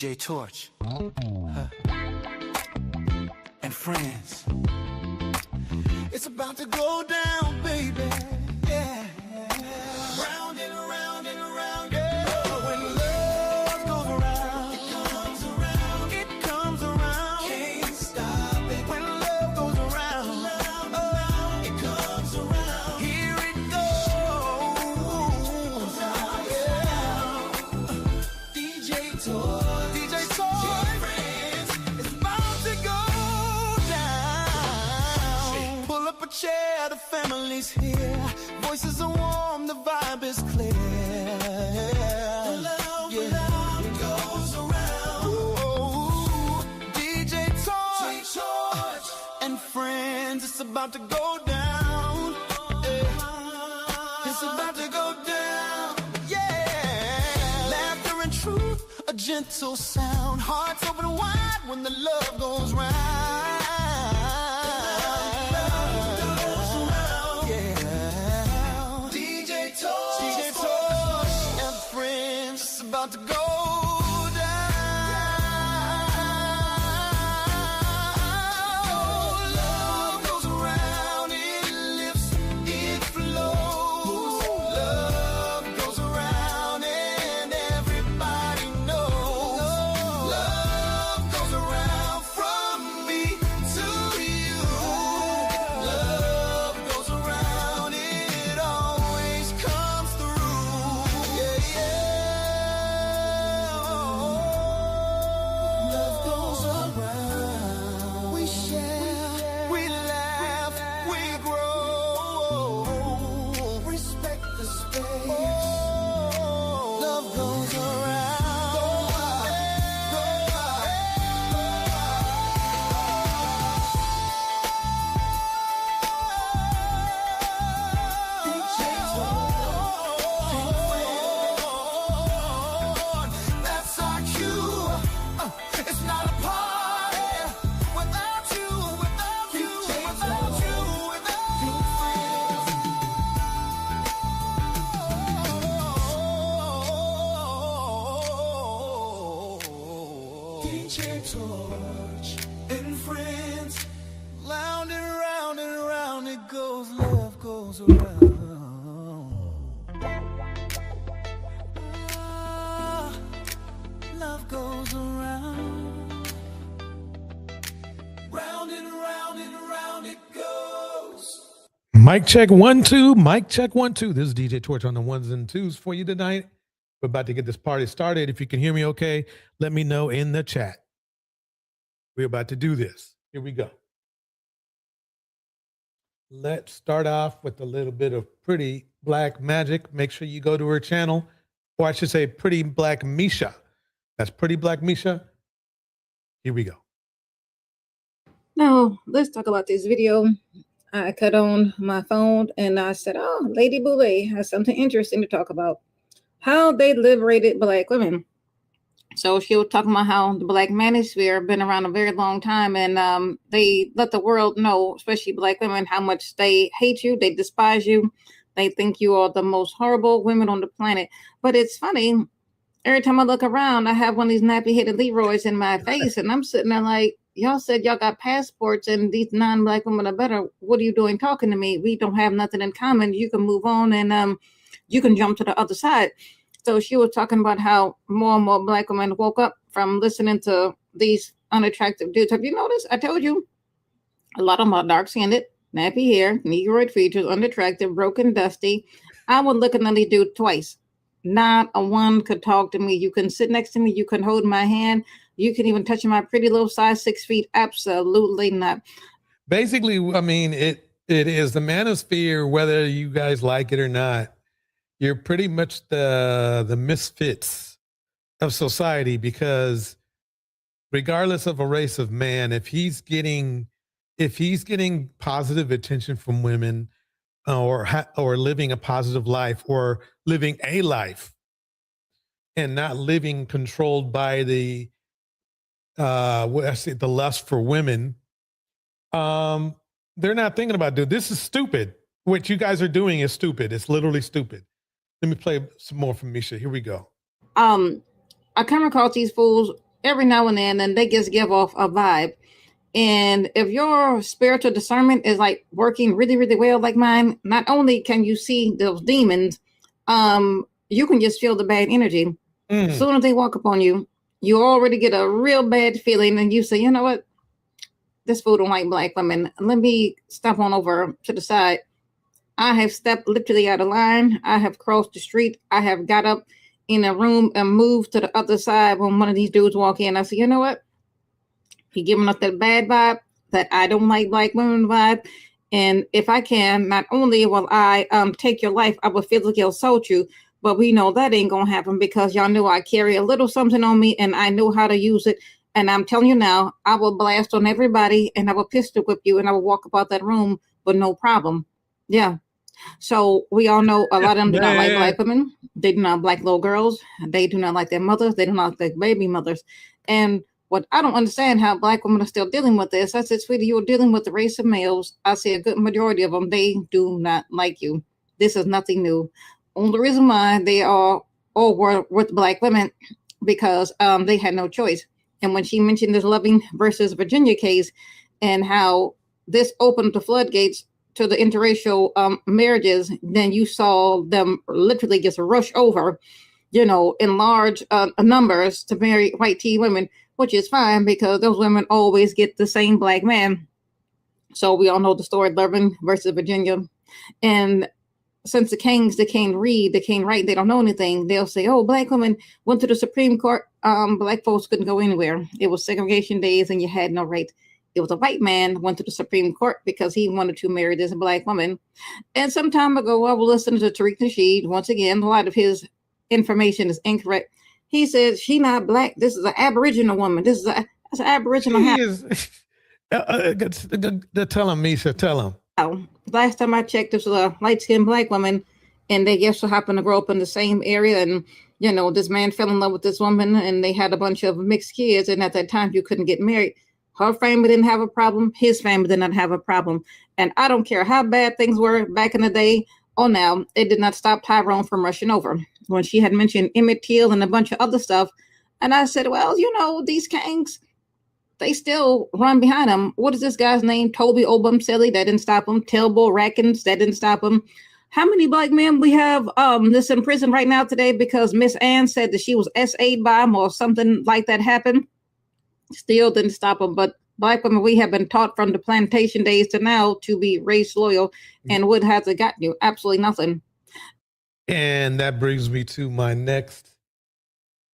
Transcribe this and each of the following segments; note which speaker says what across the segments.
Speaker 1: DJtorch and friends. It's about to go down, baby. Yeah. Round and around and around, yeah. When love goes around, it comes around, it comes around. Can't stop it. When love goes around, it comes around. Here it goes. Yeah. DJtorch. Chair, the family's here. Voices are warm, the vibe is clear. Love goes around. Ooh, DJtorch and friends, it's about to go down. Yeah. It's about to go down. Yeah. Laughter and truth, a gentle sound. Hearts open wide when the love goes round. About to go down. Love goes around, it lifts, it flows. Love goes around and everybody knows. Love goes around from me to you. Love goes around, it always comes through. Yeah, yeah. DJtorch and friends, round and round it goes, love goes around. Love goes around. Round and round it goes.
Speaker 2: Mic check 1 2. Mic check 1 2. This is DJtorch on the ones and twos for you tonight. We're about to get this party started. If you can hear me okay, let me know in the chat. We're about to do this. Here we go. Let's start off with a little bit of Pretty Black Magic. Make sure you go to her channel, or I should say Pretty Black Misha. That's Pretty Black Misha. Here we go.
Speaker 3: Now, let's talk about this video. I cut on my phone and I said, oh, Lady Boulay has something interesting to talk about. How they liberated Black women. So she was talking about how the Black manosphere been around a very long time, and they let the world know, especially Black women, how much they hate you, they despise you, they think you are the most horrible women on the planet. But it's funny, every time I look around, I have one of these nappy-headed Leroys in my face, and I'm sitting there like, y'all said y'all got passports and these non-Black women are better. What are you doing talking to me? We don't have nothing in common. You can move on and you can jump to the other side. So she was talking about how more and more Black women woke up from listening to these unattractive dudes. Have you noticed? I told you, a lot of them are dark-skinned, nappy hair, negroid features, unattractive, broken, dusty. I would look at these dudes twice. Not a one could talk to me. You can sit next to me. You can hold my hand. You can even touch my pretty little size 6 feet. Absolutely not.
Speaker 2: Basically, I mean, it is the manosphere, whether you guys like it or not. You're pretty much the misfits of society, because regardless of a race of man, if he's getting positive attention from women, or living a positive life, or living a life, and not living controlled by the lust for women, they're not thinking about, dude, this is stupid. What you guys are doing is stupid. It's literally stupid. Let me play some more from Misha. Here we go.
Speaker 3: I come across these fools every now and then, and they just give off a vibe. And if your spiritual discernment is like working really, really well, like mine, not only can you see those demons, you can just feel the bad energy. As soon as they walk upon you, you already get a real bad feeling, and you say, you know what? This fool don't like black women. Let me step on over to the side. I have stepped literally out of line. I have crossed the street. I have got up in a room and moved to the other side when one of these dudes walk in. I say, you know what? He giving us that bad vibe, that I don't like black women vibe. And if I can, not only will I take your life, I will physically assault you. But we know that ain't gonna happen because y'all know I carry a little something on me and I know how to use it. And I'm telling you now, I will blast on everybody and I will pistol whip you and I will walk about that room with no problem. Yeah. So we all know a lot of them do not like black women. They do not like little girls. They do not like their mothers. They do not like baby mothers. And what I don't understand how black women are still dealing with this. I said, sweetie, you're dealing with the race of males. I said, a good majority of them, they do not like you. This is nothing new. Only reason why they are all were with black women because they had no choice. And when she mentioned this Loving versus Virginia case and how this opened the floodgates to the interracial marriages, then you saw them literally just rush over, you know, in large numbers to marry white teen women, which is fine because those women always get the same black man. So we all know the story, Loving versus Virginia. And since the kings, they can't read, they can't write, they don't know anything, they'll say, oh, black women went to the Supreme Court. Black folks couldn't go anywhere. It was segregation days and you had no right. It was a white man went to the Supreme Court because he wanted to marry this black woman. And some time ago, I was listening to Tariq Nasheed. Once again, a lot of his information is incorrect. He says she not black. This is an Aboriginal woman. This is an Aboriginal.
Speaker 2: He is. Tell him, Misha. Tell him.
Speaker 3: Last time I checked, this was a light-skinned black woman, and they just so happened to grow up in the same area. And you know, this man fell in love with this woman, and they had a bunch of mixed kids. And at that time, you couldn't get married. Her family didn't have a problem. His family did not have a problem. And I don't care how bad things were back in the day or now, it did not stop Tyrone from rushing over. When she had mentioned Emmett Till and a bunch of other stuff, and I said, well, you know, these kangs, they still run behind him. What is this guy's name? Toby Obumseli, that didn't stop him. Telbo Rackens, that didn't stop him. How many black men we have this in prison right now today because Miss Ann said that she was SA'd by him or something like that happened? Still didn't stop them. But black women, we have been taught from the plantation days to now to be race loyal. And what has it gotten you? Absolutely nothing.
Speaker 2: And that brings me to my next,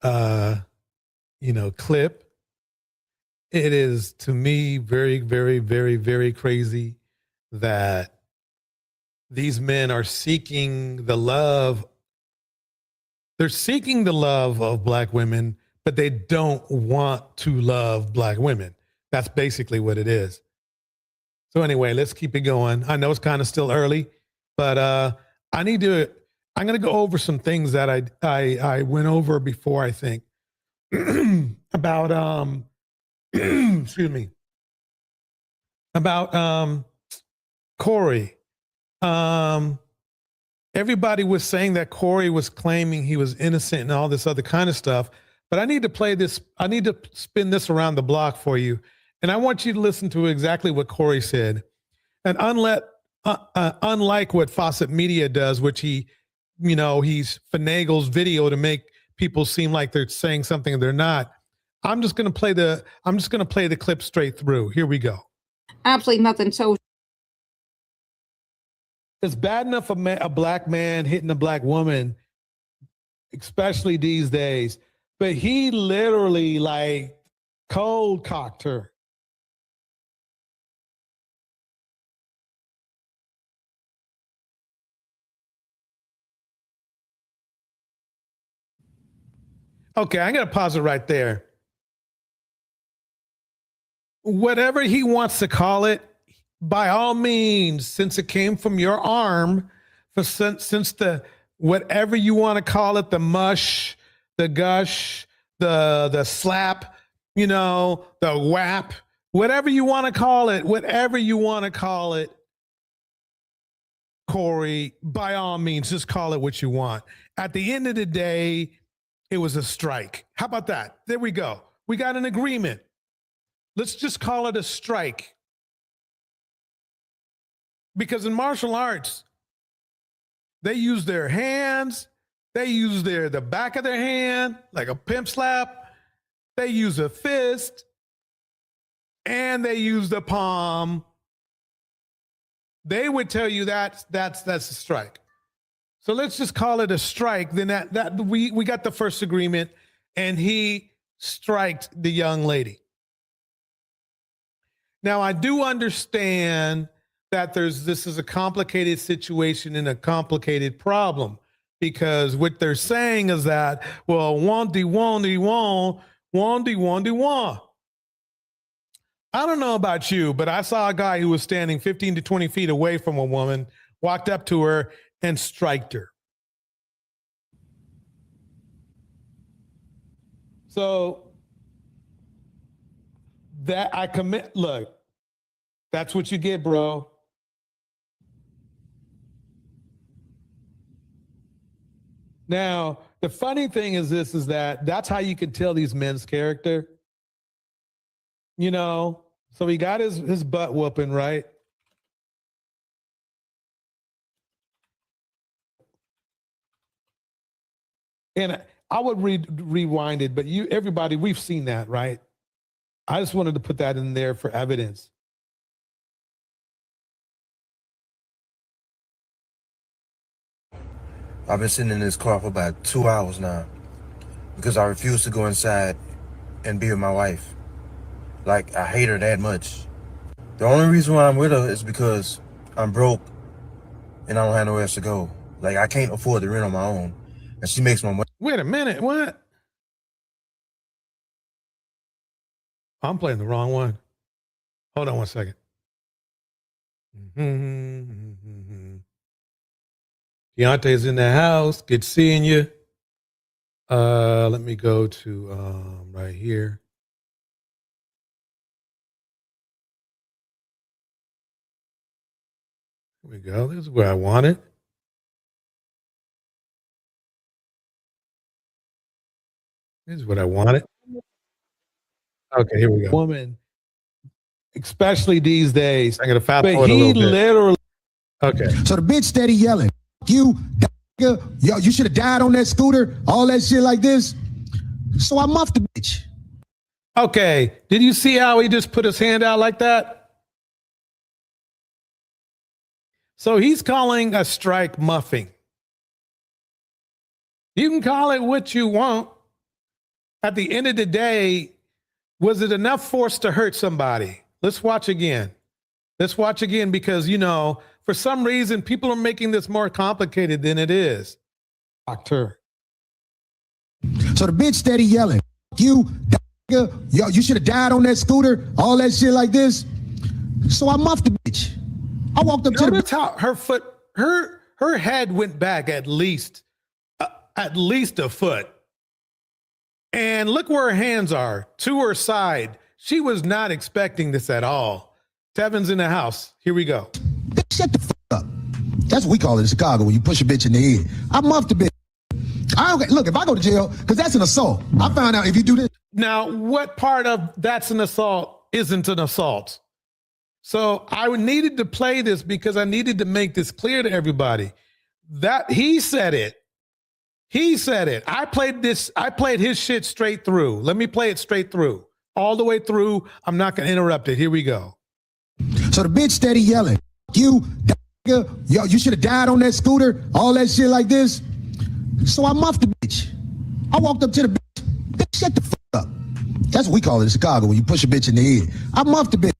Speaker 2: clip. It is, to me, very, very, very, very crazy that these men are seeking the love. They're seeking the love of black women, but they don't want to love black women. That's basically what it is. So anyway, let's keep it going. I know it's kind of still early, but I'm going to go over some things that I went over before, I think, about, excuse me, about Corey. Everybody was saying that Corey was claiming he was innocent and all this other kind of stuff. But I need to play this. I need to spin this around the block for you. And I want you to listen to exactly what Corey said. And unlike what Fawcett Media does, which he's finagles video to make people seem like they're saying something and they're not. I'm just going to play the clip straight through. Here we go.
Speaker 3: Absolutely nothing. So
Speaker 2: it's bad enough a black man hitting a black woman, especially these days. But he literally like cold cocked her. Okay, I'm going to pause it right there. Whatever he wants to call it, by all means, since it came from your arm, since the whatever you want to call it, the mush, the gush, the slap, the whap, whatever you want to call it, Corey, by all means, just call it what you want. At the end of the day, it was a strike. How about that? There we go. We got an agreement. Let's just call it a strike. Because in martial arts, they use their hands, they use the back of their hand, like a pimp slap, they use a fist, and they use the palm. They would tell you that's a strike. So let's just call it a strike. Then that we got the first agreement, and he striked the young lady. Now I do understand that this is a complicated situation and a complicated problem, because what they're saying is that, well, wandy. I don't know about you, but I saw a guy who was standing 15 to 20 feet away from a woman, walked up to her and striked her. So that I commit, look, that's what you get, bro. Now, the funny thing is that's how you can tell these men's character. You know, so he got his butt whooping, right? And I would rewind it, but everybody, we've seen that, right? I just wanted to put that in there for evidence.
Speaker 4: I've been sitting in this car for about 2 hours now because I refuse to go inside and be with my wife. Like, I hate her that much. The only reason why I'm with her is because I'm broke and I don't have nowhere else to go. Like, I can't afford to rent on my own. And she makes my money.
Speaker 2: Wait a minute, what? I'm playing the wrong one. Hold on one second. Deontay's in the house. Good seeing you. Let me go to right here. Here we go. This is where I want it. This is what I wanted. Okay, here we go. Woman, especially these days. I'm gonna fast forward a little bit. Literally. Okay.
Speaker 5: So the bitch steady yelling, "You, yo, you should have died on that scooter." All that shit like this. So I muffed the bitch.
Speaker 2: Okay. Did you see how he just put his hand out like that? So he's calling a strike muffing. You can call it what you want. At the end of the day, was it enough force to hurt somebody? Let's watch again. Let's watch again because, you know, for some reason, people are making this more complicated than it is. Doctor.
Speaker 5: So the bitch steady yelling, "You, yo, you should have died on that scooter." All that shit like this. So I muffed the bitch. I walked up to the
Speaker 2: Notice how her head went back at least a foot. And look where her hands are, to her side. She was not expecting this at all. Tevin's in the house. Here we go.
Speaker 5: Shut the fuck up. That's what we call it in Chicago when you push a bitch in the head. I muffed the bitch. Look, if I go to jail, because that's an assault. I found out if you do this.
Speaker 2: Now, what part of that's an assault isn't an assault? So I needed to play this because I needed to make this clear to everybody. That he said it. He said it. I played his shit straight through. Let me play it straight through. All the way through. I'm not going to interrupt it. Here we go.
Speaker 5: So the bitch steady yelling, "You, yo, you should have died on that scooter." All that shit like this. So I muffed the bitch. I walked up to the bitch. Bitch, shut the fuck up. That's what we call it in Chicago when you push a bitch in the head. I muffed the bitch.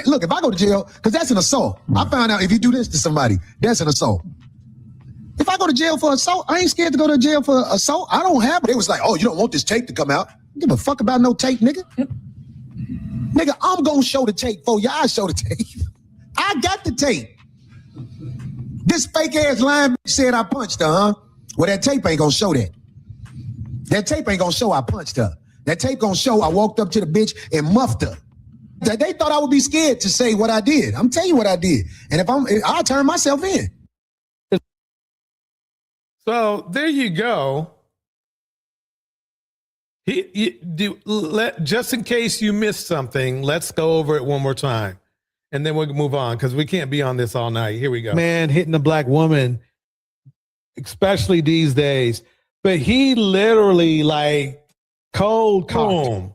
Speaker 5: Look, if I go to jail, because that's an assault. I found out if you do this to somebody, that's an assault. If I go to jail for assault, I ain't scared to go to jail for assault. I don't have it. It was like, "Oh, you don't want this tape to come out." Give a fuck about no tape, nigga. Nigga, I'm gonna show the tape for y'all. Show the tape. I got the tape. This fake ass lying bitch said I punched her, huh? Well, that tape ain't gonna show that. That tape ain't gonna show I punched her. That tape gonna show I walked up to the bitch and muffed her. They thought I would be scared to say what I did. I'm telling you what I did. And I'll turn myself in.
Speaker 2: So there you go. Just in case you missed something, let's go over it one more time. And then we'll move on because we can't be on this all night. Here we go. Man hitting a black woman, especially these days. But he literally like cold cocked him.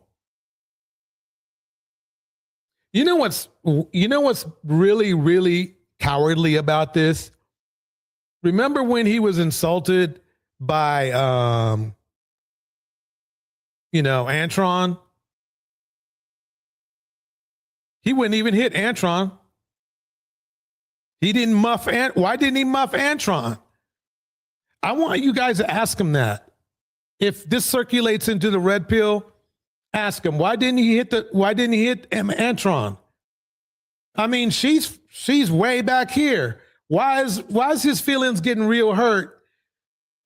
Speaker 2: You know what's really, really cowardly about this? Remember when he was insulted by Antron? He wouldn't even hit Antron. He didn't muff why didn't he muff Antron? I want you guys to ask him that. If this circulates into the red pill, ask him why didn't he hit Antron? I mean, she's way back here. Why is his feelings getting real hurt?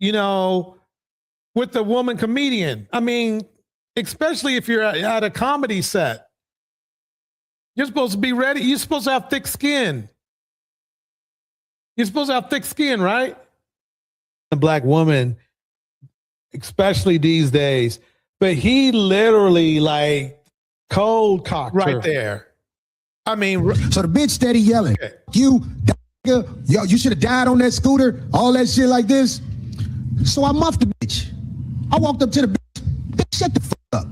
Speaker 2: With the woman comedian. I mean, especially if you're at a comedy set. You're supposed to be ready. You're supposed to have thick skin. You're supposed to have thick skin, right? A black woman, especially these days. But he literally like cold cocked right there. I mean,
Speaker 5: so the bitch steady yelling, okay. You should have died on that scooter, all that shit like this. So I muffed the bitch. I walked up to the bitch, shut the fuck up.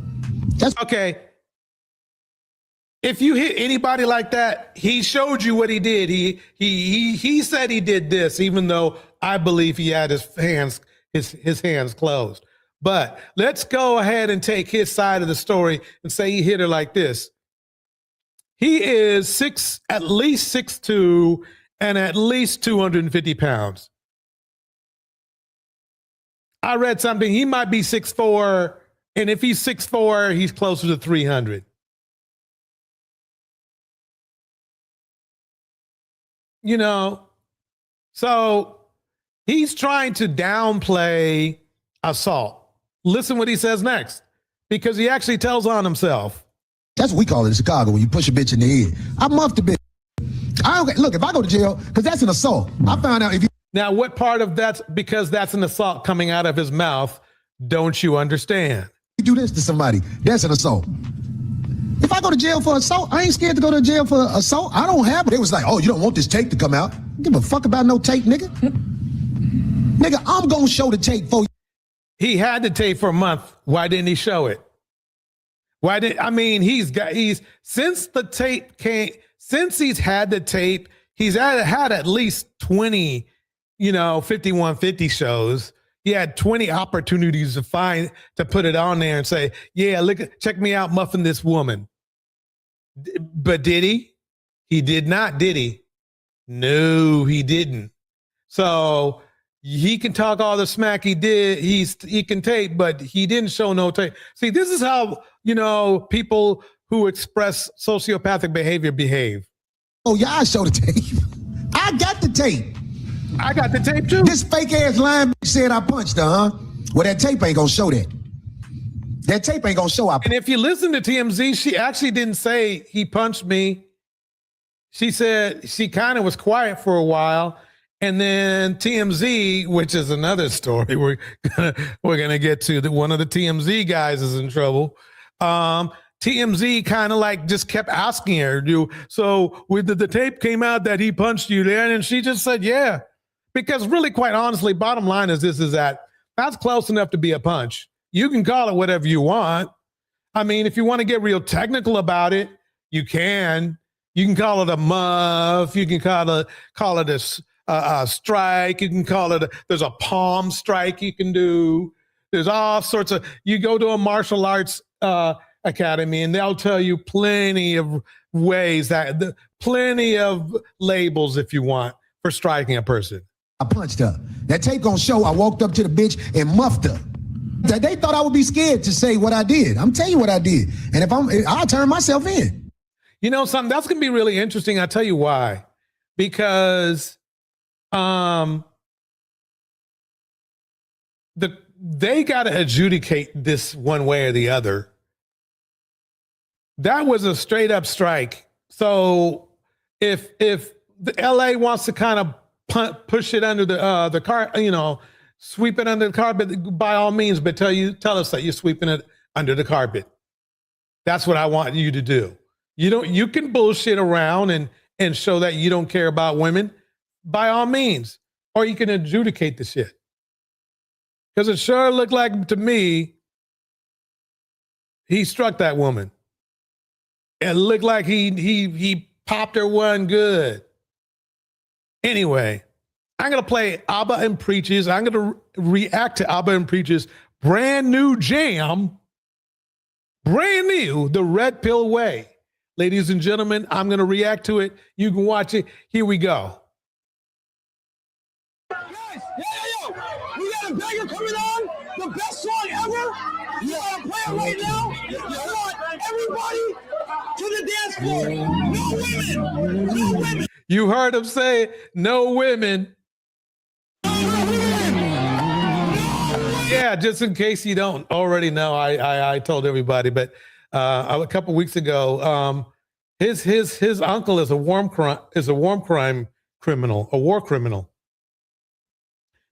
Speaker 5: That's
Speaker 2: okay. If you hit anybody like that, he showed you what he did. He said he did this, even though I believe he had his hands closed. But let's go ahead and take his side of the story and say he hit her like this. He is at least 6'2" and at least 250 pounds. I read something. He might be 6'4", and if he's 6'4", he's closer to 300. So he's trying to downplay assault. Listen what he says next, because he actually tells on himself.
Speaker 5: That's what we call it in Chicago when you push a bitch in the head. I muffed the bitch. Look, if I go to jail, because that's an assault. I found out if you.
Speaker 2: Now, what part of that's because that's an assault coming out of his mouth, don't you understand?
Speaker 5: You do this to somebody, that's an assault. If I go to jail for assault, I ain't scared to go to jail for assault. I don't have it. It was like, oh, you don't want this tape to come out. Give a fuck about no tape, nigga. Nigga, I'm going to show the tape for you.
Speaker 2: He had the tape for a month. Why didn't he show it? Since he's had the tape, he's had at least 20, 5150 shows. He had 20 opportunities to put it on there and say, yeah, check me out muffing this woman. But did he? He did not, did he? No, he didn't. So he can talk all the smack he did. He can tape, but he didn't show no tape. See, this is how, people who express sociopathic behavior behave.
Speaker 5: Oh, yeah, I show the tape. I got the tape.
Speaker 2: I got the tape too.
Speaker 5: This fake ass lying bitch said I punched her, huh? Well, that tape ain't gonna show that. That tape ain't gonna show up.
Speaker 2: And if you listen to TMZ, she actually didn't say he punched me. She said she kind of was quiet for a while. And then TMZ, which is another story we're gonna get to, that one of the TMZ guys is in trouble. TMZ kind of like just kept asking her, so with the tape came out that he punched you there, and she just said, yeah. Because really, quite honestly, bottom line is that's close enough to be a punch. You can call it whatever you want. I mean, if you want to get real technical about it, you can. You can call it a muff. You can call it a strike. You can call it there's a palm strike you can do. There's all sorts of. You go to a martial arts academy, and they'll tell you plenty of ways plenty of labels if you want for striking a person.
Speaker 5: I punched her. That tape gonna show I walked up to the bitch and muffed her. They thought I would be scared to say what I did. I'm telling you what I did. And I'll turn myself in.
Speaker 2: Something that's gonna be really interesting. I'll tell you why. Because they gotta adjudicate this one way or the other. That was a straight up strike. So if the LA wants to kind of push it under the car, sweep it under the carpet, by all means, but tell us that you're sweeping it under the carpet. That's what I want you to do. You can bullshit around and show that you don't care about women by all means, or you can adjudicate the shit. Because it sure looked like to me, he struck that woman. It looked like he popped her one good. Anyway, I'm going to play Abba and Preaches. I'm going to react to Abba and Preaches' brand new jam. Brand new, The Red Pill Way. Ladies and gentlemen, I'm going to react to it. You can watch it. Here we go.
Speaker 6: Guys, yo, we got a banger coming on. The best song ever. You want to play it right now? I want everybody to the dance floor. No women. No women.
Speaker 2: You heard him say, no women. Yeah, just in case you don't already know, I told everybody, but a couple weeks ago, his uncle is a war crime criminal, a war criminal.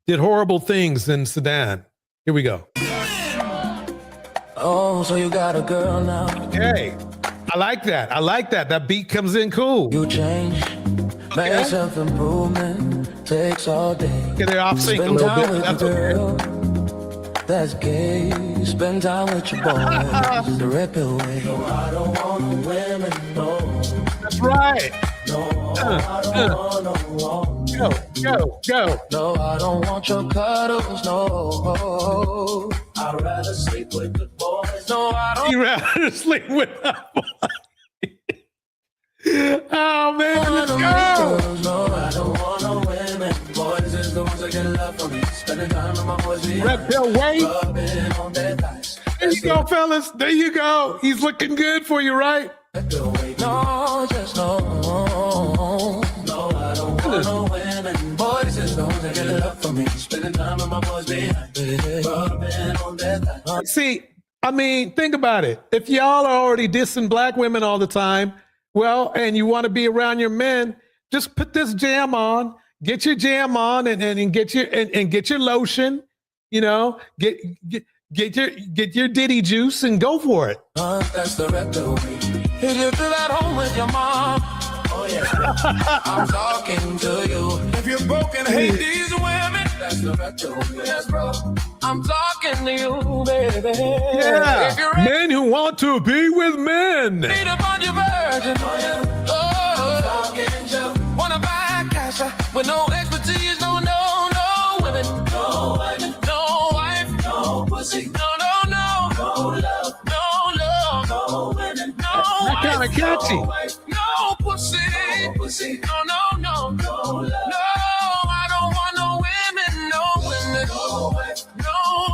Speaker 2: Did horrible things in Sudan. Here we go.
Speaker 7: Oh, so you got a girl now.
Speaker 2: Okay, I like that. I like that. That beat comes in cool.
Speaker 7: You change, make self-improvement, takes all day.
Speaker 2: Get it off sync a little bit. That's okay.
Speaker 7: That's gay. Spend time with your boys. The Red Pill Way. No, I don't want no women, no.
Speaker 2: That's right.
Speaker 7: No, I don't want no.
Speaker 2: Go.
Speaker 7: No, I don't want your cuddles, no. I'd rather sleep with the boys. No, I don't.
Speaker 2: You rather sleep with the boys. Oh man, let's go.
Speaker 7: No, I don't want no women. Boys is the ones that get love from me. Spending time with my boys.
Speaker 2: Red Pill Way. There you go, fellas. There you go. He's looking good for you, right?
Speaker 7: No, just no. No, I don't want no women. Boys is the ones that get love from me. Spending time with my boys.
Speaker 2: See, I mean, think about it. If y'all are already dissing black women all the time, well, and you want to be around your men, just put this jam on, get your jam on and get your lotion, you know, get your Diddy juice and go for it.
Speaker 7: That's the Red Pill Way. If you feel at home with your mom, oh yeah, I'm talking to you. If you're broken, hate these women, that's the Red Pill Way. Yes, bro. I'm talking to you, baby.
Speaker 2: Yeah, men who want to be with men.
Speaker 7: Need a bunch of virgin. Oh, wanna buy cash with no expertise, no women, no wife, no pussy, no love, no women, no
Speaker 2: That kind of catchy.
Speaker 7: no pussy, no, I don't want no women, no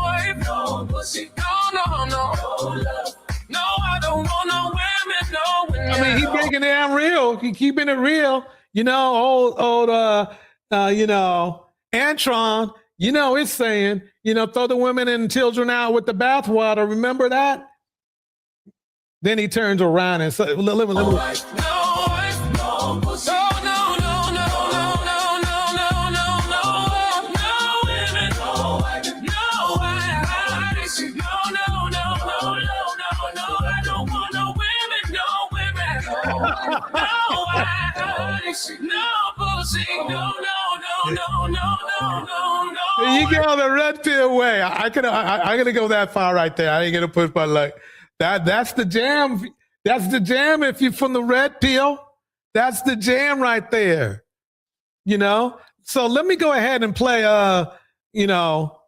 Speaker 7: wife, no pussy, no, I don't want no women, no women.
Speaker 2: I mean, he's making it real. He keeping it real. You know, old, Antron, you know, it's saying, you know, throw the women and children out with the bathwater. Remember that? Then he turns around and says, There you go, the Red Pill Way. I'm gonna go that far right there. I ain't gonna put my luck. That's the jam. That's the jam. If you're from the Red Pill, that's the jam right there. You know. So let me go ahead and play. You know,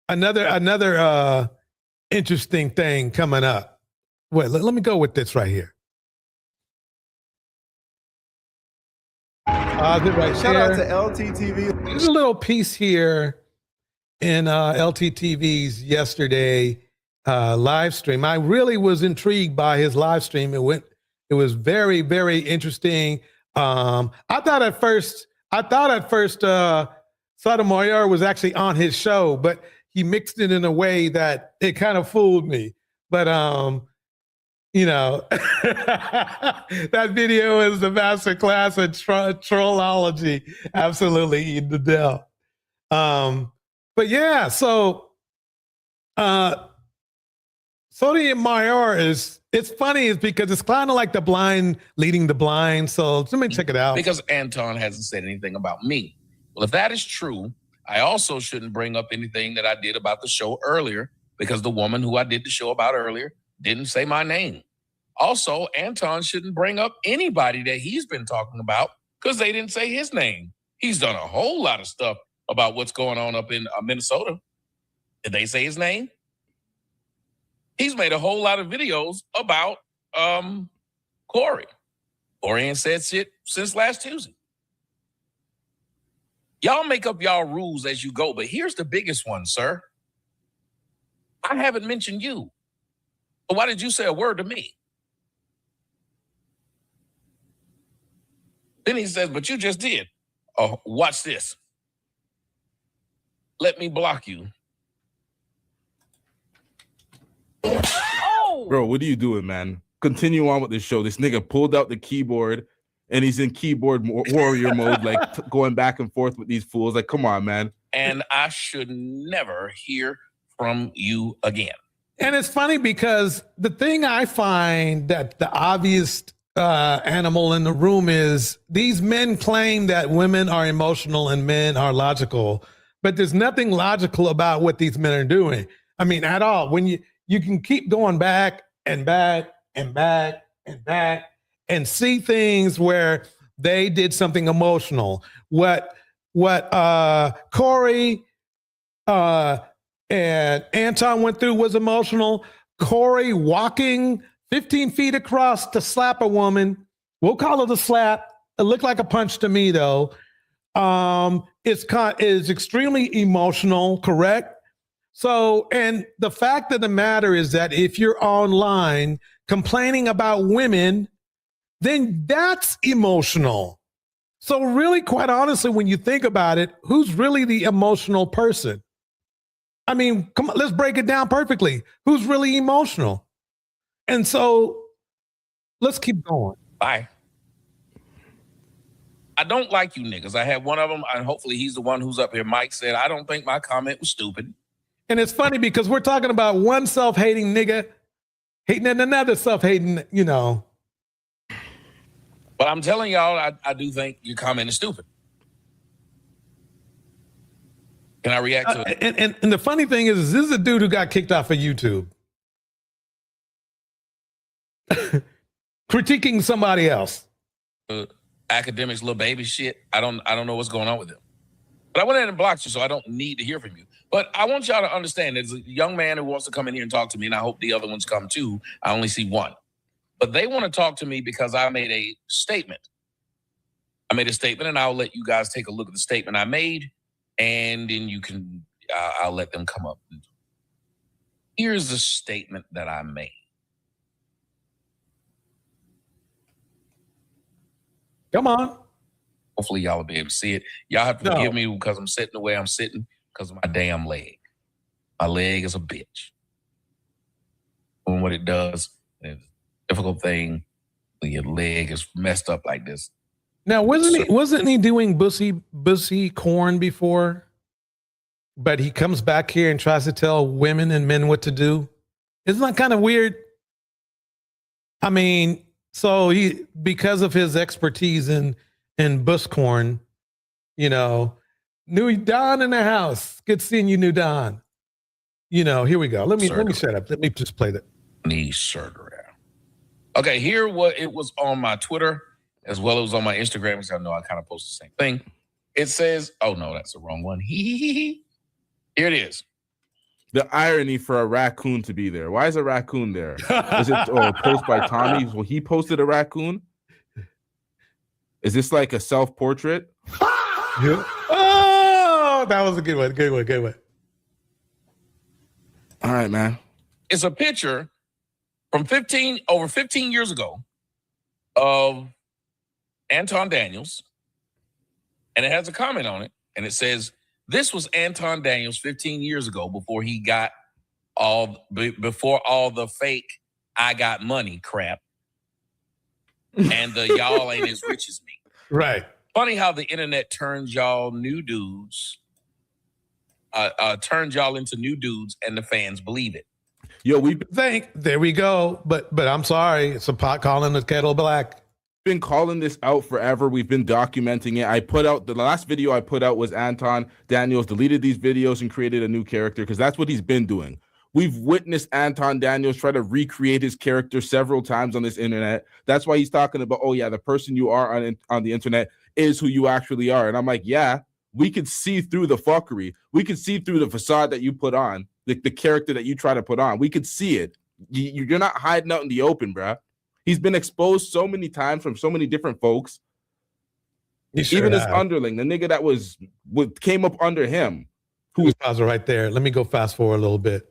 Speaker 2: another interesting thing coming up. Wait, let me go with this right here. Right
Speaker 8: Shout
Speaker 2: there.
Speaker 8: out to LTTV.
Speaker 2: There's a little piece here in LTTV's yesterday live stream. I really was intrigued by his live stream. It was very, very interesting. I thought at first Sotomayor was actually on his show, but he mixed it in a way that it kind of fooled me. But you know, that video is the master class of trollology. Absolutely eating the Dell. But yeah, so Sotomayor it's funny is because it's kind of like the blind leading the blind. So let me check it out.
Speaker 8: Because Anton hasn't said anything about me. Well, if that is true, I also shouldn't bring up anything that I did about the show earlier because the woman who I did the show about earlier didn't say my name. Also, Anton shouldn't bring up anybody that he's been talking about because they didn't say his name. He's done a whole lot of stuff about what's going on up in Minnesota. Did they say his name? He's made a whole lot of videos about Corey. Corey ain't said shit since last Tuesday. Y'all make up y'all rules as you go, but here's the biggest one, sir. I haven't mentioned you. So why did you say a word to me? Then he says, but you just did. Oh, watch this. Let me block you.
Speaker 9: Oh! Bro, what are you doing, man? Continue on with the show. This nigga pulled out the keyboard and he's in keyboard warrior mode, like going back and forth with these fools. Like, come on, man.
Speaker 8: And I should never hear from you again.
Speaker 2: And it's funny because the thing I find that the obvious animal in the room is these men claim that women are emotional and men are logical, but there's nothing logical about what these men are doing. I mean, at all. When you can keep going back and back and back and back and see things where they did something emotional. What Corey and Anton went through was emotional. Corey walking 15 feet across to slap a woman. We'll call it a slap. It looked like a punch to me, though. It's extremely emotional, correct? So, and the fact of the matter is that if you're online complaining about women, then that's emotional. So really, quite honestly, when you think about it, who's really the emotional person? I mean, come on, let's break it down perfectly. Who's really emotional? And so let's keep going.
Speaker 8: Bye. I don't like you niggas. I had one of them, and hopefully he's the one who's up here. Mike said, I don't think my comment was stupid.
Speaker 2: And it's funny because we're talking about one self-hating nigga hating and another self-hating, you know.
Speaker 8: But I'm telling y'all, I do think your comment is stupid. Can I react to it?
Speaker 2: And the funny thing is, this is a dude who got kicked off of YouTube. Critiquing somebody else.
Speaker 8: Academics, little baby shit. I don't know what's going on with them. But I went ahead and blocked you, so I don't need to hear from you. But I want y'all to understand there's a young man who wants to come in here and talk to me, and I hope the other ones come too. I only see one. But they want to talk to me because I made a statement. I made a statement, and I'll let you guys take a look at the statement I made, and then you can, I'll let them come up. Here's the statement that I made.
Speaker 2: Come on.
Speaker 8: Hopefully y'all will be able to see it. Y'all have to forgive me because I'm sitting the way I'm sitting because of my damn leg. My leg is a bitch. Doing what it does, it's a difficult thing when your leg is messed up like this.
Speaker 2: Now, wasn't he doing bussy corn before? But he comes back here and tries to tell women and men what to do. Isn't that kind of weird? I mean, so he, because of his expertise in bush corn, you know, New Don in the house. Good seeing you, New Don. You know, here we go. Let me shut up. Let me just play that.
Speaker 8: Knee surgery. Okay, here what it was on my Twitter as well as on my Instagram, because I know I kind of post the same thing. It says, oh no, that's the wrong one. Here it is.
Speaker 9: The irony for a raccoon to be there. Why is a raccoon there? Is it a post by Tommy? Well, he posted a raccoon. Is this like a self-portrait?
Speaker 2: Oh, that was a good one. Good one.
Speaker 9: All right, man.
Speaker 8: It's a picture from over 15 years ago of Anton Daniels, and it has a comment on it, and it says, this was Anton Daniels 15 years ago before he got before all the fake I got money crap and the y'all ain't as rich as me.
Speaker 2: Right.
Speaker 8: Funny how the internet turns y'all new dudes, turns y'all into new dudes and the fans believe it.
Speaker 9: Yo, we've
Speaker 2: There we go. But I'm sorry, it's a pot calling the kettle black.
Speaker 9: been calling this out forever. We've been documenting it. I put out the last video I put out was Anton Daniels deleted these videos and created a new character because that's what he's been doing. We've witnessed Anton Daniels try to recreate his character several times on this internet. That's why he's talking about, oh yeah, the person you are on the internet is who you actually are. And I'm like, yeah, we could see through the fuckery. We could see through the facade that you put on, the character that you try to put on. We could see it. You're not hiding out in the open, bruh. He's been exposed so many times from so many different folks. Even his underling, the nigga that came up under him.
Speaker 2: Who's pause it right there? Let me go fast forward a little bit.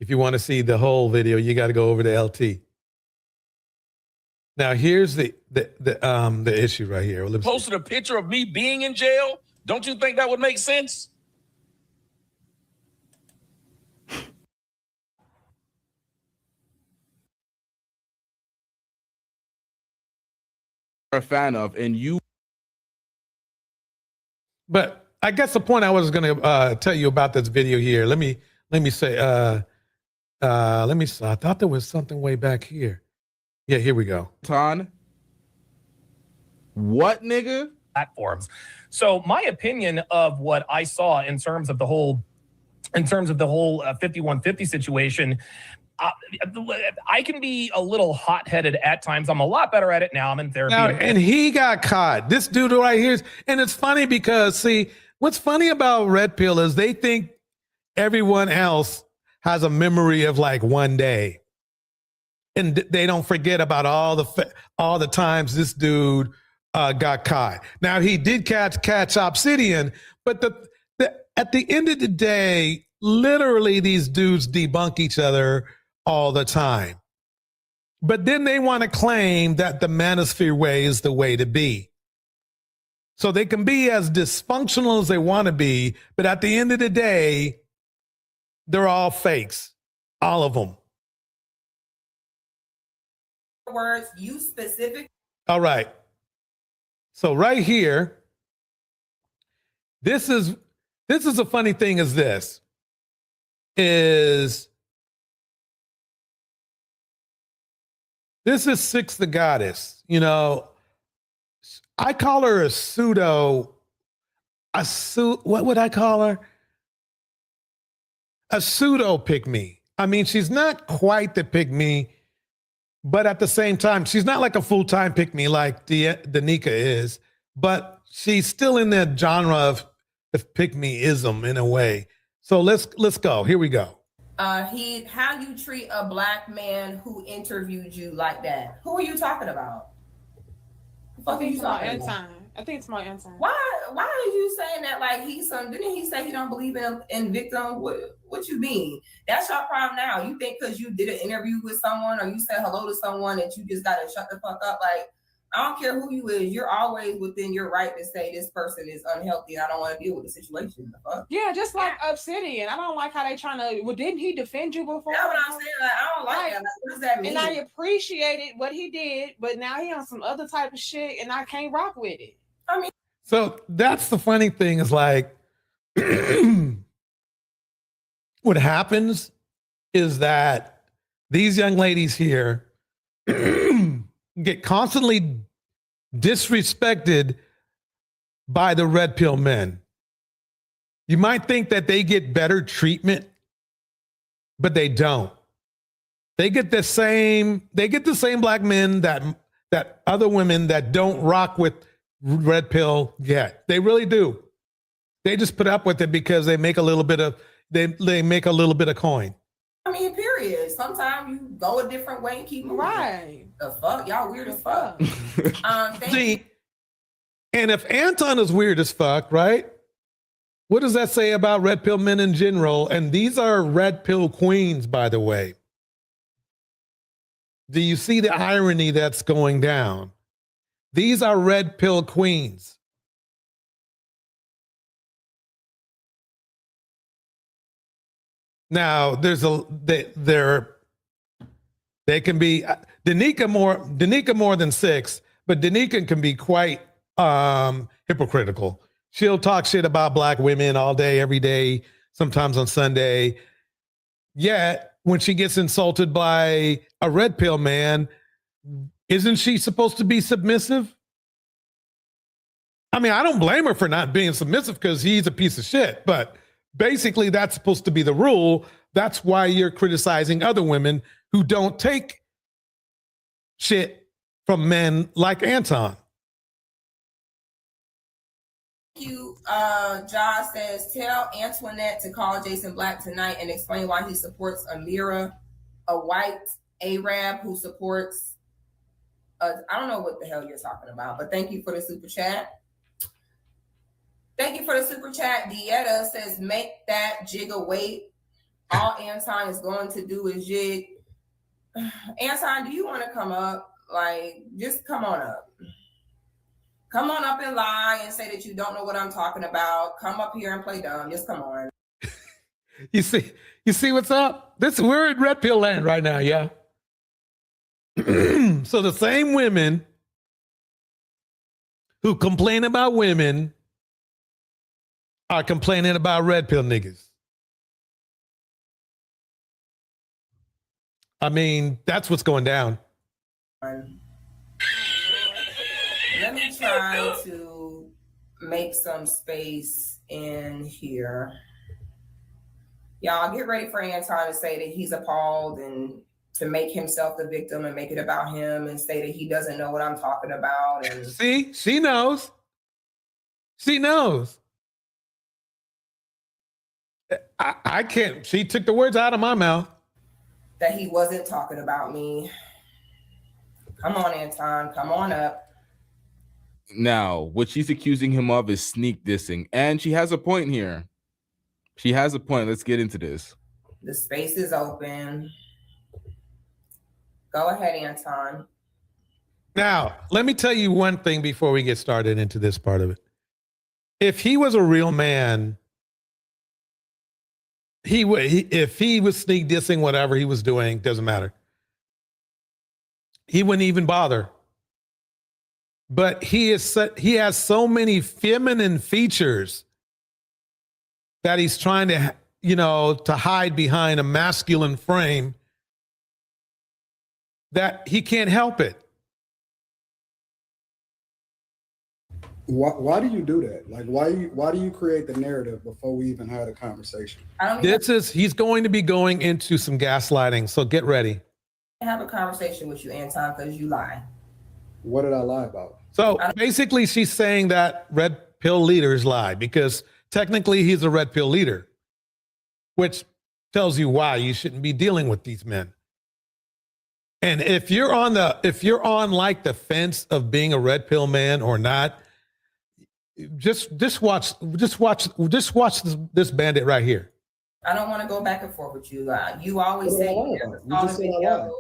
Speaker 2: If you want to see the whole video, you got to go over to LT. Now here's the issue right here.
Speaker 8: Posted a picture of me being in jail. Don't you think that would make sense?
Speaker 9: A fan of, and you.
Speaker 2: But I guess the point I was going to tell you about this video here. Let me say. I thought there was something way back here. Yeah, here we go.
Speaker 9: What, nigga?
Speaker 10: Platforms. So my opinion of what I saw in terms of the whole 5150 situation, I can be a little hot-headed at times. I'm a lot better at it now. I'm in therapy.
Speaker 2: Now, and he got caught. This dude right here. And it's funny because, see, what's funny about Red Pill is they think everyone else has a memory of like one day. And they don't forget about all the times this dude got caught. Now, he did catch Obsidian, but at the end of the day, literally these dudes debunk each other all the time. But then they want to claim that the manosphere way is the way to be. So they can be as dysfunctional as they want to be, but at the end of the day, they're all fakes. All of them.
Speaker 11: Words, you specific.
Speaker 2: All right. So right here, this is a funny thing is this. This is Six the Goddess. You know, I call her what would I call her? A pseudo pick-me. I mean, she's not quite the pick-me, but at the same time, she's not like a full-time pick-me like Danica is, but she's still in that genre of pick-me-ism in a way. So let's go. Here we go.
Speaker 11: How you treat a black man who interviewed you like that? Who are you talking about? The fuck are you talking about?
Speaker 12: I think it's my Anton.
Speaker 11: Why are you saying that like he's some? Didn't he say he don't believe in victim? What you mean? That's your problem now. You think because you did an interview with someone or you said hello to someone that you just gotta shut the fuck up? Like, I don't care who you is. You're always within your right to say this person is unhealthy and I don't want to deal with the situation. The fuck?
Speaker 12: Yeah, just like Obsidian. I don't like how they trying to. Well, didn't he defend you before?
Speaker 11: That's what I'm saying. Like, I don't like that. Like, what does that mean?
Speaker 12: And I appreciated what he did, but now he on some other type of shit, and I can't rock with it.
Speaker 11: I mean,
Speaker 2: so that's the funny thing is like, what happens is that these young ladies here get constantly disrespected by the red pill men. You might think that they get better treatment, but they don't. They get the same black men that other women that don't rock with red pill get. They really do. They just put up with it because they make a little bit of coin.
Speaker 11: I mean, period. Sometimes you go a different way and keep moving.
Speaker 12: Right.
Speaker 11: The fuck? Y'all weird as fuck.
Speaker 2: See, and if Anton is weird as fuck, right? What does that say about red pill men in general? And these are red pill queens, by the way. Do you see the irony that's going down? These are red pill queens. Now, they can be Danica more than Six, but Danica can be quite hypocritical. She'll talk shit about black women all day, every day, sometimes on Sunday. Yet when she gets insulted by a red pill man, isn't she supposed to be submissive? I mean, I don't blame her for not being submissive because he's a piece of shit, but basically that's supposed to be the rule. That's why you're criticizing other women who don't take shit from men like Anton.
Speaker 11: Thank you. Josh says, tell Antoinette to call Jason Black tonight and explain why he supports Amira, a white Arab who supports, I don't know what the hell you're talking about, but thank you for the super chat. Thank you for the super chat. Dieta says, make that jigga wait. All Anton is going to do is jig. Anton, do you want to come up? Like, just come on up. Come on up and lie and say that you don't know what I'm talking about. Come up here and play dumb. Just come on.
Speaker 2: You see what's up? We're in red pill land right now, yeah. So the same women who complain about women are complaining about red pill niggas. I mean, that's what's going down.
Speaker 11: Let me try to make some space in here. Y'all get ready for Anton to say that he's appalled and to make himself the victim and make it about him and say that he doesn't know what I'm talking about. And
Speaker 2: see, she knows. She knows. I can't. She took the words out of my mouth.
Speaker 11: That he wasn't talking about me. Come on, Anton. Come on up.
Speaker 9: Now, what she's accusing him of is sneak dissing. And she has a point here. She has a point. Let's get into this.
Speaker 11: The space is open. Go ahead, Anton.
Speaker 2: Now, let me tell you one thing before we get started into this part of it. If he was a real man, if he was sneak dissing whatever he was doing, doesn't matter. He wouldn't even bother. But he has so many feminine features that he's trying to, to hide behind a masculine frame that he can't help it.
Speaker 13: Why do you do that? Like, why do you create the narrative before we even had a conversation?
Speaker 2: He's going to be going into some gaslighting, so get ready.
Speaker 11: I have a conversation with you, Anton, because you lie.
Speaker 13: What did I lie about?
Speaker 2: So basically she's saying that red pill leaders lie because technically he's a red pill leader, which tells you why you shouldn't be dealing with these men. And if you're on like the fence of being a red pill man or not, just watch this bandit right here.
Speaker 11: I don't want to go back and forth with you. You always say you never saw the video.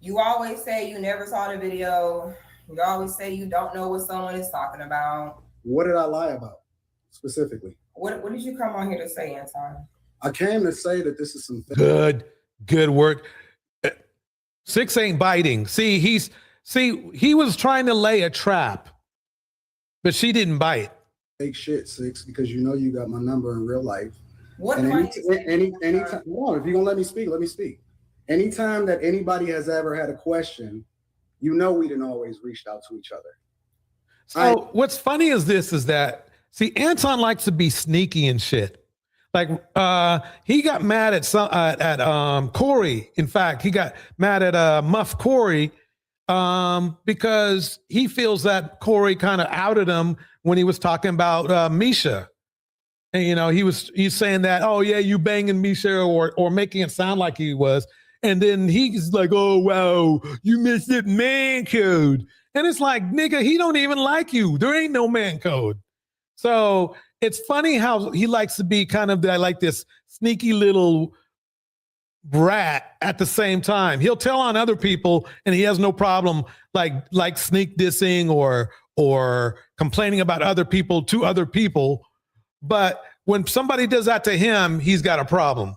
Speaker 11: You always say you never saw the video. You always say you don't know what someone is talking about.
Speaker 13: What did I lie about specifically?
Speaker 11: What did you come on here to say, Anton?
Speaker 13: I came to say that this is some
Speaker 2: good work. 6 ain't biting. He was trying to lay a trap, but she didn't bite.
Speaker 13: Fake shit, 6, because you got my number in real life.
Speaker 11: What?
Speaker 13: And anytime, hold on, if you're gonna let me speak, let me speak. Anytime that anybody has ever had a question, we didn't always reach out to each other.
Speaker 2: So what's funny is that Anton likes to be sneaky and shit. Like he got mad at Corey. In fact, he got mad at Muff Corey because he feels that Corey kind of outed him when he was talking about Misha. And he's saying that, oh yeah, you banging Misha or making it sound like he was. And then he's like, oh, wow, you missed it, man code. And it's like, nigga, he don't even like you. There ain't no man code. So it's funny how he likes to be kind of like this sneaky little brat at the same time. He'll tell on other people and he has no problem like sneak dissing or complaining about other people to other people. But when somebody does that to him, he's got a problem.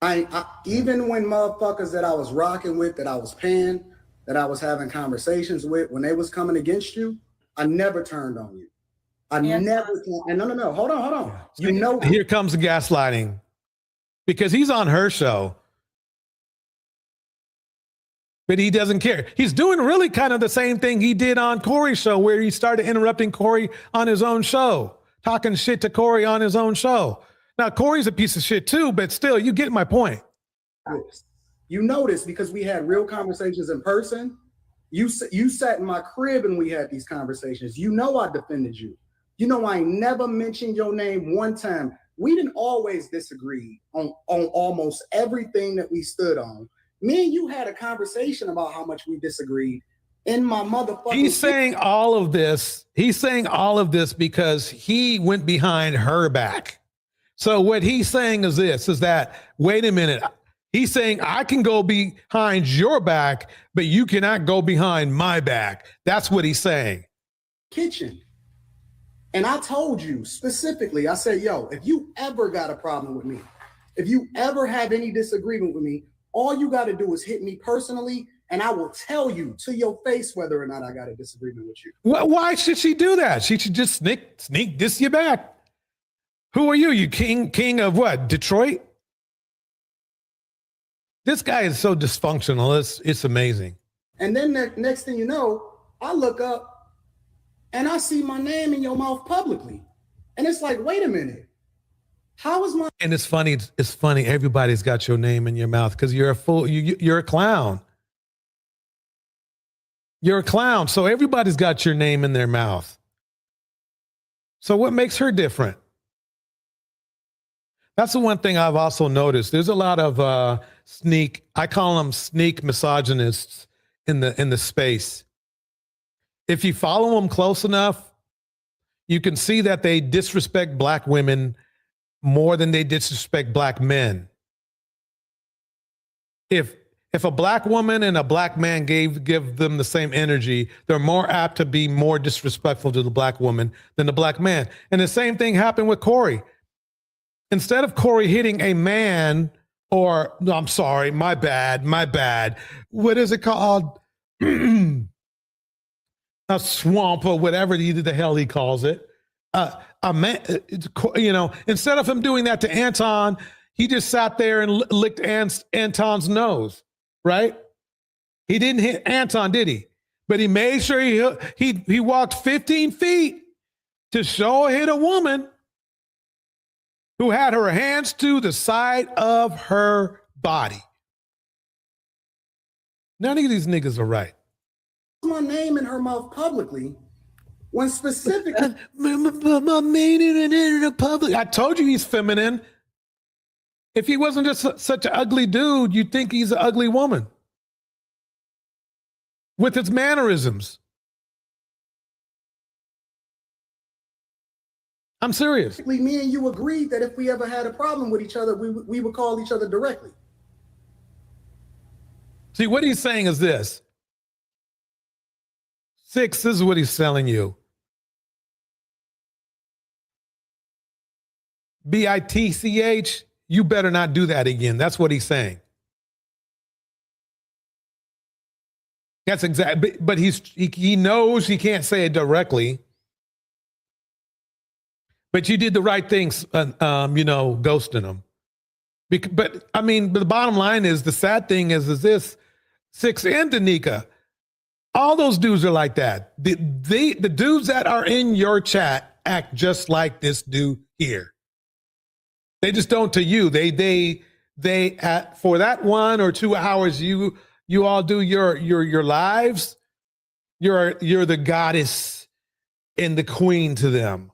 Speaker 13: I even when motherfuckers that I was rocking with, that I was paying, that I was having conversations with, when they was coming against you, I never turned on you. Never. And no. Hold on.
Speaker 2: Here comes the gaslighting because he's on her show. but he doesn't care. He's doing really kind of the same thing he did on Corey's show, where he started interrupting Corey on his own show, talking shit to Corey on his own show. Now, Corey's a piece of shit too, but still, you get my point.
Speaker 13: You notice, because we had real conversations in person, you sat in my crib and we had these conversations. You know I defended you. You know I never mentioned your name one time. We didn't always disagree on almost everything that we stood on. Me and you had a conversation about how much we disagreed in my motherfucking.
Speaker 2: He's saying all of this. He's saying all of this because he went behind her back. So what he's saying is this, is that, wait a minute. He's saying, I can go behind your back, but you cannot go behind my back. That's what he's saying.
Speaker 13: Kitchen. And I told you specifically, I said, yo, if you ever got a problem with me, if you ever have any disagreement with me, all you got to do is hit me personally, and I will tell you to your face whether or not I got a disagreement with you.
Speaker 2: Why should she do that? She should just sneak diss you back. Who are you? You king of what? Detroit? This guy is so dysfunctional. It's amazing.
Speaker 13: And then the next thing you know, I look up and I see my name in your mouth publicly. And it's like, wait a minute. How is my...
Speaker 2: And it's funny. It's funny. Everybody's got your name in your mouth because you're a fool. You're a clown. You're a clown. So everybody's got your name in their mouth. So what makes her different? That's the one thing I've also noticed. There's a lot of I call them sneak misogynists in the space. If you follow them close enough, you can see that they disrespect black women more than they disrespect black men. If a black woman and a black man give them the same energy, they're more apt to be more disrespectful to the black woman than the black man. And the same thing happened with Corey. Instead of Corey hitting a man, or no, I'm sorry, my bad. What is it called? A swamp or whatever the hell he calls it. A man, instead of him doing that to Anton, he just sat there and licked Anton's nose, right? He didn't hit Anton, did he? But he made sure he walked 15 feet to hit a woman who had her hands to the side of her body. None of these niggas are right.
Speaker 13: My name in her mouth publicly when specifically
Speaker 2: my name in the public. I told you he's feminine. If he wasn't just such an ugly dude, you'd think he's an ugly woman with his mannerisms. I'm serious.
Speaker 13: Me and you agreed that if we ever had a problem with each other, we would call each other directly.
Speaker 2: See, what he's saying is this. Six, this is what he's telling you. BITCH, you better not do that again. That's what he's saying. That's exactly, but he knows he can't say it directly. But you did the right things, ghosting him. But I mean, the bottom line is, the sad thing is this, Six and Danica, all those dudes are like that. The dudes that are in your chat act just like this dude here. They just don't to you. They for that 1 or 2 hours you all do your lives. You're the goddess and the queen to them.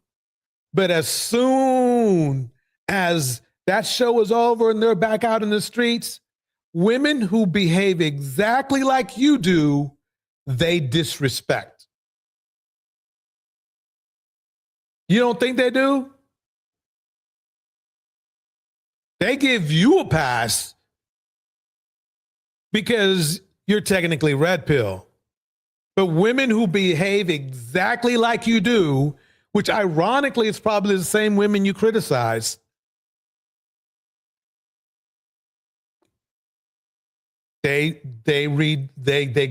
Speaker 2: But as soon as that show is over and they're back out in the streets, women who behave exactly like you do, they disrespect. You don't think they do? They give you a pass because you're technically red pill. But women who behave exactly like you do, which ironically is probably the same women you criticize, they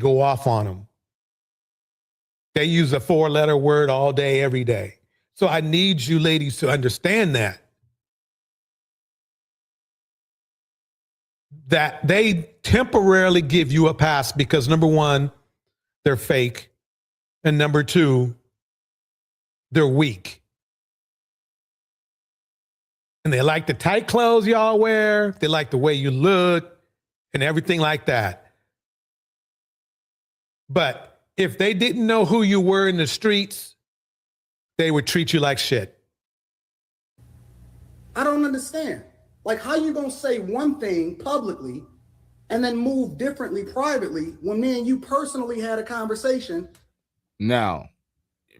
Speaker 2: go off on them. They use a 4-letter word all day, every day. So I need you ladies to understand that. that they temporarily give you a pass because number one, they're fake. And number two, they're weak. And they like the tight clothes y'all wear. They like the way you look and everything like that. But if they didn't know who you were in the streets, they would treat you like shit.
Speaker 13: I don't understand. Like, how you gonna say one thing publicly and then move differently privately when me and you personally had a conversation?
Speaker 9: Now,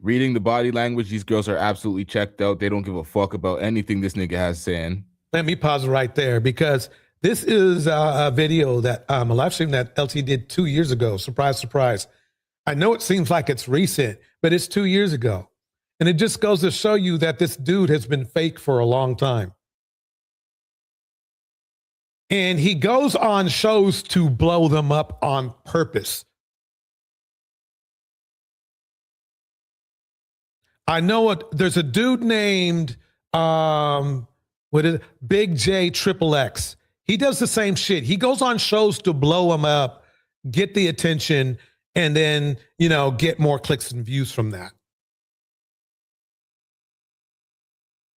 Speaker 9: reading the body language, these girls are absolutely checked out. They don't give a fuck about anything this nigga has saying.
Speaker 2: Let me pause right there because this is a video that a live stream that LT did 2 years ago. Surprise, surprise. I know it seems like it's recent, but it's 2 years ago. And it just goes to show you that this dude has been fake for a long time. And he goes on shows to blow them up on purpose. I know there's a dude named Big J Triple X. He does the same shit. He goes on shows to blow them up, get the attention, and then, get more clicks and views from that.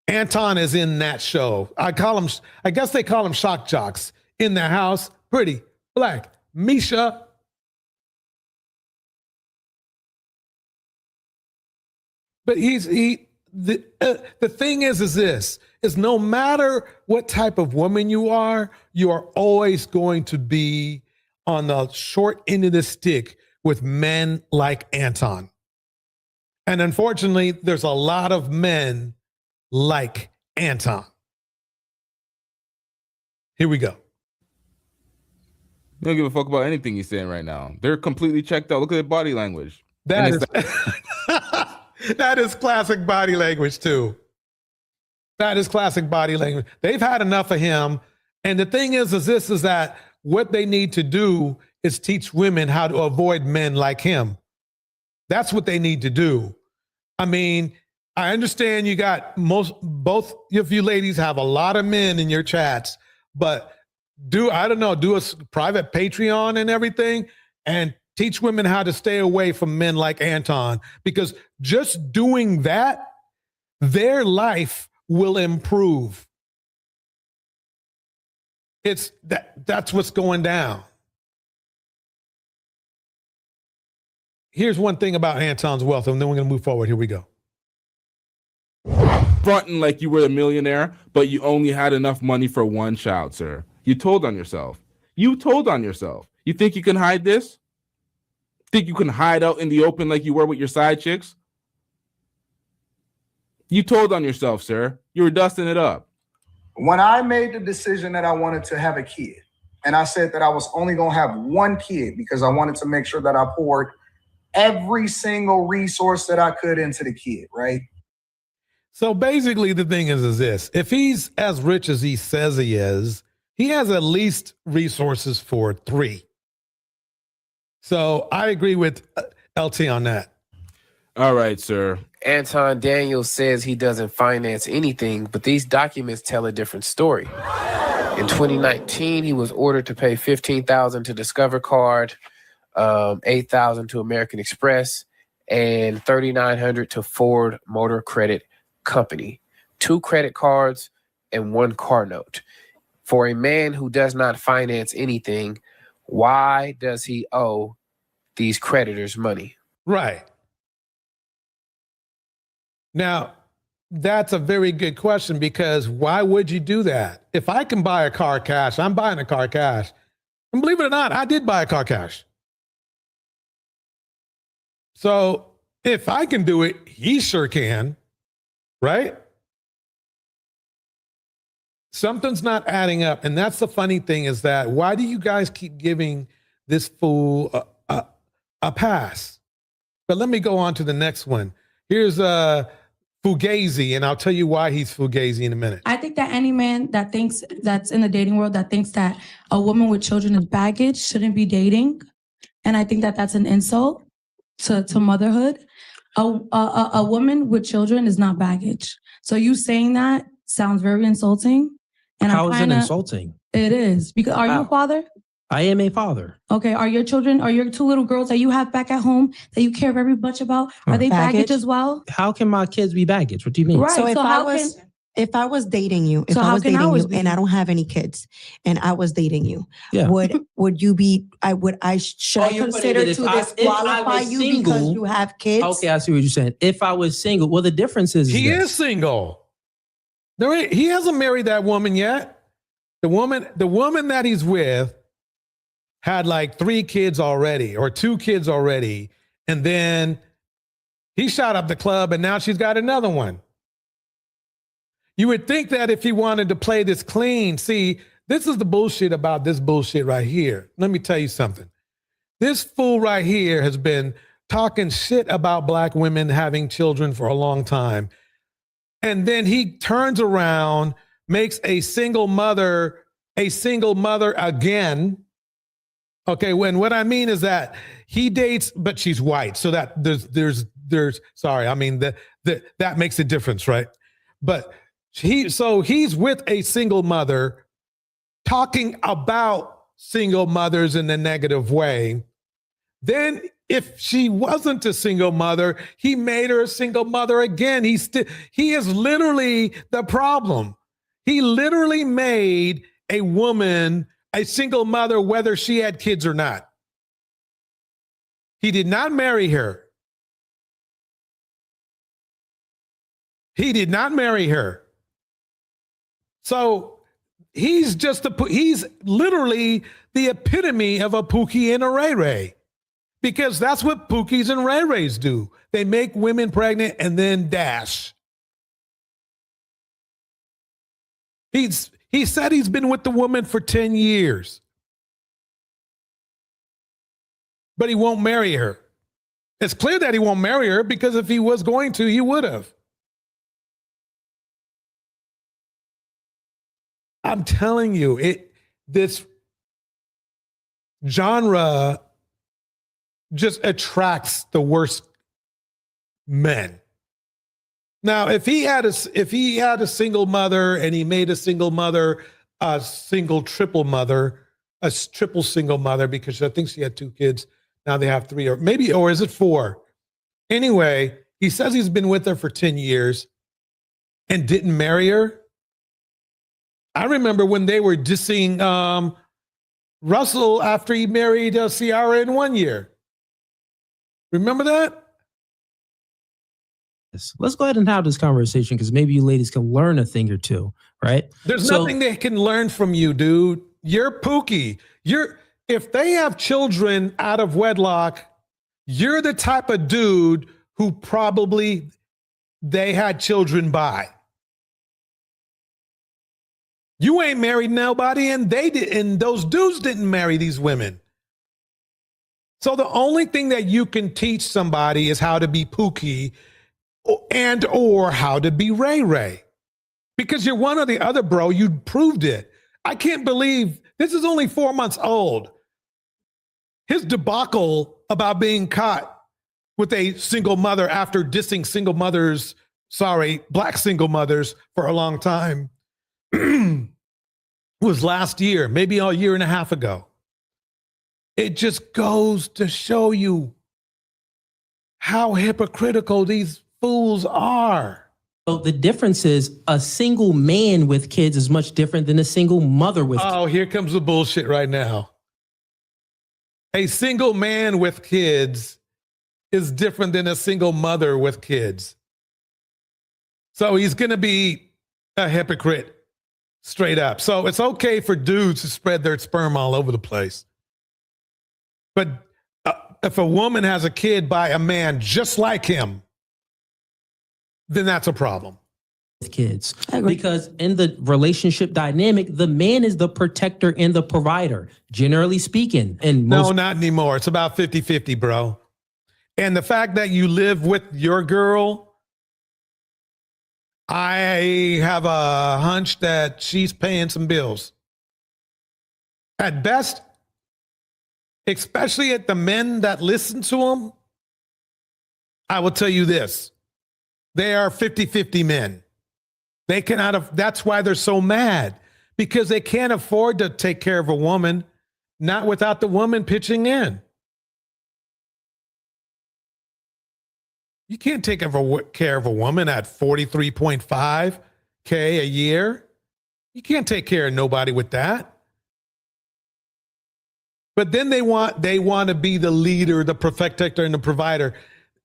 Speaker 2: Anton is in that show. I guess they call him shock jocks. In the house, pretty black Misha. But the thing is this, is no matter what type of woman you are always going to be on the short end of the stick with men like Anton. And unfortunately, there's a lot of men like Anton. Here we go.
Speaker 9: They don't give a fuck about anything he's saying right now. They're completely checked out. Look at their body language.
Speaker 2: That is classic body language too. That is classic body language. They've had enough of him. And the thing is that what they need to do is teach women how to avoid men like him. That's what they need to do. I mean, I understand you got both of you ladies have a lot of men in your chats, but do a private Patreon and everything and teach women how to stay away from men like Anton, because just doing that, their life will improve. That's what's going down. Here's one thing about Anton's wealth, and then we're going to move forward. Here we go.
Speaker 9: Fronting like you were a millionaire, but you only had enough money for one child, sir. You told on yourself. You think you can hide this? Think you can hide out in the open like you were with your side chicks? You told on yourself, sir. You were dusting it up.
Speaker 14: When I made the decision that I wanted to have a kid, and I said that I was only going to have one kid because I wanted to make sure that I poured every single resource that I could into the kid, right?
Speaker 2: So basically the thing is this, if he's as rich as he says he is, he has at least resources for 3. So I agree with LT on that.
Speaker 9: All right, sir.
Speaker 15: Anton Daniels says he doesn't finance anything, but these documents tell a different story. In 2019, he was ordered to pay $15,000 to Discover Card, $8,000 to American Express, and $3,900 to Ford Motor Credit Company. 2 credit cards and 1 car note. For a man who does not finance anything, why does he owe these creditors money?
Speaker 2: Right. Now, that's a very good question, because why would you do that? If I can buy a car cash, I'm buying a car cash. And believe it or not, I did buy a car cash. So if I can do it, he sure can, right? Something's not adding up. And that's the funny thing, is that why do you guys keep giving this fool a pass? But let me go on to the next one. Here's Fugazi, and I'll tell you why he's Fugazi in a minute.
Speaker 16: I think that any man that's in the dating world that thinks that a woman with children is baggage shouldn't be dating. And I think that that's an insult to motherhood. A woman with children is not baggage. So you saying that sounds very insulting. And
Speaker 17: how is it insulting?
Speaker 16: It is. Because are you a father?
Speaker 17: I am a father.
Speaker 16: Okay. Are your children, are your 2 little girls that you have back at home that you care very much about, are they baggage as well?
Speaker 17: How can my kids be baggage? What do you mean?
Speaker 16: Right.
Speaker 18: So if
Speaker 16: So
Speaker 18: I
Speaker 16: how
Speaker 18: was
Speaker 16: can-
Speaker 18: if I was dating you, if
Speaker 16: So
Speaker 18: I
Speaker 16: how
Speaker 18: was
Speaker 16: can
Speaker 18: dating
Speaker 16: ours
Speaker 18: you
Speaker 16: be?
Speaker 18: and I don't have any kids and I was dating you,
Speaker 17: Yeah.
Speaker 18: would you be should
Speaker 17: Oh,
Speaker 18: I
Speaker 17: you're putting
Speaker 18: consider
Speaker 17: it if
Speaker 18: to
Speaker 17: I
Speaker 18: disqualify
Speaker 17: was
Speaker 18: you
Speaker 17: single-
Speaker 18: because you have kids?
Speaker 17: Okay, I see what you're saying. If I was single, well, the difference is
Speaker 2: He
Speaker 17: this.
Speaker 2: is single. He hasn't married that woman yet. The woman that he's with had like 3 kids already or 2 kids already. And then he shot up the club and now she's got another one. You would think that if he wanted to play this clean, see, this is the bullshit about this bullshit right here. Let me tell you something. This fool right here has been talking shit about black women having children for a long time. And then he turns around, makes a single mother again. Okay, when what I mean is that he dates, but she's white. So that there's sorry, I mean that makes a difference, right? But he's with a single mother talking about single mothers in a negative way. Then if she wasn't a single mother, he made her a single mother again. He is literally the problem. He literally made a woman a single mother, whether she had kids or not. He did not marry her. He did not marry her. So he's literally the epitome of a Pookie and a Ray Ray. Because that's what Pookies and Ray Rays do. They make women pregnant and then dash. He said he's been with the woman for 10 years. But he won't marry her. It's clear that he won't marry her because if he was going to, he would have. I'm telling you, this genre just attracts the worst men. Now, if he had a single mother and he made a single mother a single triple mother, a triple single mother, because I think she had 2 kids. Now they have 3, or is it 4? Anyway, he says he's been with her for 10 years and didn't marry her. I remember when they were dissing Russell after he married Ciara in 1 year. Remember that?
Speaker 17: Let's go ahead and have this conversation because maybe you ladies can learn a thing or two, right?
Speaker 2: There's nothing they can learn from you, dude. You're Pookie. If they have children out of wedlock, you're the type of dude who probably they had children by. You ain't married nobody, and those dudes didn't marry these women. So the only thing that you can teach somebody is how to be Pookie and or how to be Ray Ray. Because you're one or the other, bro. You proved it. I can't believe this is only 4 months old. His debacle about being caught with a single mother after dissing black single mothers for a long time was last year, maybe a year and a half ago. It just goes to show you how hypocritical these fools are.
Speaker 17: So the difference is a single man with kids is much different than a single mother with kids.
Speaker 2: Oh, here comes the bullshit right now. A single man with kids is different than a single mother with kids. So he's going to be a hypocrite straight up. So it's okay for dudes to spread their sperm all over the place. But if a woman has a kid by a man just like him, then that's a problem.
Speaker 17: With kids. Because in the relationship dynamic, the man is the protector and the provider, generally speaking. And
Speaker 2: no, not anymore. It's about 50-50, bro. And the fact that you live with your girl, I have a hunch that she's paying some bills. At best, especially at the men that listen to him, I will tell you this. They are 50-50 men. They cannot have, that's why they're so mad. because they can't afford to take care of a woman, not without the woman pitching in. You can't take care of a woman at $43.5K a year. You can't take care of nobody with that. But then they want to be the leader, the protector, and the provider.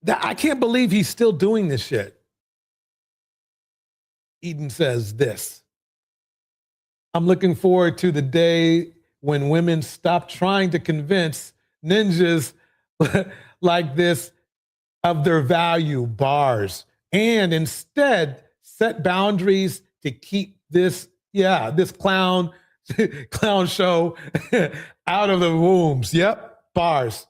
Speaker 2: I can't believe he's still doing this shit. Eden says this: I'm looking forward to the day when women stop trying to convince ninjas like this of their value, bars, and instead set boundaries to keep this clown show out of the wombs. Yep, bars.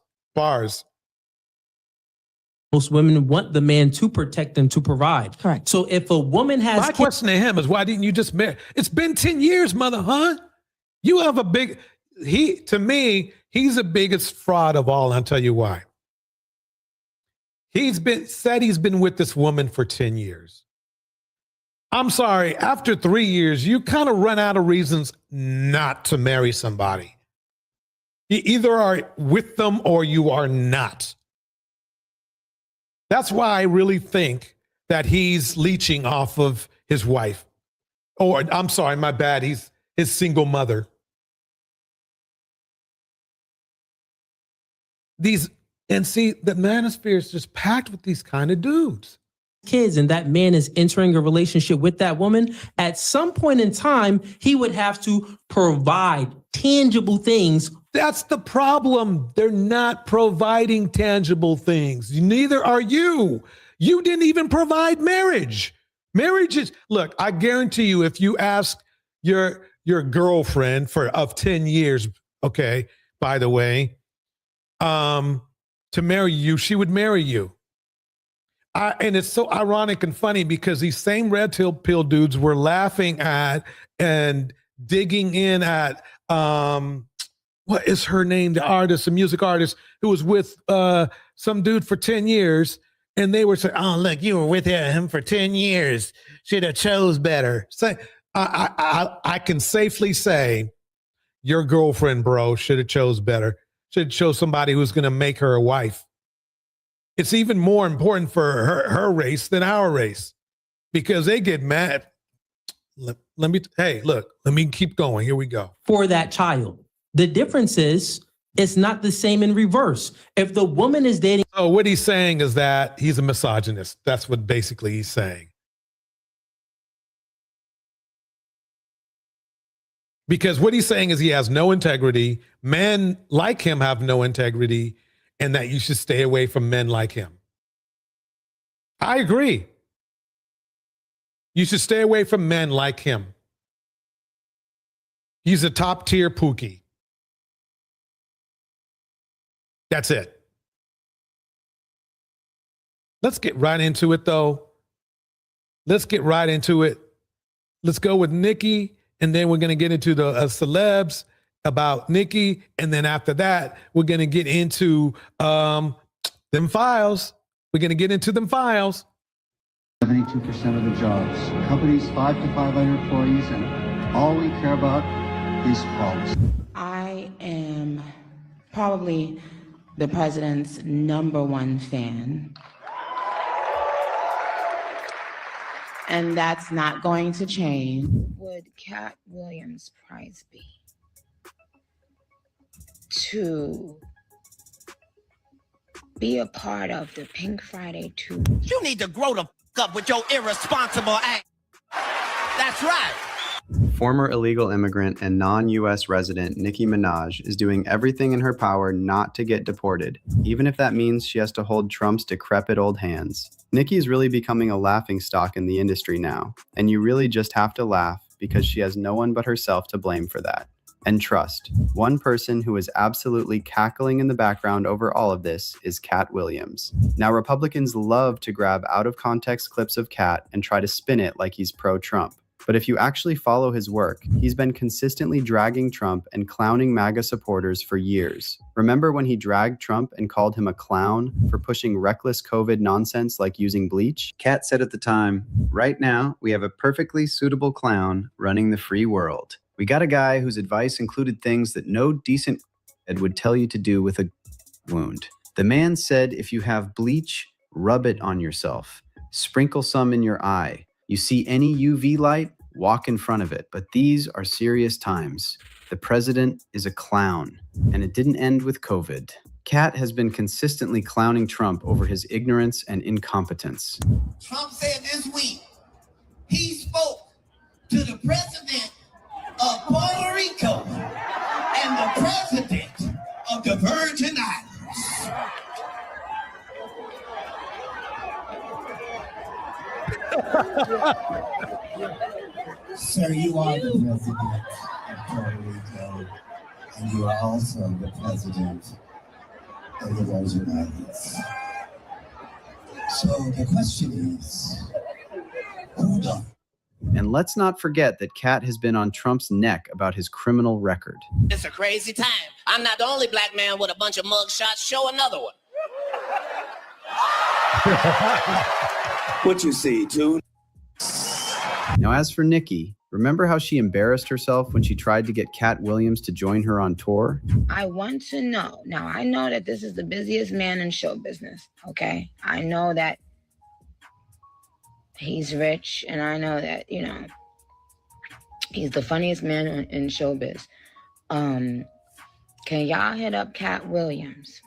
Speaker 17: Most women want the man to protect them, to provide.
Speaker 18: Correct.
Speaker 17: So if a woman has
Speaker 2: My question to him is, why didn't you just marry? It's been 10 years, mother, huh? You have to me, he's the biggest fraud of all, and I'll tell you why. He's been with this woman for 10 years. I'm sorry, after 3 years, you kind of run out of reasons not to marry somebody. You either are with them or you are not. That's why I really think that he's leeching off of his wife. Or, I'm sorry, my bad, he's his single mother. And see, the manosphere is just packed with these kind of dudes.
Speaker 17: Kids and that man is entering a relationship with that woman, at some point in time, he would have to provide tangible things.
Speaker 2: That's the problem. They're not providing tangible things. Neither are you. You didn't even provide marriage. Marriage is, look, I guarantee you, if you ask your girlfriend of 10 years, okay, by the way, to marry you, she would marry you. And it's so ironic and funny because these same red pill dudes were laughing at and digging in at, what is her name? The music artist who was with some dude for 10 years. And they were saying, oh, look, you were with him for 10 years. Should have chose better. So I can safely say your girlfriend, bro, should have chose better. Should chose somebody who's going to make her a wife. It's even more important for her race than our race because they get mad. Let me keep going. Here we go.
Speaker 17: For that child. The difference is it's not the same in reverse. If the woman is dating.
Speaker 2: So what he's saying is that he's a misogynist. That's what basically he's saying. Because what he's saying is he has no integrity. Men like him have no integrity, and that you should stay away from men like him. I agree. You should stay away from men like him. He's a top tier pookie. That's it. Let's get right into it, though. Let's get right into it. Let's go with Nikki, and then we're going to get into the celebs about Nikki, and then after that, we're going to get into them files. We're going to get into them files.
Speaker 19: 72% of the jobs. Companies 5 to 500 employees, and all we care about is policy.
Speaker 20: I am probably the president's #1 fan. And that's not going to change. Would Cat Williams' prize be to be a part of the Pink Friday 2?
Speaker 21: You need to grow the f up with your irresponsible act. That's right.
Speaker 22: Former illegal immigrant and non-U.S. resident Nicki Minaj is doing everything in her power not to get deported, even if that means she has to hold Trump's decrepit old hands. Nicki is really becoming a laughingstock in the industry now, and you really just have to laugh because she has no one but herself to blame for that. And trust, one person who is absolutely cackling in the background over all of this is Cat Williams. Now, Republicans love to grab out-of-context clips of Cat and try to spin it like he's pro-Trump. But if you actually follow his work, he's been consistently dragging Trump and clowning MAGA supporters for years. Remember when he dragged Trump and called him a clown for pushing reckless COVID nonsense like using bleach? Cat said at the time, "Right now, we have a perfectly suitable clown running the free world." We got a guy whose advice included things that no decent would tell you to do with a wound. The man said if you have bleach, rub it on yourself. Sprinkle some in your eye. You see any UV light, walk in front of it. But these are serious times. The president is a clown, and it didn't end with COVID. Kat has been consistently clowning Trump over his ignorance and incompetence.
Speaker 21: Trump said this week he spoke to the president of Puerto Rico and the president of the Virgin Islands. Sir, you are the president of Puerto Rico, and you are also the president of the Virgin Islands. So the question is, who done?
Speaker 22: And let's not forget that Kat has been on Trump's neck about his criminal record.
Speaker 21: It's a crazy time. I'm not the only black man with a bunch of mug shots. Show another one. What you see, dude?
Speaker 22: Now, as for Nikki, remember how she embarrassed herself when she tried to get Cat Williams to join her on tour?
Speaker 20: I want to know. Now, I know that this is the busiest man in show business, okay? I know that he's rich, and I know that, you know, he's the funniest man in showbiz. Can y'all hit up Cat Williams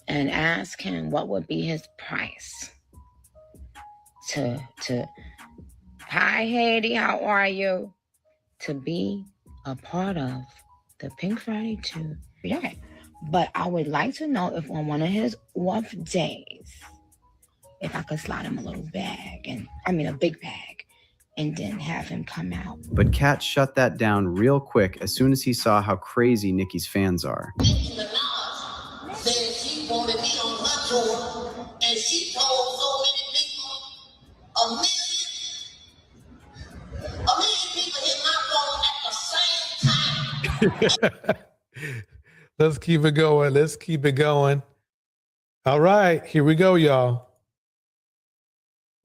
Speaker 20: and ask him what would be his price to hi Haiti, how are you, to be a part of the Pink Friday 2 yeah. But I would like to know if on one of his off days, if I could slide him a little bag, a big bag, and then have him come out.
Speaker 22: But Cat shut that down real quick as soon as he saw how crazy Nikki's fans are.
Speaker 21: Nicki Minaj said she wanted me on her tour, and she told so many people, a million people hit my phone at the same time.
Speaker 2: Let's keep it going. Let's keep it going. All right, here we go, y'all.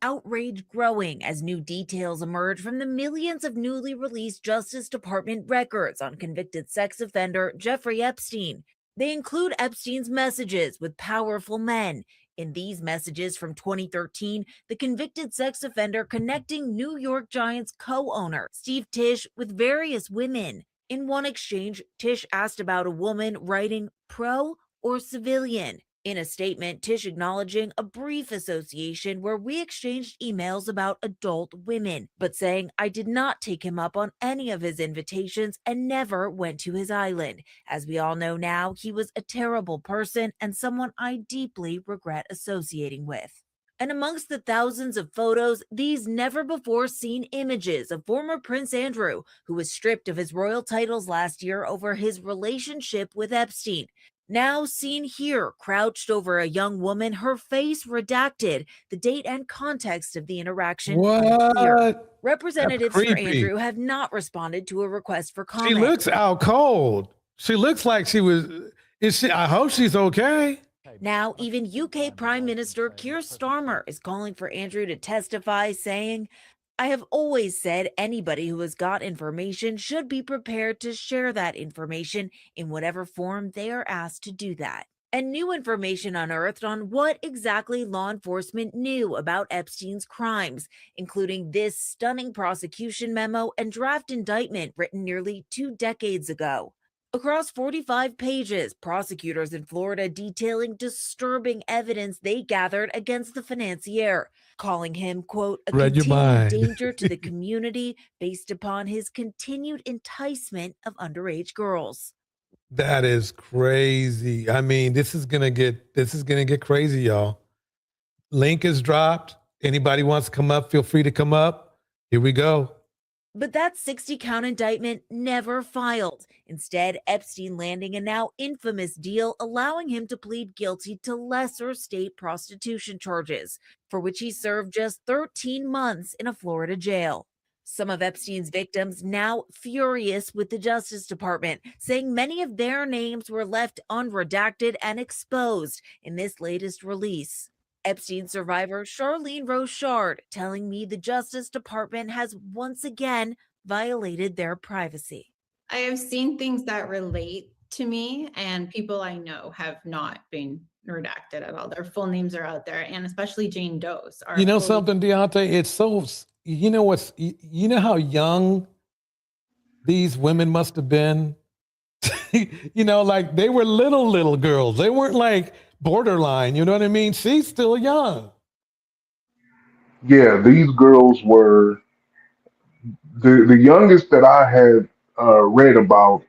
Speaker 1: Outrage growing as new details emerge from the millions of newly released Justice Department records on convicted sex offender Jeffrey Epstein. They include Epstein's messages with powerful men. In these messages from 2013, the convicted sex offender connecting New York Giants co-owner Steve Tisch with various women. In one exchange, Tisch asked about a woman writing pro or civilian. In a statement, Tisch acknowledging a brief association where we exchanged emails about adult women, but saying I did not take him up on any of his invitations and never went to his island. As we all know now, he was a terrible person and someone I deeply regret associating with. And amongst the thousands of photos, these never-before-seen images of former Prince Andrew, who was stripped of his royal titles last year over his relationship with Epstein. Now seen here, crouched over a young woman, her face redacted, the date and context of the interaction unclear. Representatives for Andrew have not responded to a request for comment.
Speaker 2: She looks out cold. She looks like she was. I hope she's okay.
Speaker 1: Now, even UK Prime Minister Keir Starmer is calling for Andrew to testify, saying, I have always said anybody who has got information should be prepared to share that information in whatever form they are asked to do that. And new information unearthed on what exactly law enforcement knew about Epstein's crimes, including this stunning prosecution memo and draft indictment written nearly 2 decades ago. Across 45 pages, prosecutors in Florida detailing disturbing evidence they gathered against the financier, calling him, quote, a continued danger to the community based upon his continued enticement of underage girls.
Speaker 2: That is crazy. I mean, this is gonna get crazy, y'all. Link is dropped. Anybody wants to come up, feel free to come up. Here we go.
Speaker 1: But that 60-count indictment never filed. Instead, Epstein landing a now infamous deal allowing him to plead guilty to lesser state prostitution charges, for which he served just 13 months in a Florida jail. Some of Epstein's victims now furious with the Justice Department, saying many of their names were left unredacted and exposed in this latest release. Epstein survivor Charlene Rochard telling me the Justice Department has once again violated their privacy.
Speaker 3: I have seen things that relate to me, and people I know have not been redacted at all. Their full names are out there, and especially Jane Doe's are.
Speaker 2: You know
Speaker 3: fully-
Speaker 2: something, Deontay? It's so, you know what's, you know how young these women must have been? You know, like they were little girls. They weren't like borderline, you know what I mean? She's still young.
Speaker 4: Yeah, these girls were the youngest that I had read about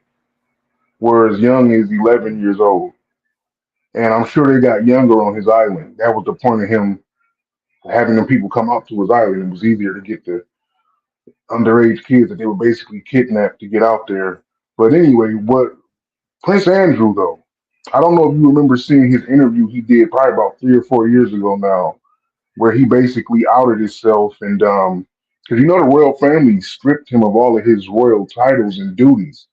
Speaker 4: were as young as 11 years old. And I'm sure they got younger on his island. That was the point of him having them people come up to his island. It was easier to get the underage kids that they were basically kidnapped to get out there. But anyway, what Prince Andrew, though, I don't know if you remember seeing his interview he did probably about 3 or 4 years ago now, where he basically outed himself and because you know the royal family stripped him of all of his royal titles and duties.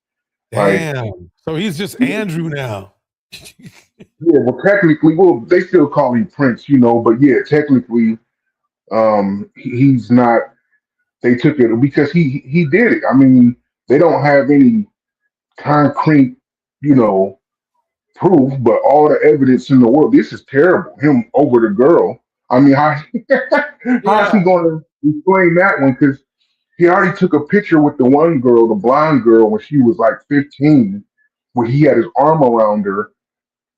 Speaker 4: Like,
Speaker 2: Damn. So he's just Andrew now.
Speaker 4: yeah, well, technically, well, they still call him Prince, you know, but yeah, technically, he's not. They took it because he did it. I mean, they don't have any concrete, you know, proof, but all the evidence in the world. This is terrible. Him over the girl. I mean, how's he going to explain that one? Because he already took a picture with the one girl, the blonde girl, when she was like 15, where he had his arm around her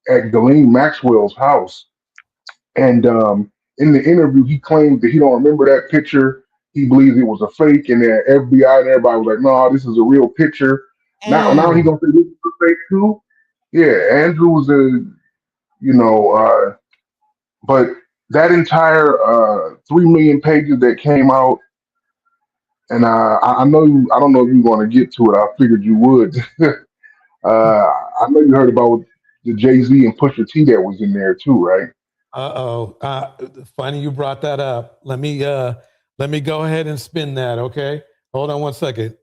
Speaker 4: at Ghislaine Maxwell's house. And in the interview, he claimed that he don't remember that picture. He believes it was a fake, and the FBI and everybody was like, "No, this is a real picture." Now he gonna say this is a fake too? Yeah, Andrew was you know, but that entire 3 million pages that came out, and I know I don't know if you want to get to it. I figured you would. I know you heard about the Jay-Z and Pusha T that was in there too, right?
Speaker 2: Funny you brought that up. Let me go ahead and spin that, okay? Hold on one second.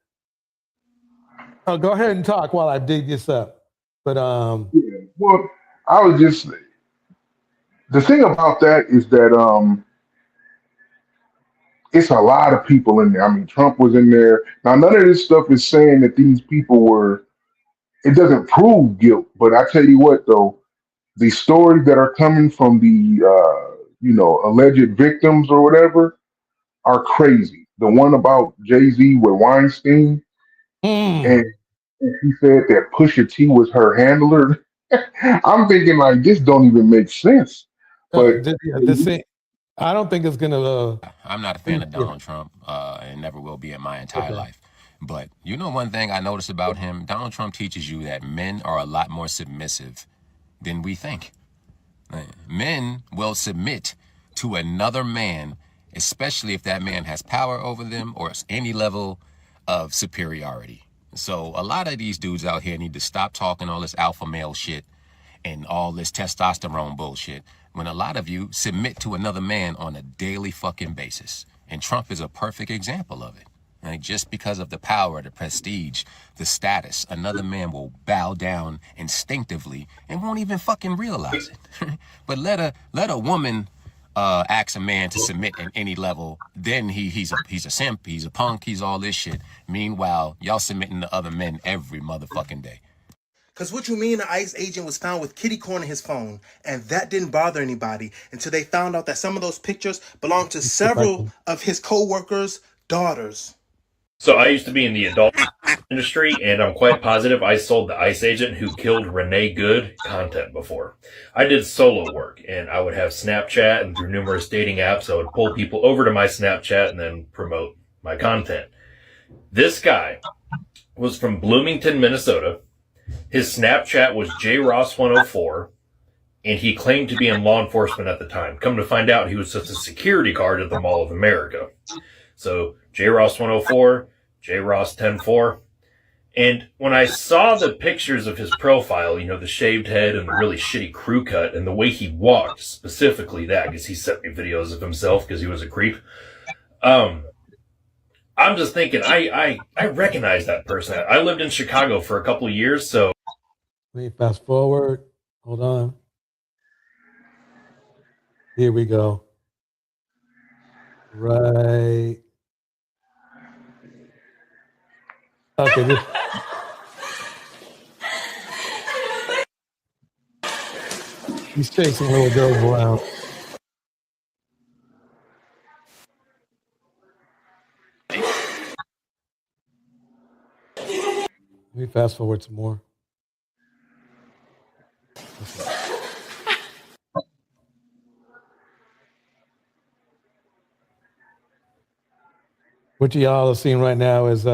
Speaker 2: Oh, go ahead and talk while I dig this up. But
Speaker 4: yeah, well, I was just the thing about that is that it's a lot of people in there. I mean, Trump was in there. Now, none of this stuff is saying that these people were. It doesn't prove guilt, but I tell you what, though, the stories that are coming from the you know, alleged victims or whatever are crazy. The one about Jay-Z with Weinstein, and he said that Pusha T was her handler. I'm thinking like this don't even make sense. But
Speaker 2: this ain't. I don't think it's gonna.
Speaker 23: I'm not a fan of Donald Trump, and never will be in my entire life. But you know, one thing I noticed about him, Donald Trump teaches you that men are a lot more submissive than we think. Men will submit to another man, especially if that man has power over them or any level of superiority. So a lot of these dudes out here need to stop talking all this alpha male shit and all this testosterone bullshit when a lot of you submit to another man on a daily fucking basis. And Trump is a perfect example of it. Like, just because of the power, the prestige, the status, another man will bow down instinctively and won't even fucking realize it. But let a woman ask a man to submit at any level, then he's a simp, he's a punk, he's all this shit. Meanwhile, y'all submitting to other men every motherfucking day.
Speaker 24: Because what you mean, the ICE agent was found with kitty corn in his phone, and that didn't bother anybody until they found out that some of those pictures belonged to several of his co-workers' daughters.
Speaker 25: So I used to be in the adult industry, and I'm quite positive I sold the ICE agent who killed Renee Good content before. I did solo work, and I would have Snapchat, and through numerous dating apps, I would pull people over to my Snapchat and then promote my content. This guy was from Bloomington, Minnesota. His Snapchat was JRoss104, and he claimed to be in law enforcement at the time. Come to find out, he was just a security guard at the Mall of America. So JRoss104, JRoss104. And when I saw the pictures of his profile, you know, the shaved head and the really shitty crew cut and the way he walked, specifically that, because he sent me videos of himself because he was a creep. I'm just thinking, I recognize that person. I lived in Chicago for a couple of years, so.
Speaker 2: Let me fast forward. Hold on. Here we go. Right. Okay. He's chasing little girls around. Let me fast forward some more. What y'all are seeing right now is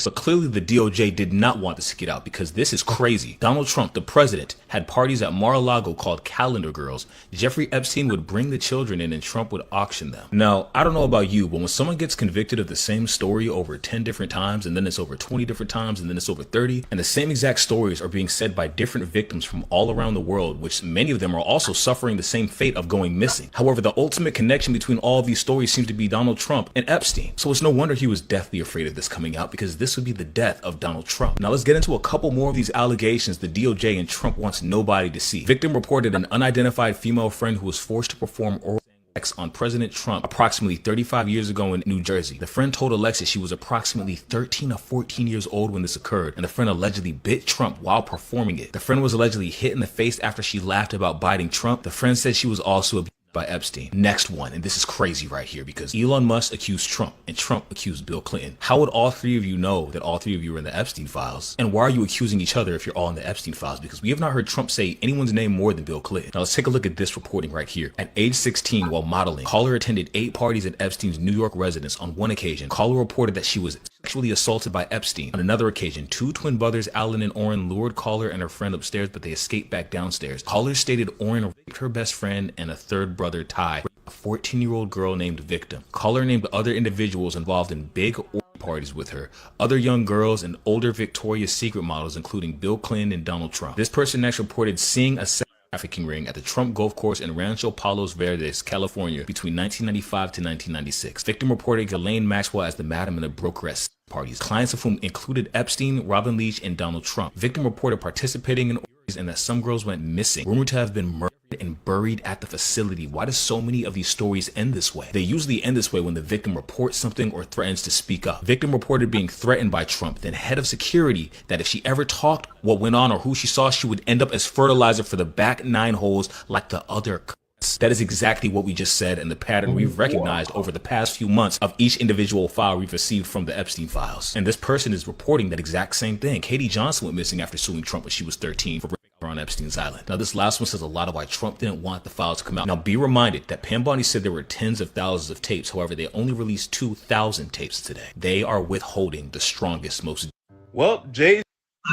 Speaker 5: But clearly the DOJ did not want this to get out because this is crazy. Donald Trump, the president, had parties at Mar-a-Lago called Calendar Girls. Jeffrey Epstein would bring the children in and Trump would auction them. Now, I don't know about you, but when someone gets convicted of the same story over 10 different times, and then it's over 20 different times, and then it's over 30, and the same exact stories are being said by different victims from all around the world, which many of them are also suffering the same fate of going missing. However, the ultimate connection between all of these stories seems to be Donald Trump and Epstein. So it's no wonder he was deathly afraid of this coming out, because this would be the death of Donald Trump. Now let's get into a couple more of these allegations the DOJ and Trump wants nobody to see. Victim reported an unidentified female friend who was forced to perform oral sex on President Trump approximately 35 years ago in New Jersey. The friend told Alexis she was approximately 13 or 14 years old when this occurred, and the friend allegedly bit Trump while performing it. The friend was allegedly hit in the face after she laughed about biting Trump. The friend said she was also abused by Epstein. Next one, and this is crazy right here because Elon Musk accused Trump and Trump accused Bill Clinton. How would all three of you know that all three of you are in the Epstein files? And why are you accusing each other if you're all in the Epstein files? Because we have not heard Trump say anyone's name more than Bill Clinton. Now let's take a look at this reporting right here. At age 16, while modeling, Caller attended 8 parties at Epstein's New York residence. On one occasion, Caller reported that she was sexually assaulted by Epstein. On another occasion, 2 twin brothers, Alan and Orrin, lured Caller and her friend upstairs, but they escaped back downstairs. Caller stated Orrin raped her best friend and a third brother, Ty, a 14-year-old girl named Victim. Caller named other individuals involved in big parties with her, other young girls and older Victoria's Secret models, including Bill Clinton and Donald Trump. This person next reported seeing a sex trafficking ring at the Trump golf course in Rancho Palos Verdes, California, between 1995 to 1996. Victim reported Ghislaine Maxwell as the madam and a broker at parties, clients of whom included Epstein, Robin Leach, and Donald Trump. Victim reported participating in orgies and that some girls went missing, rumored to have been murdered and buried at the facility. Why do so many of these stories end this way? They usually end this way when the victim reports something or threatens to speak up. Victim reported being threatened by Trump, then head of security, that if she ever talked what went on or who she saw, she would end up as fertilizer for the back 9 holes like the other. That is exactly what we just said and the pattern we've recognized over the past few months of each individual file we've received from the Epstein files. And this person is reporting that exact same thing. Katie Johnson went missing after suing Trump when she was 13 for raping her on Epstein's island. Now this last one says a lot of why Trump didn't want the files to come out. Now be reminded that Pam Bondi said there were tens of thousands of tapes. However, they only released 2,000 tapes today. They are withholding the strongest, most...
Speaker 2: Well, Jay.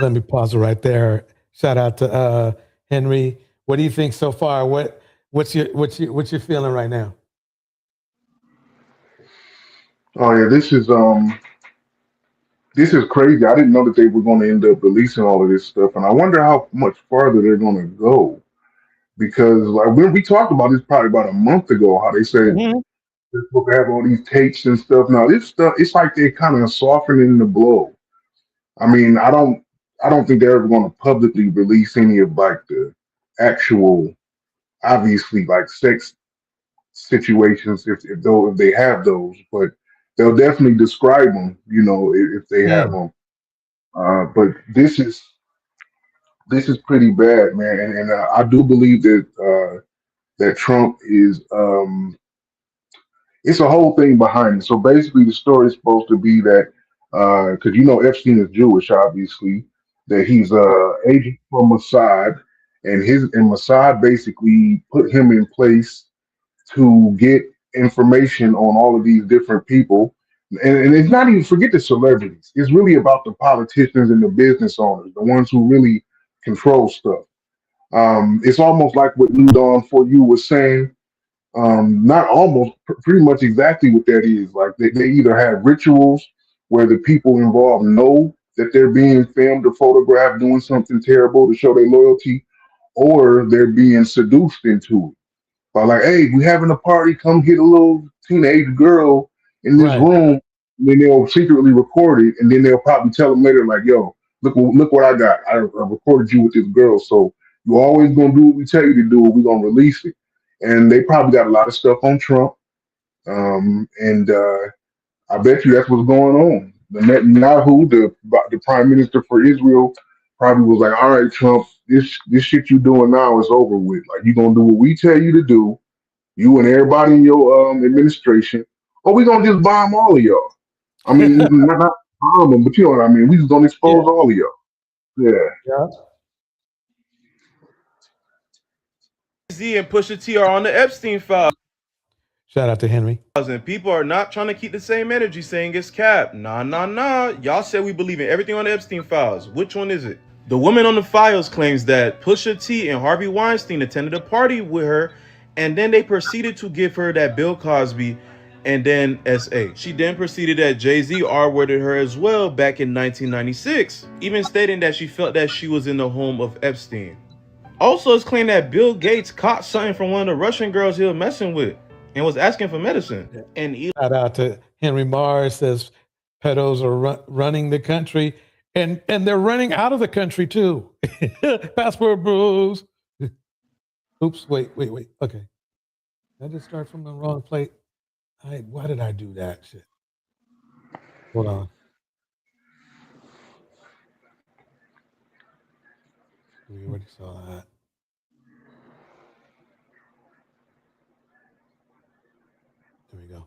Speaker 2: Let me pause it right there. Shout out to Henry. What do you think so far? What's your feeling right now?
Speaker 4: Oh yeah, this is crazy. I didn't know that they were going to end up releasing all of this stuff, and I wonder how much farther they're going to go. Because like when we talked about this probably about a month ago, how they said they're supposed to have all these tapes and stuff. Now this stuff, it's like they're kind of softening the blow. I mean, I don't think they're ever going to publicly release any of like the actual, obviously like sex situations if they have those, but they'll definitely describe them, you know, if they have them. But this is pretty bad, man, and I do believe that that Trump is it's a whole thing behind it. So basically, the story is supposed to be that because you know Epstein is Jewish, obviously, that he's a agent from Mossad, and Mossad basically put him in place to get information on all of these different people. And it's not even, forget the celebrities. It's really about the politicians and the business owners, the ones who really control stuff. It's almost like what New Dawn For You was saying. Not almost, pretty much exactly what that is. Like they either have rituals where the people involved know that they're being filmed or photographed doing something terrible to show their loyalty, or they're being seduced into it. By like, hey, we having a party, come get a little teenage girl in this room, and then they'll secretly record it, and then they'll probably tell them later, like, yo, look what I got. I recorded you with this girl, so you're always gonna do what we tell you to do, or we're gonna release it. And they probably got a lot of stuff on Trump. I bet you that's what's going on. The Netanyahu, the prime minister for Israel, probably was like, "All right, Trump, this shit you doing now is over with. Like, you gonna do what we tell you to do, you and everybody in your administration, or we gonna just bomb all of y'all. I mean, not bomb them, but you know what I mean. We just gonna expose all of y'all. Yeah.
Speaker 2: Yeah.
Speaker 9: Z and Pusha T are on the Epstein file.
Speaker 2: Shout out to Henry.
Speaker 9: And people are not trying to keep the same energy saying it's cap. Nah. Y'all said we believe in everything on the Epstein files. Which one is it? The woman on the files claims that Pusha T and Harvey Weinstein attended a party with her, and then they proceeded to give her that Bill Cosby and then SA. She then proceeded that Jay-Z R-worded her as well back in 1996, even stating that she felt that she was in the home of Epstein. Also, it's claimed that Bill Gates caught something from one of the Russian girls he was messing with and was asking for medicine. And
Speaker 2: Shout out to Henry Mars, says pedos are running the country, and they're running out of the country too. Passport bros. Oops, wait. Okay. I just start from the wrong plate. Why did I do that shit? Hold on. We already saw that. There we go.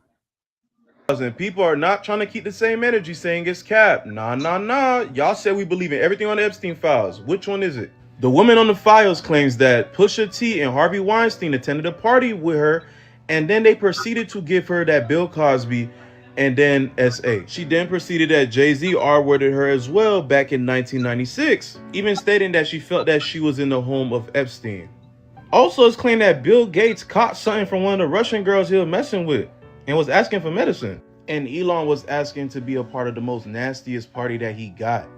Speaker 9: And people are not trying to keep the same energy saying it's cap. Nah. Y'all said we believe in everything on the Epstein files. Which one is it? The woman on the files claims that Pusha T and Harvey Weinstein attended a party with her, and then they proceeded to give her that Bill Cosby and then SA. She then proceeded that Jay-Z R-worded her as well back in 1996, even stating that she felt that she was in the home of Epstein. Also, it's claimed that Bill Gates caught something from one of the Russian girls he was messing with and was asking for medicine. And Elon was asking to be a part of the most nastiest party that he got.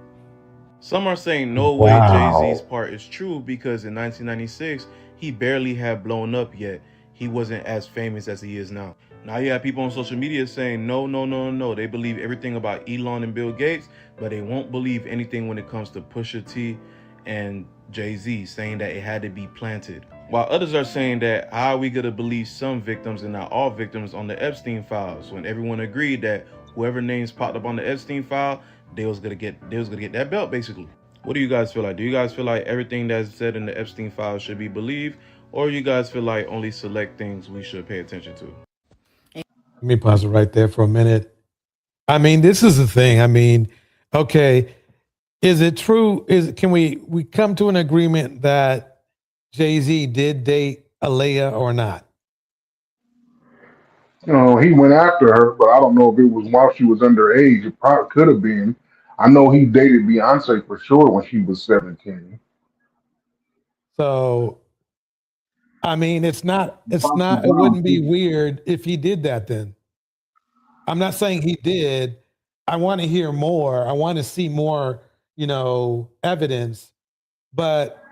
Speaker 9: Some are saying no way Jay-Z's part is true because in 1996, he barely had blown up yet. He wasn't as famous as he is now. Now you have people on social media saying no. They believe everything about Elon and Bill Gates, but they won't believe anything when it comes to Pusha T and Jay-Z, saying that it had to be planted. While others are saying that how are we gonna believe some victims and not all victims on the Epstein files when everyone agreed that whoever names popped up on the Epstein file, they was gonna get that belt basically. What do you guys feel like? Do you guys feel like everything that's said in the Epstein file should be believed, or you guys feel like only select things we should pay attention to?
Speaker 2: Let me pause it right there for a minute. I mean, this is the thing. I mean, okay, is it true? Can we come to an agreement that Jay-Z did date Aaliyah or not?
Speaker 4: You know, he went after her, but I don't know if it was while she was underage. It probably could have been. I know he dated Beyonce for sure when she was 17.
Speaker 2: So, I mean, it wouldn't be weird if he did that then. I'm not saying he did. I want to hear more. I want to see more, evidence. But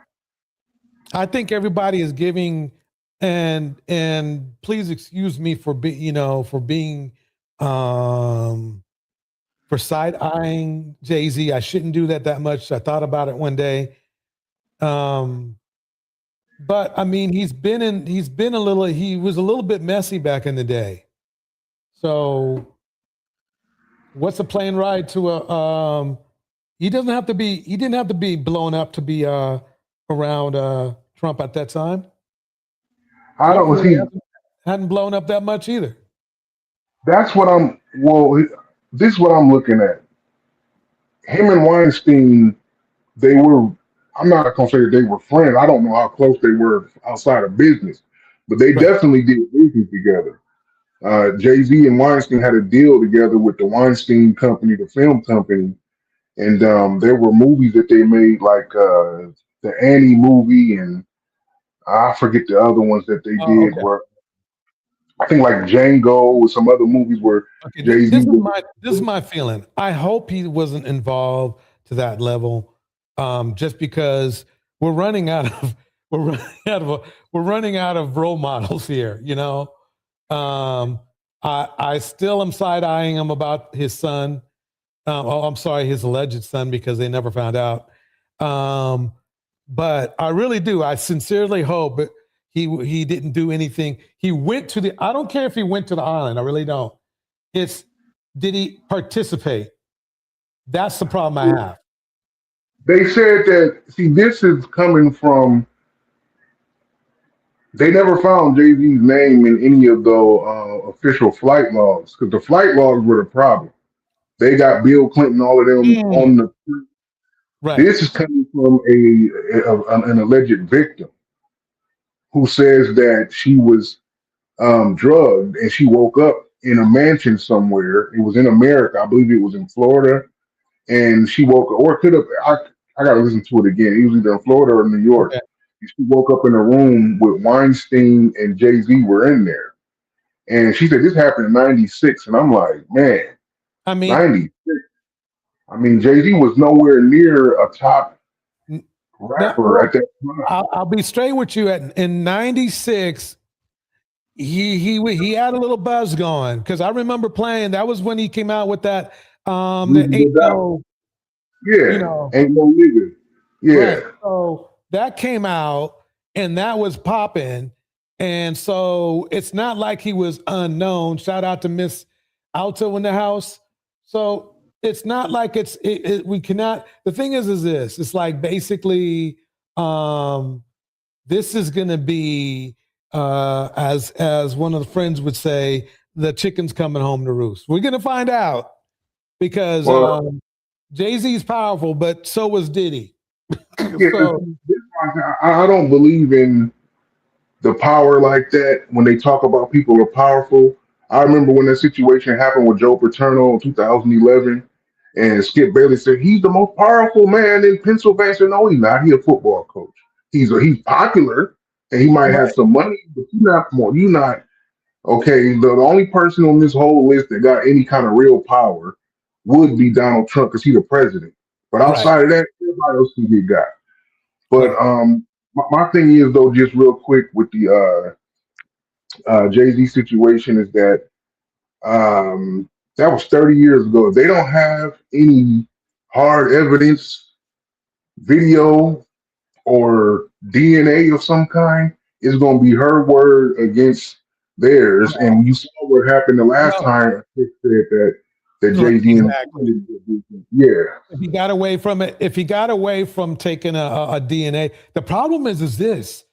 Speaker 2: I think everybody is giving, and please excuse me for being for side-eyeing Jay-Z. I shouldn't do that much. I thought about it one day. But I mean, he was a little bit messy back in the day. So what's a plane ride to he didn't have to be blown up to be around Trump at that time.
Speaker 4: I don't see.
Speaker 2: Hadn't blown up that much either.
Speaker 4: This is what I'm looking at. Him and Weinstein, I'm not gonna say that they were friends. I don't know how close they were outside of business, but they definitely did business together. Jay-Z and Weinstein had a deal together with the Weinstein Company, the film company, and there were movies that they made, like the Annie movie, and I forget the other ones that they did.
Speaker 2: Okay.
Speaker 4: Were I think like Django or some other movies where Jay-Z.
Speaker 2: This is my feeling. I hope he wasn't involved to that level, just because we're running out of role models here. I still am side-eyeing him about his son. His alleged son, because they never found out. But I really do. I sincerely hope he didn't do anything. He went to I don't care if he went to the island. I really don't. It's did he participate? That's the problem I have.
Speaker 4: They said that, see, this is coming from, they never found Jay-Z's name in any of the official flight logs, because the flight logs were the problem. They got Bill Clinton, all of them on the.
Speaker 2: Right.
Speaker 4: This is coming from an alleged victim who says that she was drugged and she woke up in a mansion somewhere. It was in America, I believe it was in Florida, and she woke up, or it could have. I got to listen to it again. It was either in Florida or New York.
Speaker 2: Okay.
Speaker 4: And she woke up in a room with Weinstein and Jay-Z were in there, and she said this happened in '96, and I'm like, man,
Speaker 2: I mean,
Speaker 4: '96. I mean, Jay-Z was nowhere near a top rapper at that time.
Speaker 2: I'll be straight with you. In '96, he had a little buzz going, because I remember playing. That was when he came out with that the Ain't No,
Speaker 4: Yeah,
Speaker 2: you know,
Speaker 4: Ain't No Nigga. Yeah.
Speaker 2: Right. So that came out and that was popping. And so it's not like he was unknown. Shout out to Miss Alto in the house. So it's not like we cannot. The thing is this. It's like basically this is going to be as one of the friends would say, the chicken's coming home to roost. We're going to find out, because Jay-Z's powerful, but so was Diddy.
Speaker 4: Yeah,
Speaker 2: So,
Speaker 4: I don't believe in the power like that. When they talk about people who are powerful, I remember when that situation happened with Joe Paterno in 2011, and Skip Bayless said he's the most powerful man in Pennsylvania. I said, no, he's not. He's a football coach. He's popular, and he might have some money, but you're not. Okay, the only person on this whole list that got any kind of real power would be Donald Trump, because he's the president. But outside of that, everybody else can get got. But my thing is, though, just real quick with the Jay-Z situation, is that that was 30 years ago. If they don't have any hard evidence, video, or DNA of some kind, it's going to be her word against theirs. And when you saw what happened the last time, I said that Jay-Z
Speaker 2: exactly.
Speaker 4: Yeah.
Speaker 2: If he got away from it, if he got away from taking a DNA, the problem is this,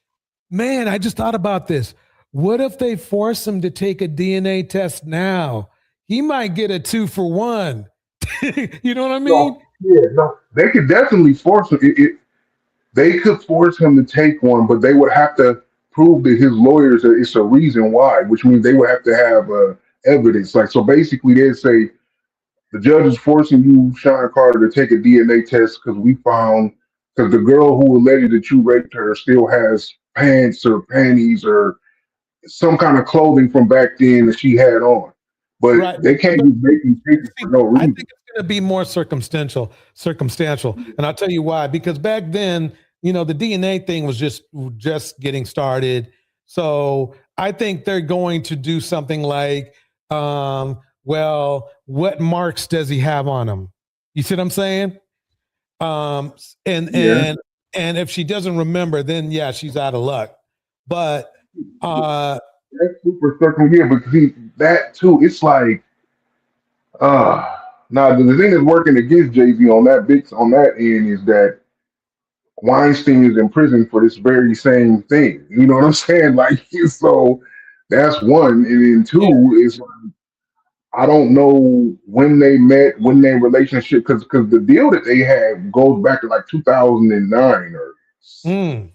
Speaker 2: man, I just thought about this. What if they force him to take a DNA test now? He might get a 2-for-1. You know what I mean?
Speaker 4: No, they could definitely force him. They could force him to take one, but they would have to prove to his lawyers that it's a reason why, which means they would have to have evidence. Like, so basically they'd say, the judge is forcing you, Sean Carter, to take a DNA test because the girl who alleged that you raped her still has pants or panties or some kind of clothing from back then that she had on. But they can't just make you take it for no reason.
Speaker 2: I think it's going to be more circumstantial. And I'll tell you why. Because back then, the DNA thing was just getting started. So I think they're going to do something like, well, what marks does he have on him? You see what I'm saying? And if she doesn't remember, then yeah, she's out of luck. But
Speaker 4: that's super circle here, but see that too, it's like now the thing that's working against Jay-Z on that end is that Weinstein is in prison for this very same thing. You know what I'm saying? Like, so that's one. And then two is like, I don't know when they met, when their relationship, because the deal that they had goes back to like 2009 or 8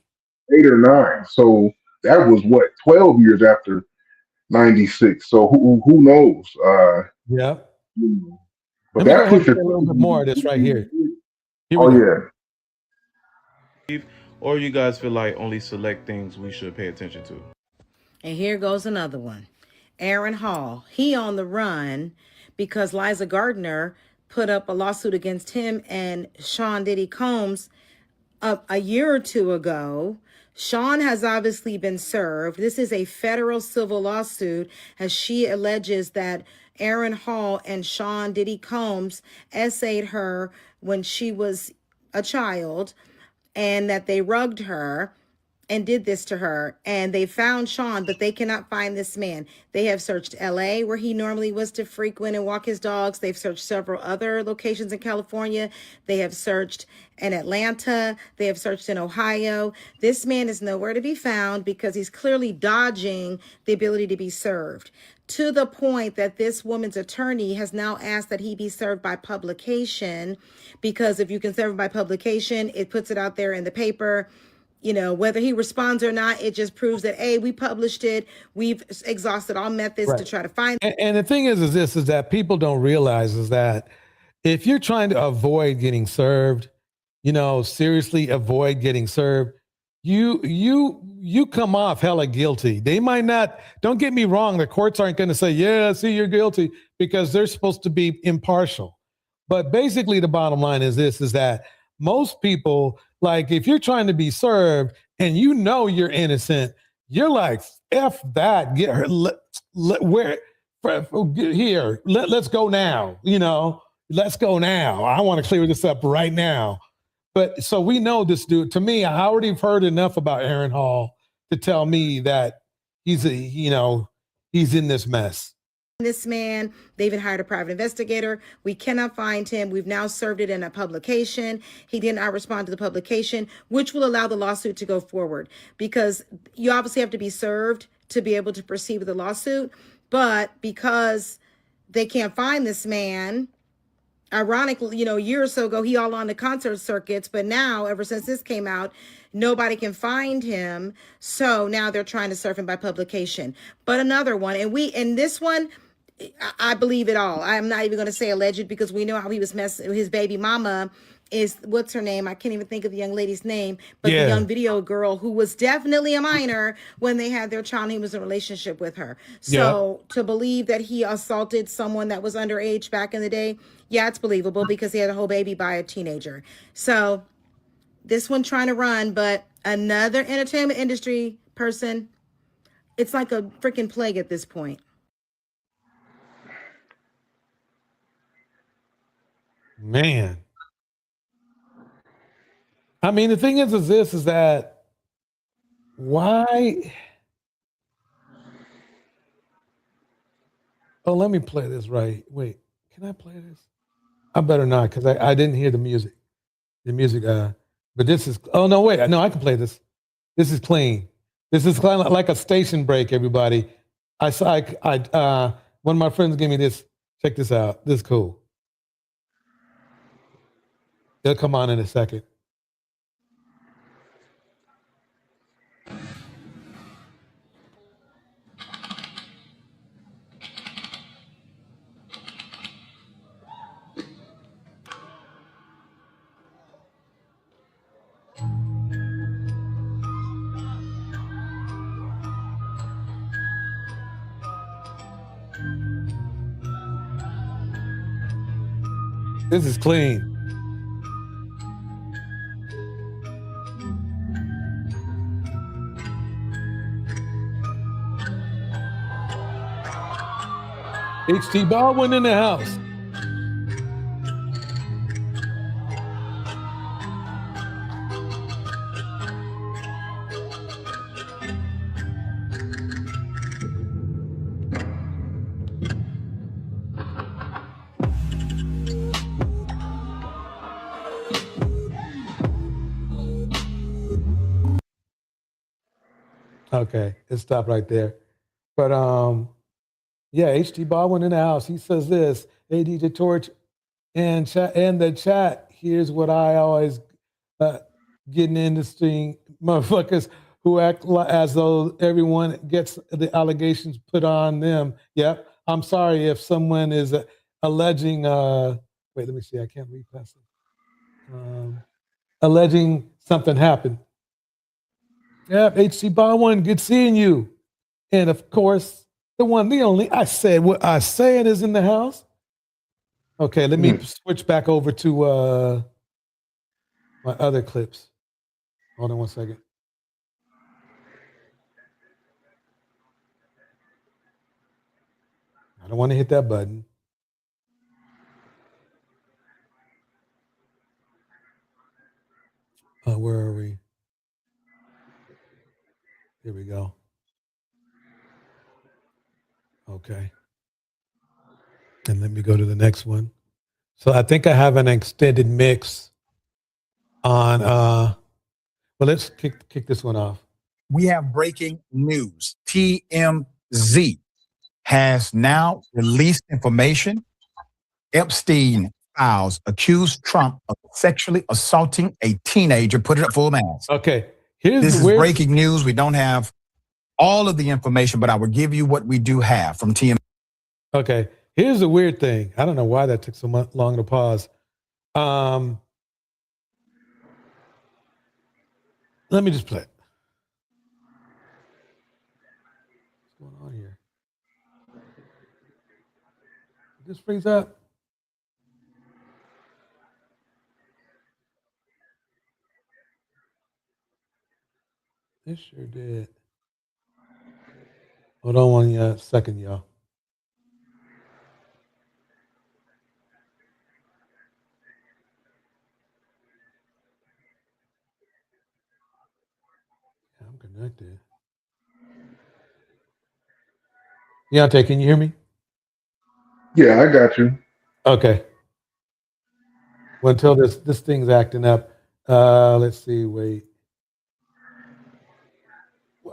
Speaker 4: or 9. So that was 12 years after 96. So who knows?
Speaker 2: Yeah.
Speaker 4: But
Speaker 2: Let me go ahead and say a little bit more of this right here.
Speaker 6: Or you guys feel like only select things we should pay attention to?
Speaker 7: And here goes another one. Aaron Hall, he on the run because Liza Gardner put up a lawsuit against him and Sean Diddy Combs a year or two ago. Sean has obviously been served. This is a federal civil lawsuit as she alleges that Aaron Hall and Sean Diddy Combs essayed her when she was a child and that they rugged her. and did this to her, and they found Sean, but they cannot find this man. They have searched LA, where he normally was to frequent and walk his dogs. They've searched several other locations in California. They have searched in Atlanta. They have searched in Ohio. This man is nowhere to be found because he's clearly dodging the ability to be served, to the point that this woman's attorney has now asked that he be served by publication, because if you can serve him by publication, it puts it out there in the paper. You know, whether he responds or not, it just proves that, hey, we published it. We've exhausted all methods to try to find.
Speaker 2: And the thing is this, is that people don't realize is that if you're trying to avoid getting served, you know, seriously avoid getting served, you come off hella guilty. They might not, don't get me wrong, the courts aren't going to say, yeah, see, you're guilty, because they're supposed to be impartial. But basically the bottom line is this, is that most people, like if you're trying to be served and you know you're innocent, you're like, F that, get her, let's go now, you know, let's go now. I want to clear this up right now. But so we know this dude. To me, I already heard enough about Aaron Hall to tell me that he's in this mess.
Speaker 7: This man, they even hired a private investigator. We cannot find him. We've now served it in a publication. He did not respond to the publication, which will allow the lawsuit to go forward, because you obviously have to be served to be able to proceed with the lawsuit. But because they can't find this man, ironically, you know, a year or so ago, he all on the concert circuits, but now, ever since this came out, nobody can find him. So now they're trying to serve him by publication. But another one, and this one, I believe it all. I'm not even going to say alleged, because we know how he was messing. His baby mama is, what's her name? I can't even think of the young lady's name, but the young video girl who was definitely a minor when they had their child, and he was in a relationship with her. So to believe that he assaulted someone that was underage back in the day, yeah, it's believable, because he had a whole baby by a teenager. So this one trying to run, but another entertainment industry person, it's like a freaking plague at this point.
Speaker 2: Man. I mean, the thing is that why? Oh, let me play this right. Wait, can I play this? I better not, because I didn't hear the music. But this is, oh, no, wait. No, I can play this. This is clean. This is kind of like a station break, everybody. One of my friends gave me this. Check this out. This is cool. They'll come on in a second. This is clean. H.T. Baldwin in the house. Okay, it stopped right there. But yeah, H.T. Baldwin in the house. He says this, hey, DJtorch and the chat, here's what I always getting in this thing, motherfuckers who act as though everyone gets the allegations put on them. Yep. I'm sorry if someone is alleging, wait, let me see, I can't read past it. Alleging something happened. Yep, H.C. Baldwin, good seeing you. And of course, the one, the only, I said what I said is in the house. Okay, let me switch back over to my other clips. Hold on one second. I don't want to hit that button. Where are we? Here we go. Okay. And let me go to the next one. So I think I have an extended mix on well, let's kick this one off.
Speaker 8: We have breaking news. TMZ has now released information. Epstein files accused Trump of sexually assaulting a teenager. Put it up full mask.
Speaker 2: Okay.
Speaker 8: This is breaking news. We don't have all of the information, but I will give you what we do have from TMZ.
Speaker 2: Okay. Here's the weird thing. I don't know why that took so long to pause. Let me just play it. What's going on here? This brings up. This sure did. Hold on one second, y'all. Yeah, I'm connected. Deontay, can you hear me?
Speaker 4: Yeah, I got you.
Speaker 2: Okay. Well, until this thing's acting up. Let's see. Wait.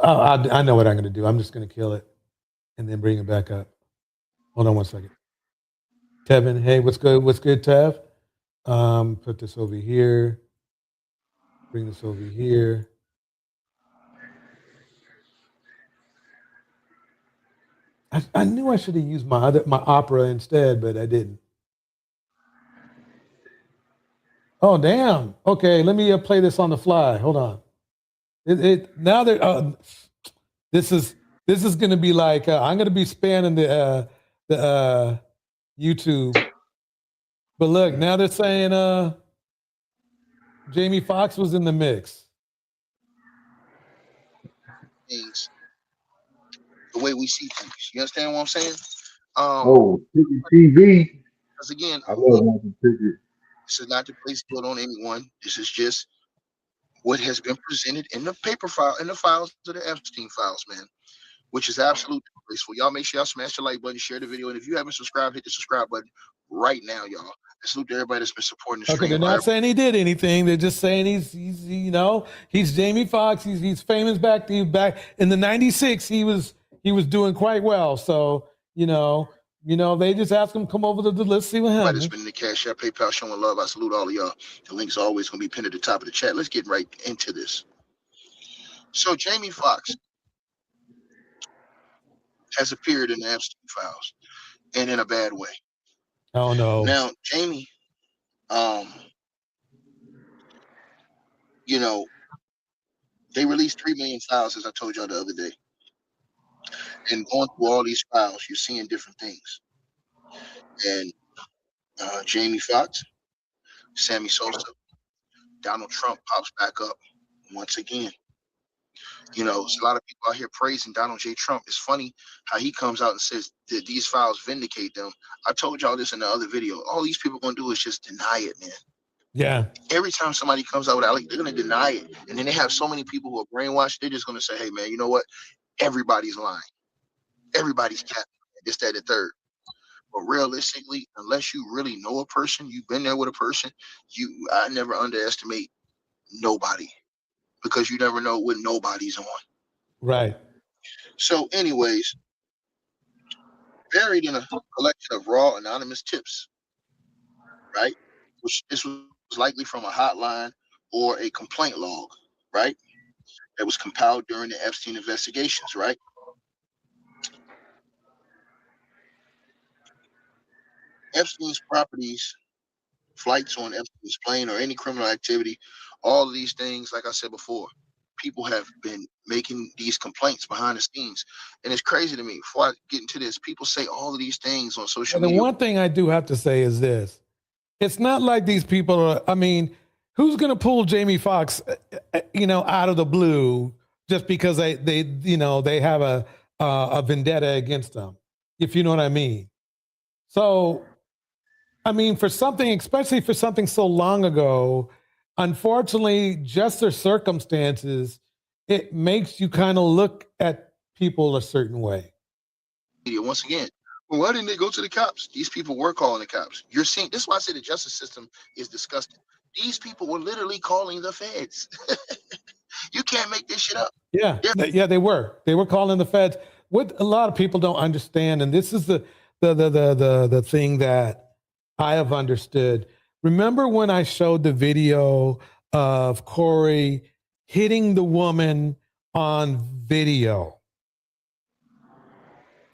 Speaker 2: I know what I'm going to do. I'm just going to kill it and then bring it back up. Hold on one second. Tevin, hey, what's good? What's good, Tev? Put this over here. Bring this over here. I knew I should have used my opera instead, but I didn't. Oh, damn. Okay, let me play this on the fly. Hold on. Now that this is going to be like I'm going to be spanning the YouTube. But look, now they're saying Jamie Foxx was in the mix.
Speaker 10: Things the way we see things. You understand what I'm saying?
Speaker 4: Ticket TV.
Speaker 10: Because again,
Speaker 4: I love watching Ticket.
Speaker 10: this is not to place guilt on anyone. This is just what has been presented in the paper file, in the files of the Epstein files, man, which is absolutely disgraceful. Y'all make sure y'all smash the like button, share the video, and if you haven't subscribed, hit the subscribe button right now, y'all. I salute to everybody that's been supporting the
Speaker 2: Okay,
Speaker 10: stream.
Speaker 2: they're not saying he did anything. They're just saying he's Jamie Foxx. He's famous back in the '96. He was doing quite well. So they just asked him to come over to the list, see what happens.
Speaker 10: Everybody's been in the Cash App, PayPal, showing love. I salute all of y'all. The link's always going to be pinned at the top of the chat. Let's get right into this. So Jamie Foxx has appeared in the Epstein files, and in a bad way.
Speaker 2: Oh no!
Speaker 10: Now Jamie, they released 3 million files, as I told y'all the other day. And going through all these files, you're seeing different things. And Jamie Foxx, Sammy Sosa, Donald Trump pops back up once again. There's a lot of people out here praising Donald J. Trump. It's funny how he comes out and says that these files vindicate them. I told y'all this in the other video. All these people are going to do is just deny it, man.
Speaker 2: Yeah.
Speaker 10: Every time somebody comes out with it, they're going to deny it. And then they have so many people who are brainwashed, they're just going to say, hey, man, you know what? Everybody's lying. Everybody's capping. This, that, and the third. But realistically, unless you really know a person, you've been there with a person, I never underestimate nobody, because you never know what nobody's on.
Speaker 2: Right.
Speaker 10: So anyways, buried in a collection of raw anonymous tips, right? Which this was likely from a hotline or a complaint log, right? That was compiled during the Epstein investigations, right? Epstein's properties, flights on Epstein's plane, or any criminal activity, all of these things, like I said before, people have been making these complaints behind the scenes. And it's crazy to me. Before I get into this, people say all of these things on social
Speaker 2: The
Speaker 10: media.
Speaker 2: one thing I do have to say is this. It's not like these people are, who's going to pull Jamie Foxx, out of the blue just because they have a vendetta against them, if you know what I mean. So, for something, especially for something so long ago, unfortunately, just their circumstances it makes you kind of look at people a certain way.
Speaker 10: Once again, well, why didn't they go to the cops? These people were calling the cops. You're seeing this is why I say the justice system is disgusting. These people were literally calling the feds. You can't make this shit up.
Speaker 2: Yeah, they were. They were calling the feds. What a lot of people don't understand, and this is the thing that I have understood. Remember when I showed the video of Corey hitting the woman on video?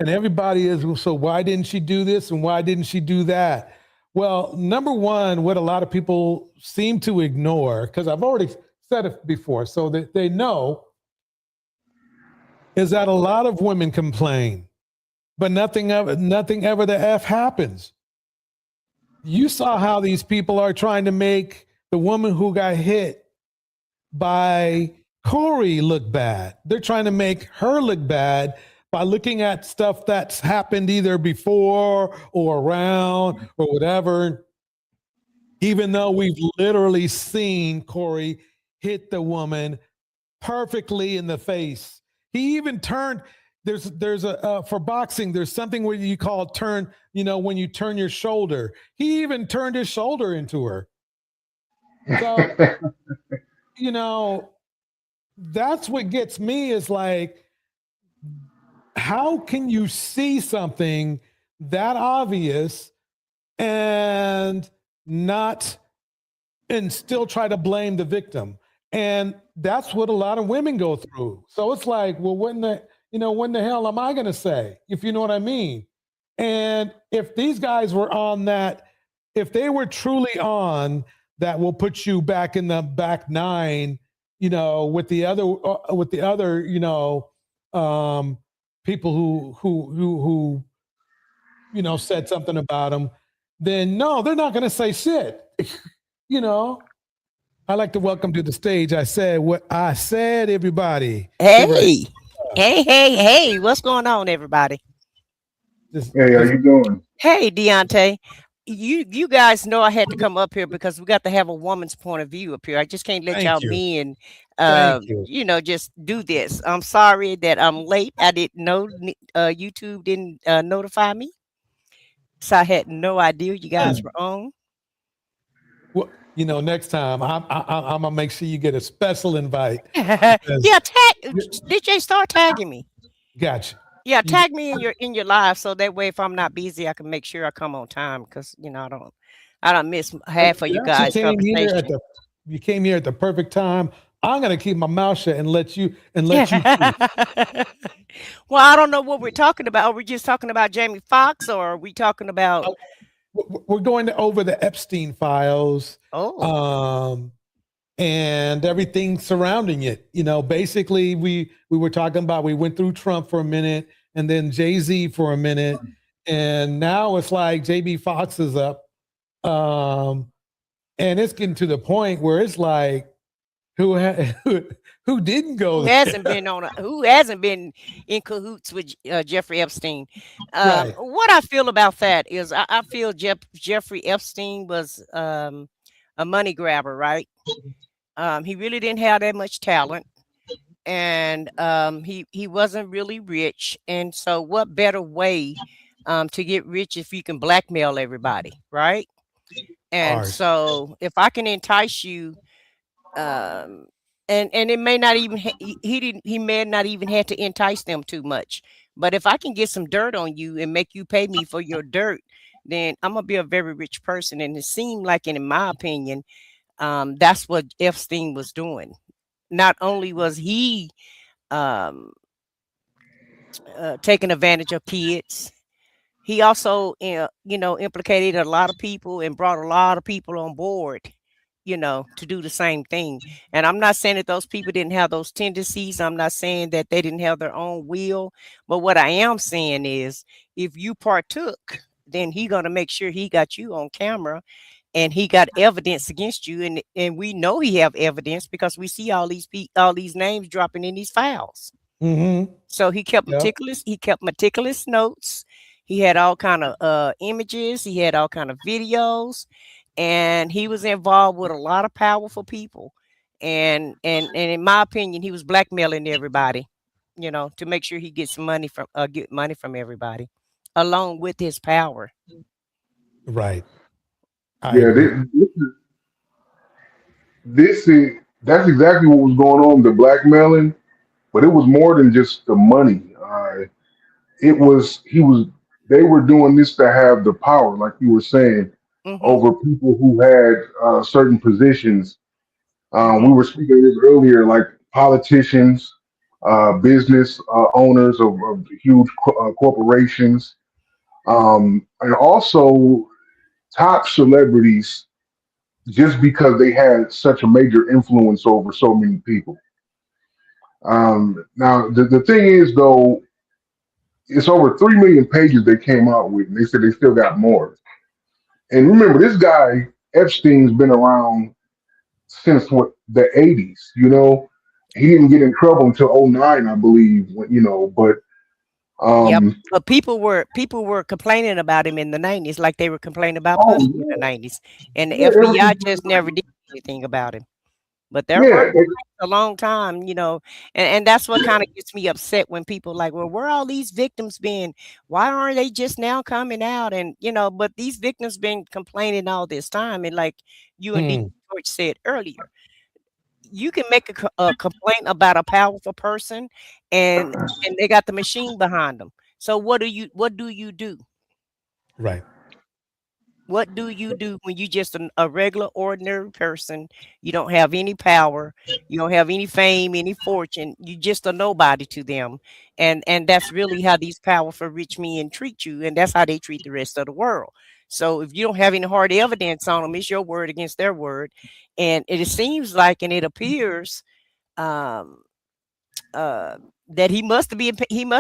Speaker 2: And everybody is, so why didn't she do this and why didn't she do that? Well, number one, what a lot of people seem to ignore, because I've already said it before, so that they know, is that a lot of women complain, but nothing ever the F happens. You saw how these people are trying to make the woman who got hit by Corey look bad. They're trying to make her look bad by looking at stuff that's happened either before or around or whatever, even though we've literally seen Corey hit the woman perfectly in the face. He even turned, there's a for boxing, there's something where you call turn, when you turn your shoulder. He even turned his shoulder into her. So, that's what gets me is like, how can you see something that obvious and still try to blame the victim? And that's what a lot of women go through. So it's like, well, when the hell am I going to say, if you know what I mean? And if these guys were on that, if they were truly on that, will put you back in the back nine, with the other, people who said something about him, then no, they're not going to say shit. I like to welcome to the stage. I said what I said, everybody.
Speaker 11: Hey, what's going on, everybody?
Speaker 4: Hey, how you doing?
Speaker 11: Hey, Deontay. You guys know I had to come up here because we got to have a woman's point of view up here. I just can't let
Speaker 2: Thank
Speaker 11: y'all
Speaker 2: you.
Speaker 11: men
Speaker 2: Thank you.
Speaker 11: just do this. I'm sorry that I'm late. I didn't know YouTube didn't notify me. So I had no idea you guys were on.
Speaker 2: Well, next time I'm gonna make sure you get a special invite.
Speaker 11: Yeah, DJ, start tagging me.
Speaker 2: Gotcha.
Speaker 11: Yeah, tag me in your live so that way if I'm not busy, I can make sure I come on time because I don't miss half of you guys' conversation.
Speaker 2: You came here at the perfect time. I'm gonna keep my mouth shut and let you.
Speaker 11: Well, I don't know what we're talking about. Are we just talking about Jamie Foxx, or are we talking about?
Speaker 2: We're going over the Epstein files. And everything surrounding it. Basically we were talking about, we went through Trump for a minute and then Jay-Z for a minute. And now it's like JB Fox is up. And it's getting to the point where it's like, who didn't go there?
Speaker 11: Who hasn't been in cahoots with Jeffrey Epstein?
Speaker 2: Right.
Speaker 11: What I feel about that is I feel Jeffrey Epstein was a money grabber, right? He really didn't have that much talent, and he wasn't really rich. And so what better way to get rich if you can blackmail everybody, right? And so if I can entice you, and it may not even he may not even have to entice them too much, but if I can get some dirt on you and make you pay me for your dirt, then I'm gonna be a very rich person. And it seemed like, in my opinion, that's what Epstein was doing. Not only was he taking advantage of kids, he also implicated a lot of people and brought a lot of people on board to do the same thing. And I'm not saying that those people didn't have those tendencies. I'm not saying that they didn't have their own will. But what I am saying is, if you partook, then he gonna make sure he got you on camera and he got evidence against you. And we know he have evidence because we see all these names dropping in these files.
Speaker 2: Mm-hmm.
Speaker 11: So he kept meticulous notes. He had all kind of images. He had all kind of videos. And he was involved with a lot of powerful people. and in my opinion, he was blackmailing everybody, you know, to make sure he gets money from get money from everybody, along with his power.
Speaker 2: Right. I
Speaker 4: Yeah,
Speaker 2: agree.
Speaker 4: this is that's exactly what was going on, the blackmailing, but it was more than just the money. It was he was they were doing this to have the power, like you were saying,
Speaker 11: Mm-hmm.
Speaker 4: over people who had certain positions.
Speaker 11: Mm-hmm.
Speaker 4: We were speaking of this earlier, like politicians, business owners of huge corporations, and also top celebrities, just because they had such a major influence over so many people. Now, the thing is, though, it's over 3 million pages they came out with, and they said they still got more. And remember, this guy, Epstein's been around since what, the 80s, you know? He didn't get in trouble until '09, I believe, but
Speaker 11: Yep.
Speaker 4: um,
Speaker 11: But people were complaining about him in the 90s, like they were complaining about
Speaker 4: oh,
Speaker 11: Puffy in the 90s, and the
Speaker 4: yeah, ever
Speaker 11: FBI
Speaker 4: since,
Speaker 11: just never did anything about him. But they're running
Speaker 4: yeah,
Speaker 11: a long time, you know, and that's what kind of gets me upset when people like, well, where are all these victims been? Why aren't they just now coming out? And you know, but these victims been complaining all this time, and like you and
Speaker 2: Mm,
Speaker 11: DJtorch said earlier, you can make a complaint about a powerful person, and they got the machine behind them. So what do you do?
Speaker 2: right.
Speaker 11: What do you do when you just a regular ordinary person? You don't have any power, you don't have any fame, any fortune. You just a nobody to them, and that's really how these powerful rich men treat you, and that's how they treat the rest of the world. So if you don't have any hard evidence on them, it's your word against their word, and it seems like, and it appears, um, uh, that he must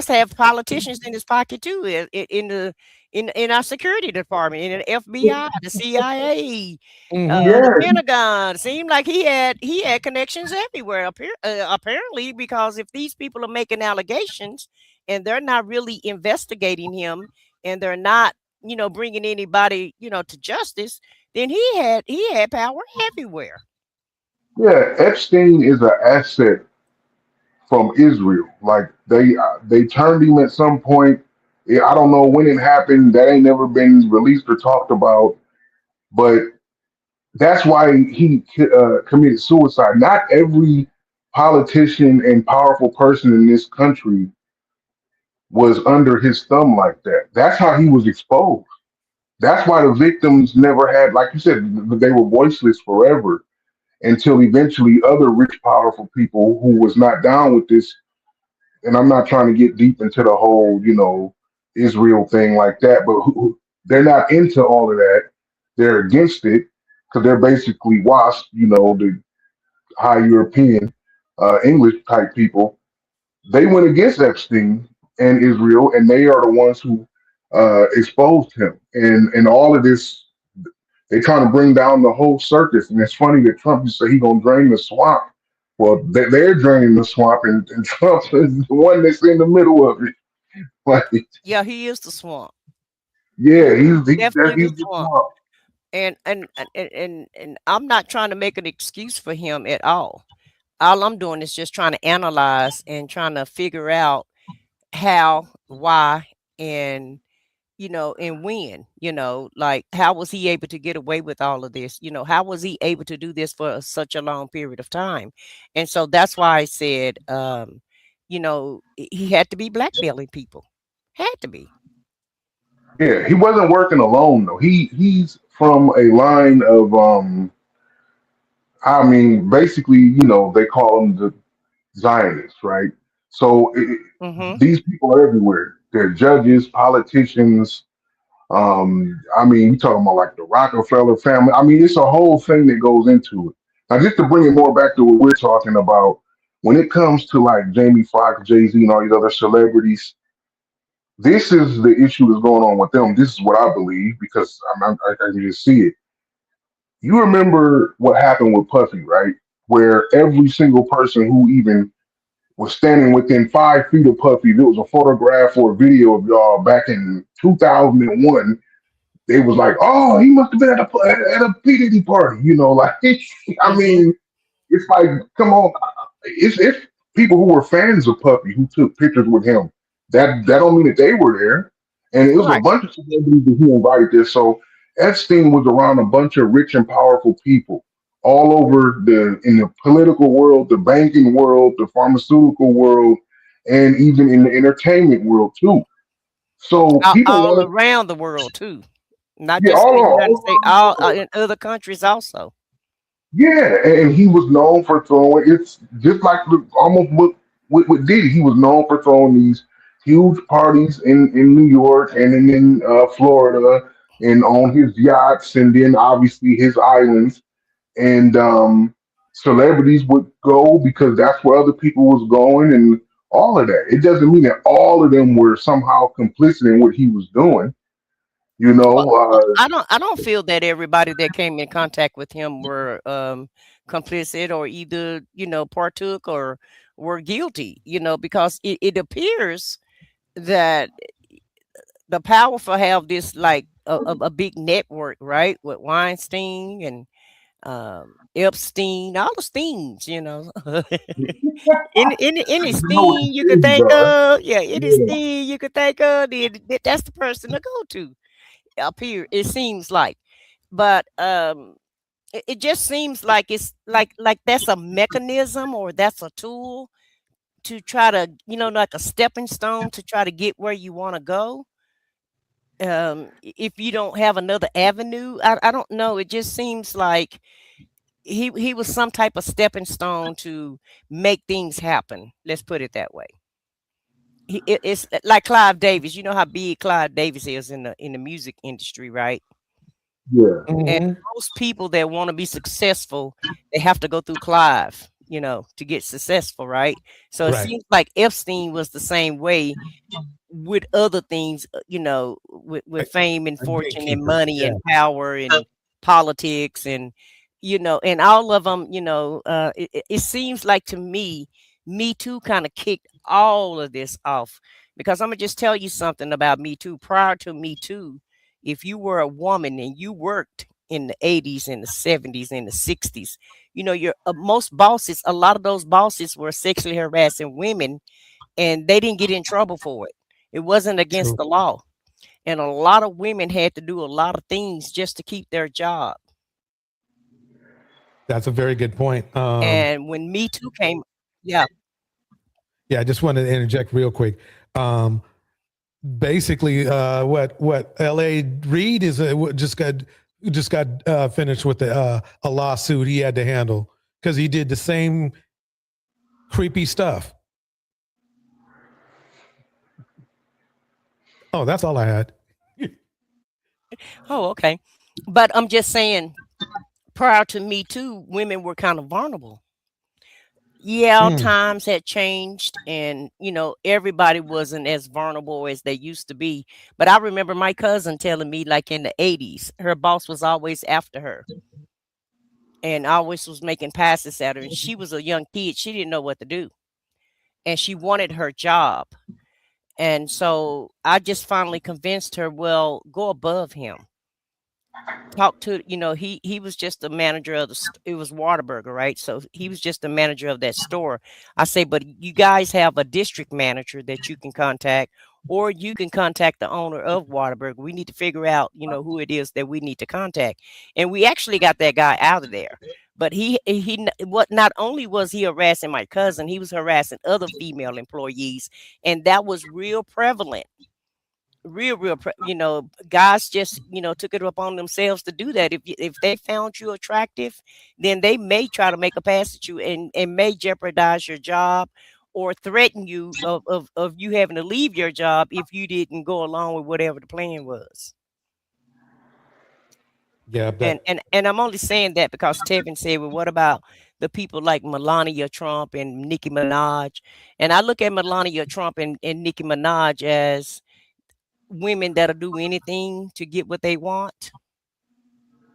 Speaker 11: have politicians in his pocket too, in the in our security department, in the FBI, the CIA,
Speaker 2: Hmm.
Speaker 11: the
Speaker 4: yeah,
Speaker 11: Pentagon. Seemed like he had connections everywhere. Apparently, because if these people are making allegations and they're not really investigating him, and they're not, you know, bringing anybody, you know, to justice, then he had power everywhere.
Speaker 4: yeah. Epstein is an asset from Israel. Like they turned him at some point. Yeah, I don't know when it happened. That ain't never been released or talked about. But that's why he committed suicide. Not every politician and powerful person in this country was under his thumb like that. That's how he was exposed. That's why the victims never had, like you said, they were voiceless forever until eventually other rich, powerful people who was not down with this. And I'm not trying to get deep into the whole, Israel thing like that, but they're not into all of that. They're against it because they're basically WASP, the high European, English type people. They went against Epstein and Israel, and they are the ones who exposed him. And all of this, they trying to bring down the whole circus. And it's funny that Trump just said he gonna drain the swamp. Well, they're draining the swamp, and Trump is the one that's in the middle of it. Like,
Speaker 11: Yeah, he is the swamp.
Speaker 4: yeah, he's
Speaker 11: Definitely the
Speaker 4: the
Speaker 11: swamp.
Speaker 4: swamp.
Speaker 11: And I'm not trying to make an excuse for him at all. All I'm doing is just trying to analyze and trying to figure out how, why, and you know, and when, you know, like how was he able to get away with all of this? You know, how was he able to do this for such a long period of time? And so that's why I said, you know, he had to be blackmailing people. Had to be.
Speaker 4: Yeah, he wasn't working alone though. He's from a line of I mean, basically, they call them the Zionists, right? So
Speaker 11: Mm-hmm.
Speaker 4: these people are everywhere. They're judges, politicians. I mean, you talking about like the Rockefeller family. I mean, it's a whole thing that goes into it. Now, just to bring it more back to what we're talking about, when it comes to like Jamie Foxx, Jay-Z, and all these other celebrities, this is the issue that's going on with them. This is what I believe because I can just see it. You remember what happened with Puffy, right? Where every single person who even was standing within 5 feet of Puffy, if it was a photograph or a video of y'all back in 2001, they was like, "Oh, he must have been at a P Diddy party," like. I
Speaker 11: Mm-hmm.
Speaker 4: mean, It's like, come on, it's people who were fans of Puppy who took pictures with him. That don't mean that they were there. And it was a
Speaker 11: Right.
Speaker 4: bunch of celebrities that he invited there. So Epstein was around a bunch of rich and powerful people all over in the political world, the banking world, the pharmaceutical world, and even in the entertainment world too. So people
Speaker 11: All
Speaker 4: wanted,
Speaker 11: around the world too, not
Speaker 4: yeah,
Speaker 11: just in the United
Speaker 4: all
Speaker 11: States,
Speaker 4: around
Speaker 11: all
Speaker 4: the world.
Speaker 11: in other countries also.
Speaker 4: Yeah, and he was known for throwing. It's just like almost with Diddy. He was known for throwing these huge parties in New York and in Florida and on his yachts, and then obviously his islands. And celebrities would go because that's where other people was going, and all of that. It doesn't mean that all of them were somehow complicit in what he was doing. You
Speaker 11: Well,
Speaker 4: know,
Speaker 11: I don't feel that everybody that came in contact with him were complicit or either partook or were guilty. Because it appears that the powerful have this like a big network, right, with Weinstein and Epstein, all the Steens, any
Speaker 4: you know what
Speaker 11: Steen you
Speaker 4: the
Speaker 11: could
Speaker 4: things
Speaker 11: think
Speaker 4: are.
Speaker 11: of, yeah, any
Speaker 4: Yeah.
Speaker 11: Steen you could think of, that's the person to go to up here. It seems like, but it just seems like it's like that's a mechanism or that's a tool to try to like a stepping stone to try to get where you want to go. If you don't have another avenue, I don't know, it just seems like he was some type of stepping stone to make things happen. Let's put it that way. It's like Clive Davis. You know how big Clive Davis is in the music industry, right?
Speaker 4: Yeah.
Speaker 11: And
Speaker 2: Hmm.
Speaker 11: most people that want to be successful, they have to go through Clive, to get successful, right? So it
Speaker 2: Right.
Speaker 11: seems like Epstein was the same way with other things, with fame and
Speaker 2: A
Speaker 11: fortune and
Speaker 2: gatekeeper.
Speaker 11: money
Speaker 2: Yeah.
Speaker 11: and power and politics and and all of them, it seems like to Me Too kind of kicked all of this off because I'm gonna just tell you something about Me Too. Prior to Me Too, if you were a woman and you worked in the 80s and the 70s and the 60s, your most bosses, a lot of those bosses were sexually harassing women and they didn't get in trouble for it. It wasn't against
Speaker 2: True.
Speaker 11: the law. And a lot of women had to do a lot of things just to keep their job.
Speaker 2: That's a very good point.
Speaker 11: And when Me Too came, yeah,
Speaker 2: Yeah, I just wanted to interject real quick. Um, Basically, what L.A. Reid is just got finished with a lawsuit he had to handle because he did the same creepy stuff. Oh, that's all I had.
Speaker 11: oh, okay. But I'm just saying, prior to Me Too, women were kind of vulnerable. Yeah,
Speaker 2: Mm.
Speaker 11: times had changed and everybody wasn't as vulnerable as they used to be. But I remember my cousin telling me like in the 80s, her boss was always after her and always was making passes at her. And she was a young kid. She didn't know what to do. And she wanted her job. And so I just finally convinced her, well, go above him. Talk to, he was just the manager of it was Whataburger, right? So he was just the manager of that store. I say, but you guys have a district manager that you can contact, or you can contact the owner of Whataburger. We need to figure out, who it is that we need to contact. And we actually got that guy out of there. But what not only was he harassing my cousin, he was harassing other female employees, and that was real prevalent. Guys just took it upon themselves to do that. If they found you attractive, then they may try to make a pass at you and may jeopardize your job or threaten you of you having to leave your job if you didn't go along with whatever the plan was.
Speaker 2: Yeah,
Speaker 11: And I'm only saying that because Tevin said, well, what about the people like Melania Trump and Nicki Minaj? And I look at Melania Trump and Nicki Minaj as women that'll do anything to get what they want.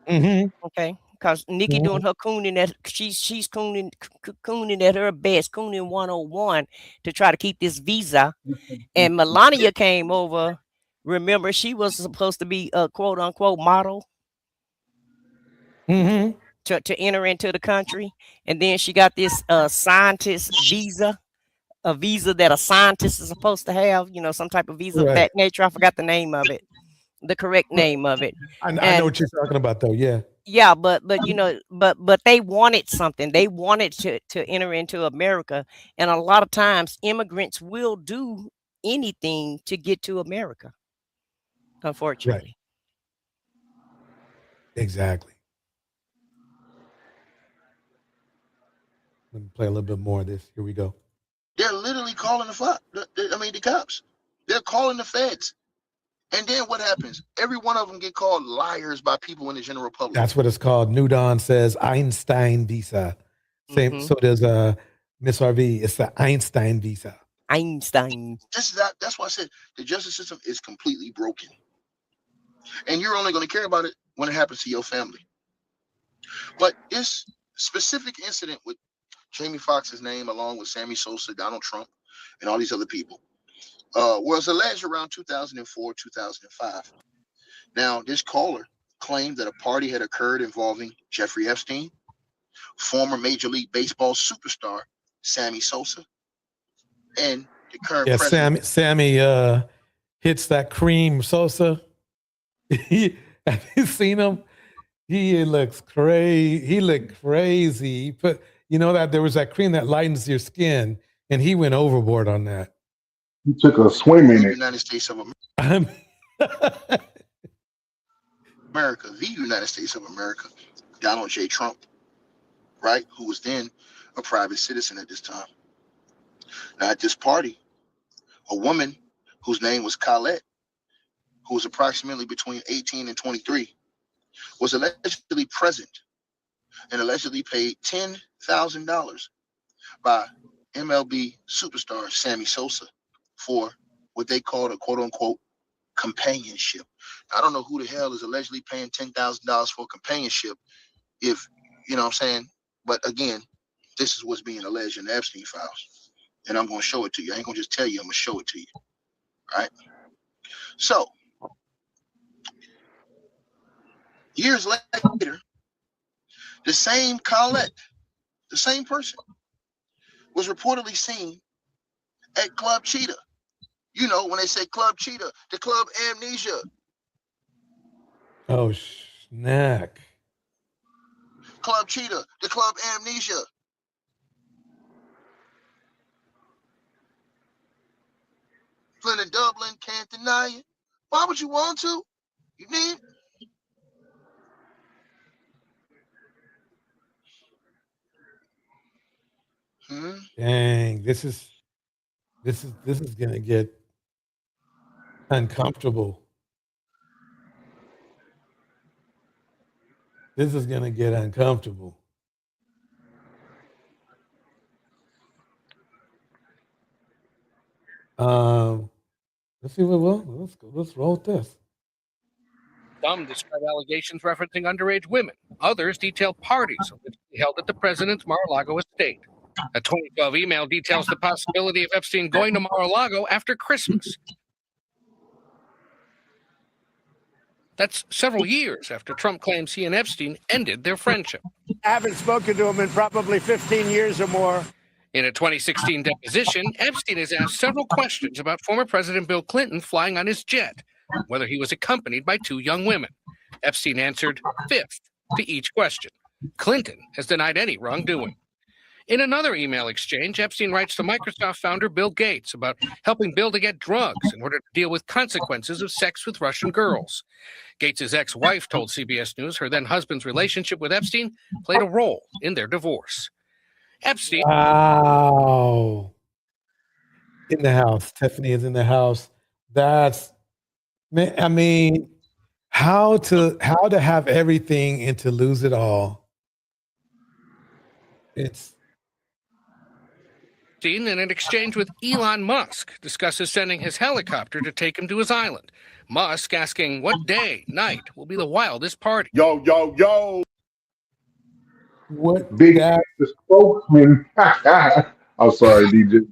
Speaker 2: Mm-hmm.
Speaker 11: Okay, because Nikki doing her cooning at she's cooning at her best, cooning 101 to try to keep this visa. And Melania came over. Remember, she was supposed to be a quote unquote model.
Speaker 2: Mm-hmm.
Speaker 11: to enter into the country, and then she got this scientist visa, a visa that a scientist is supposed to have, you know, some type of visa of that nature. I forgot the name of it, the correct name of it.
Speaker 2: I know what you're talking about, though. Yeah.
Speaker 11: Yeah, but you know, but they wanted something. They wanted to enter into America, and a lot of times immigrants will do anything to get to America. Unfortunately.
Speaker 2: Right. Exactly. Let me play a little bit more of this. Here we go.
Speaker 10: They're literally calling the cops. They're calling the feds. And then what happens? Every one of them get called liars by people in the general public.
Speaker 2: That's what it's called. New Dawn says Einstein visa. Same. So there's Miss RV. It's the Einstein visa.
Speaker 11: Einstein.
Speaker 10: That's why I said the justice system is completely broken. And you're only going to care about it when it happens to your family. But this specific incident with Jamie Foxx's name, along with Sammy Sosa, Donald Trump, and all these other people, was alleged around 2004, 2005. Now, this caller claimed that a party had occurred involving Jeffrey Epstein, former Major League Baseball superstar Sammy Sosa, and the current president.
Speaker 2: Sammy hits that cream Sosa. Have you seen him? He looks crazy. He looked crazy. He put, you know, that there was that cream that lightens your skin, and he went overboard on that.
Speaker 4: He took a swim in it.
Speaker 10: United States of America. The United States of America, Donald J. Trump, right, who was then a private citizen at this time. Now, at this party, a woman whose name was Colette, who was approximately between 18 and 23, was allegedly present and allegedly paid $10,000 by MLB superstar Sammy Sosa for what they called a quote-unquote companionship. I don't know who the hell is allegedly paying $10,000 for companionship, if, you know what I'm saying? But again, this is what's being alleged in the Epstein files. And I'm going to show it to you. I ain't going to just tell you, I'm going to show it to you. All right? So, years later, the same Colette, the same person, was reportedly seen at Club Cheetah. You know, when they say Club Cheetah, the Club Amnesia.
Speaker 2: Oh, snack.
Speaker 10: Club Cheetah, the Club Amnesia. Flynn in Dublin, can't deny it. Why would you want to? You need.
Speaker 2: Dang, this is gonna get uncomfortable. This is gonna get uncomfortable. Let's see what. Well, let's roll with this.
Speaker 12: Some describe allegations referencing underage women. Others detail parties allegedly held at the president's Mar-a-Lago estate. A 2012 email details the possibility of Epstein going to Mar-a-Lago after Christmas. That's several years after Trump claims he and Epstein ended their friendship.
Speaker 13: I haven't spoken to him in probably 15 years or more.
Speaker 12: In a 2016 deposition, Epstein has asked several questions about former President Bill Clinton flying on his jet, whether he was accompanied by two young women. Epstein answered fifth to each question. Clinton has denied any wrongdoing. In another email exchange, Epstein writes to Microsoft founder Bill Gates about helping Bill to get drugs in order to deal with consequences of sex with Russian girls. Gates' ex-wife told CBS News her then-husband's relationship with Epstein played a role in their divorce. Epstein.
Speaker 2: Wow. In the house. Tiffany is in the house. That's, I mean, how to have everything and to lose it all. It's.
Speaker 12: Epstein, in an exchange with Elon Musk, discusses sending his helicopter to take him to his island. Musk asking what day, night will be the wildest party.
Speaker 4: Yo.
Speaker 2: What
Speaker 4: big the spokesman? I'm sorry, DJ.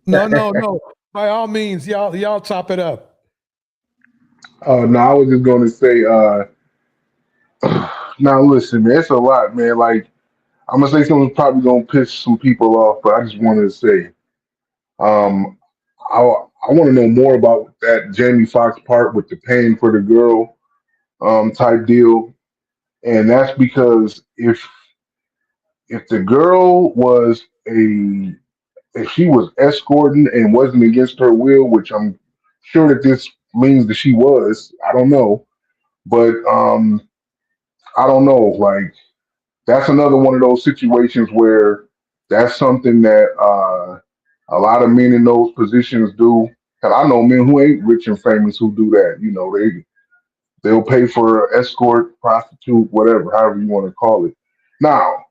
Speaker 2: No. By all means, y'all chop it up.
Speaker 4: No, I was just going to say, Now listen, man, it's a lot, man. Like I'm gonna say something that's probably gonna piss some people off, but I just wanted to say, um, I want to know more about that Jamie Foxx part with the paying for the girl type deal, and that's because if the girl was a if she was escorting and wasn't against her will, which I'm sure that this means that she was, I don't know, but I don't know, like that's another one of those situations where that's something that a lot of men in those positions do. And I know men who ain't rich and famous who do that. You know, they'll pay for an escort, prostitute, whatever, however you want to call it. Now,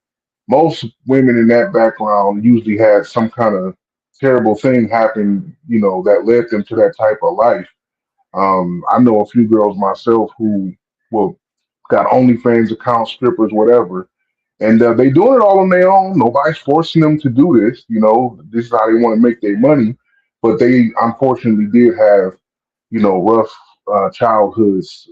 Speaker 4: most women in that background usually had some kind of terrible thing happen, you know, that led them to that type of life. I know a few girls myself who well got OnlyFans accounts, strippers, whatever, and they doing it all on their own. Nobody's forcing them to do this. You know, this is how they want to make their money. But they unfortunately did have, you know, rough childhoods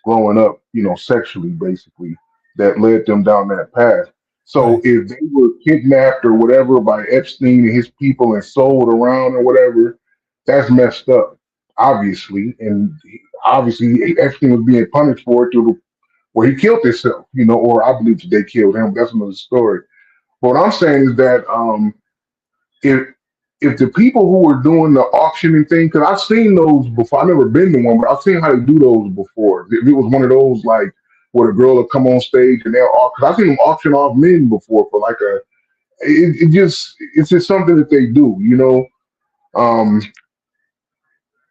Speaker 4: growing up, you know, sexually, basically, that led them down that path. So if they were kidnapped or whatever by Epstein and his people and sold around or whatever, that's messed up, obviously. And obviously, Epstein was being punished for it to the where he killed himself, you know, or I believe that they killed him. That's another story. But what I'm saying is that if the people who were doing the auctioning thing, because I've seen those before, I've never been to one, but I've seen how they do those before. If it was one of those like where the girl will come on stage and they'll, because I've seen them auction off men before for like it's just something that they do, you know. Um,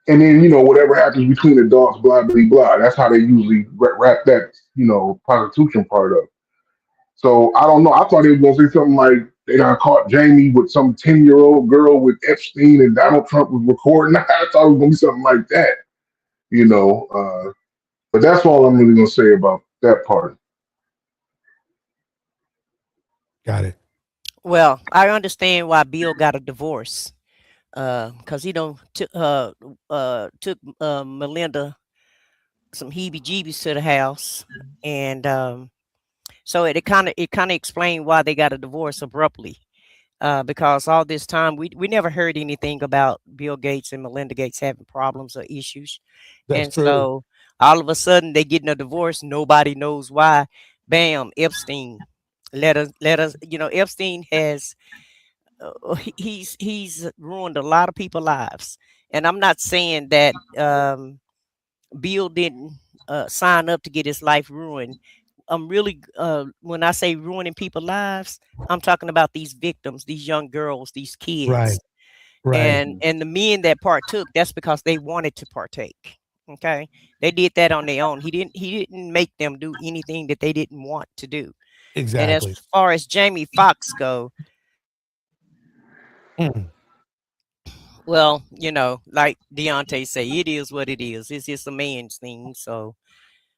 Speaker 4: and then you know whatever happens between the adults, blah blah blah. That's how they usually wrap that, you know, prostitution part up. So I don't know. I thought they were gonna say something like they done caught Jamie with some 10-year-old girl with Epstein and Donald Trump was recording. I thought it was gonna be something like that, you know. But that's all I'm really gonna say about that part.
Speaker 2: Got it.
Speaker 11: Well, I understand why Bill got a divorce. Because he don't took Melinda some heebie-jeebies to the house, and so it kind of explained why they got a divorce abruptly. Because all this time we never heard anything about Bill Gates and Melinda Gates having problems or issues,
Speaker 2: That's
Speaker 11: and
Speaker 2: true.
Speaker 11: so all of a sudden they getting a divorce. Nobody knows why. Bam, Epstein. Let us. You know, Epstein has he's ruined a lot of people's lives, and I'm not saying that Bill didn't sign up to get his life ruined. I'm really when I say ruining people's lives, I'm talking about these victims, these young girls, these
Speaker 2: Right.
Speaker 11: kids,
Speaker 2: Right.
Speaker 11: and the men that partook. That's because they wanted to partake. Okay, they did that on their own. He didn't make them do anything that they didn't want to do. And as
Speaker 2: Exactly.
Speaker 11: far as Jamie Foxx go,
Speaker 2: Mm.
Speaker 11: well, you know, like Deontay say, it is what it is. It's just a man's thing. So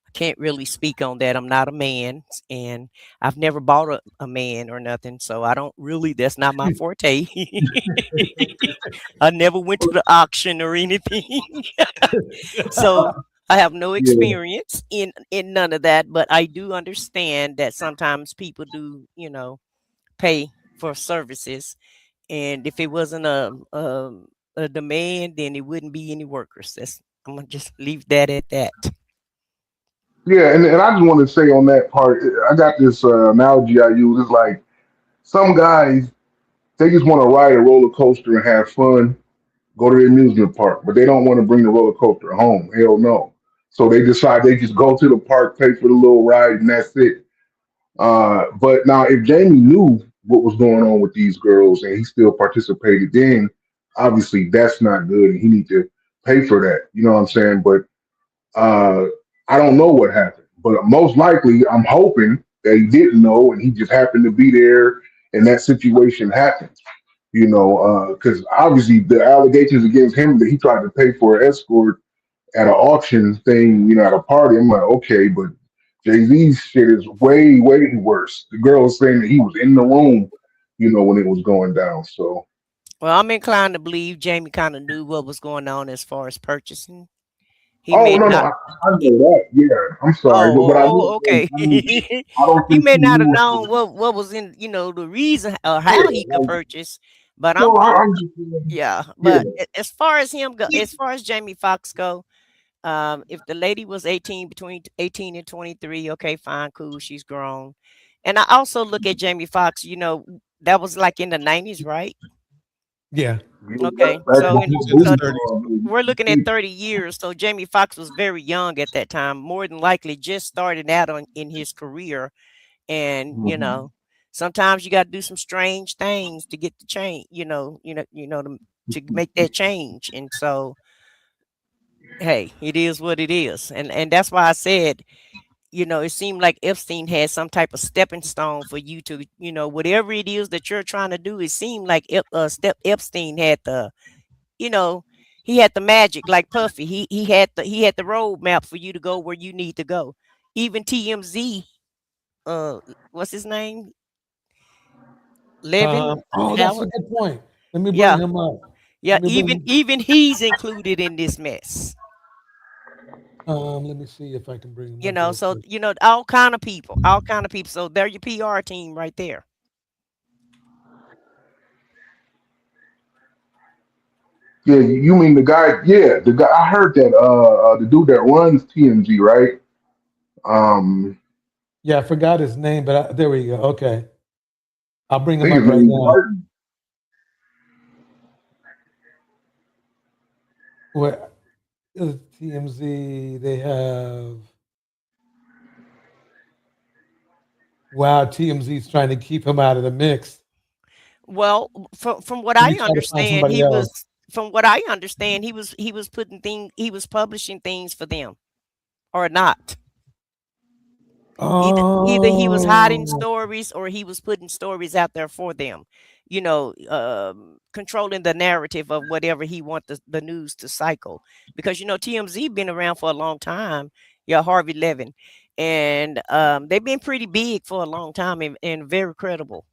Speaker 11: I can't really speak on that. I'm not a man, and I've never bought a man or nothing. So I don't really, that's not my forte. I never went to the auction or anything. So I have no
Speaker 4: Yeah.
Speaker 11: experience in none of that, but I do understand that sometimes people do, you know, pay for services, and if it wasn't a demand, then it wouldn't be any workers. That's I'm gonna just leave that at that.
Speaker 4: Yeah, and I just want to say on that part, I got this analogy I use. It's like some guys they just want to ride a roller coaster and have fun, go to the amusement park, but they don't want to bring the roller coaster home. Hell no. So they decide they just go to the park, pay for the little ride, and that's it. But now, if Jamie knew what was going on with these girls and he still participated, then obviously that's not good, and he need to pay for that. You know what I'm saying? But uh, I don't know what happened. But most likely, I'm hoping that he didn't know, and he just happened to be there, and that situation happened. You know, because obviously the allegations against him that he tried to pay for an escort at an auction thing, you know, at a party. I'm like, okay, but Jay Z's shit is way, way worse. The girl was saying that he was in the room, you know, when it was going down. So
Speaker 11: Well, I'm inclined to believe Jamie kind of knew what was going on as far as purchasing, He
Speaker 4: Oh
Speaker 11: may
Speaker 4: no,
Speaker 11: not.
Speaker 4: I know that. Yeah, I'm sorry, but I
Speaker 11: Oh,
Speaker 4: will say,
Speaker 11: okay.
Speaker 4: I don't
Speaker 11: He
Speaker 4: think
Speaker 11: may
Speaker 4: he
Speaker 11: not have
Speaker 4: knew.
Speaker 11: known what was in, the reason or
Speaker 4: Yeah,
Speaker 11: how he could
Speaker 4: like,
Speaker 11: purchase. But
Speaker 4: no,
Speaker 11: I'm
Speaker 4: I'm just saying,
Speaker 11: yeah.
Speaker 4: yeah.
Speaker 11: But as far as him go, as far as Jamie Foxx go, if the lady was 18, between 18 and 23, okay, fine, cool, she's grown. And I also look at Jamie Foxx. That was like in the 90s, right?
Speaker 2: Yeah.
Speaker 11: Okay,
Speaker 4: Back
Speaker 11: so
Speaker 4: before
Speaker 2: In his
Speaker 11: so
Speaker 2: 30s.
Speaker 11: we're looking at 30 years. So Jamie Foxx was very young at that time, more than likely just starting out in his career. And sometimes you got to do some strange things to get the change. To make that change. And so, hey, it is what it is. And that's why I said, it seemed like Epstein had some type of stepping stone for you to, whatever it is that you're trying to do. It seemed like Epstein had you know, he had the magic like Puffy. He had the roadmap for you to go where you need to go. Even TMZ, what's his name? Levin
Speaker 2: Oh, that's a
Speaker 11: Howard.
Speaker 2: good point. Let me bring
Speaker 11: Yeah.
Speaker 2: him up.
Speaker 11: Yeah, even he's included in this mess.
Speaker 2: Let me see if I can bring him up real
Speaker 11: So
Speaker 2: quick.
Speaker 11: all kind of people, all kind of people. So they're your PR team right there.
Speaker 4: Yeah, you mean the guy? Yeah, the guy. I heard that. The dude that runs TMZ, right? Um,
Speaker 2: Yeah, I forgot his name, but there we go. Okay. I'll bring
Speaker 4: I
Speaker 2: him
Speaker 4: think
Speaker 2: up
Speaker 4: his
Speaker 2: right
Speaker 4: name's
Speaker 2: now.
Speaker 4: Martin.
Speaker 2: What TMZ? They have. Wow, TMZ's trying to keep him out of the mix.
Speaker 11: Well, from what
Speaker 2: Let
Speaker 11: I
Speaker 2: me try to find
Speaker 11: understand,
Speaker 2: somebody else.
Speaker 11: he was publishing things for them or not. Either he was hiding
Speaker 2: Oh,
Speaker 11: stories or he was putting stories out there for them, controlling the narrative of whatever he wants the news to cycle. Because TMZ been around for a long time. Yeah, Harvey Levin, and they've been pretty big for a long time and very credible.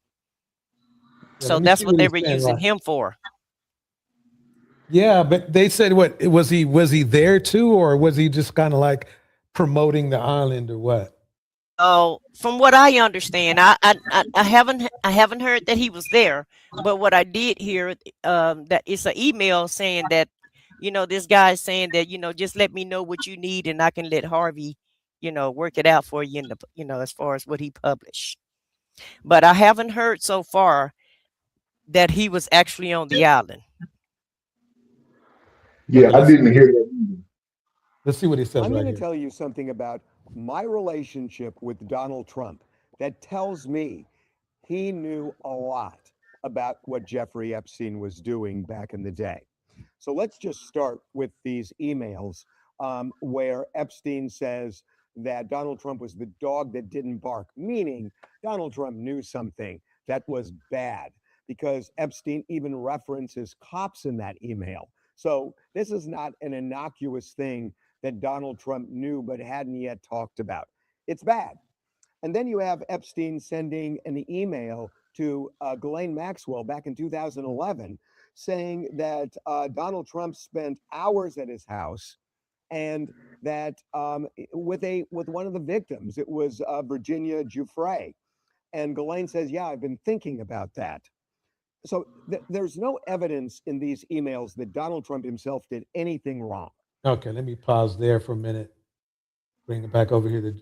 Speaker 2: yeah,
Speaker 11: So
Speaker 2: let me
Speaker 11: that's
Speaker 2: see
Speaker 11: what
Speaker 2: what
Speaker 11: they
Speaker 2: he's
Speaker 11: were
Speaker 2: saying.
Speaker 11: using
Speaker 2: Right.
Speaker 11: him for.
Speaker 2: Yeah, but they said what was he there too, or was he just kind of like promoting the island or what?
Speaker 11: Oh, from what I understand, I haven't heard that he was there, but what I did hear, that it's an email saying that, this guy is saying that, just let me know what you need and I can let Harvey, work it out for you in the, as far as what he published. But I haven't heard so far that he was actually on the island.
Speaker 4: Yeah,
Speaker 2: Okay,
Speaker 4: I didn't hear that either.
Speaker 2: let's see what he says
Speaker 13: I'm
Speaker 2: right
Speaker 13: going to
Speaker 2: here.
Speaker 13: tell you something about my relationship with Donald Trump that tells me he knew a lot about what Jeffrey Epstein was doing back in the day. So let's just start with these emails where Epstein says that Donald Trump was the dog that didn't bark, meaning Donald Trump knew something that was bad because Epstein even references cops in that email. So this is not an innocuous thing that Donald Trump knew but hadn't yet talked about. It's bad. And then you have Epstein sending an email to Ghislaine Maxwell back in 2011 saying that Donald Trump spent hours at his house and that with one of the victims, it was Virginia Giuffre. And Ghislaine says, yeah, I've been thinking about that. So there's no evidence in these emails that Donald Trump himself did anything wrong.
Speaker 2: Okay, let me pause there for a minute. Bring it back over here to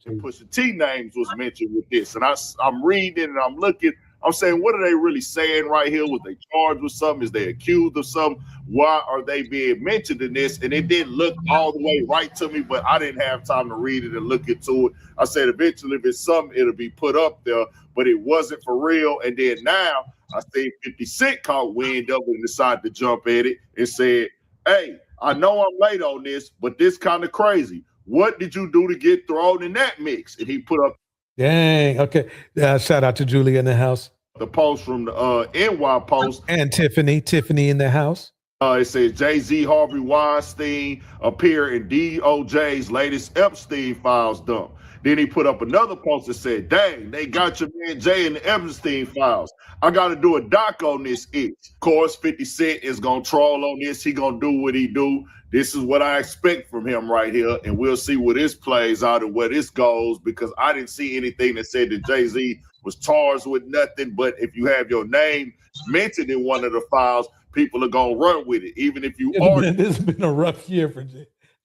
Speaker 14: Pusha T names was mentioned with this, and I'm reading and I'm looking. I'm saying, what are they really saying right here? Was they charged with something? Is they accused of something? Why are they being mentioned in this? And it didn't look all the way right to me, but I didn't have time to read it and look into it. I said, eventually, if it's something, it'll be put up there, but it wasn't for real. And then now I think 50 Cent caught wind of it and decided to jump at it and said, hey, I know I'm late on this, but this kind of crazy. What did you do to get thrown in that mix? And he put up
Speaker 2: Dang. Okay. Shout out to Julia in the house.
Speaker 14: The post from the NY Post.
Speaker 2: And Tiffany in the house.
Speaker 14: It says Jay-Z Harvey Weinstein appear in DOJ's latest Epstein files dump. Then he put up another post that said, dang, they got your man Jay in the Epstein files. I got to do a doc on this itch. Of course, 50 Cent is going to troll on this. He going to do what he do. This is what I expect from him right here. And we'll see where this plays out and where this goes, because I didn't see anything that said that Jay-Z was charged with nothing. But if you have your name mentioned in one of the files, people are going to run with it, even if you are.
Speaker 2: This has been a rough year for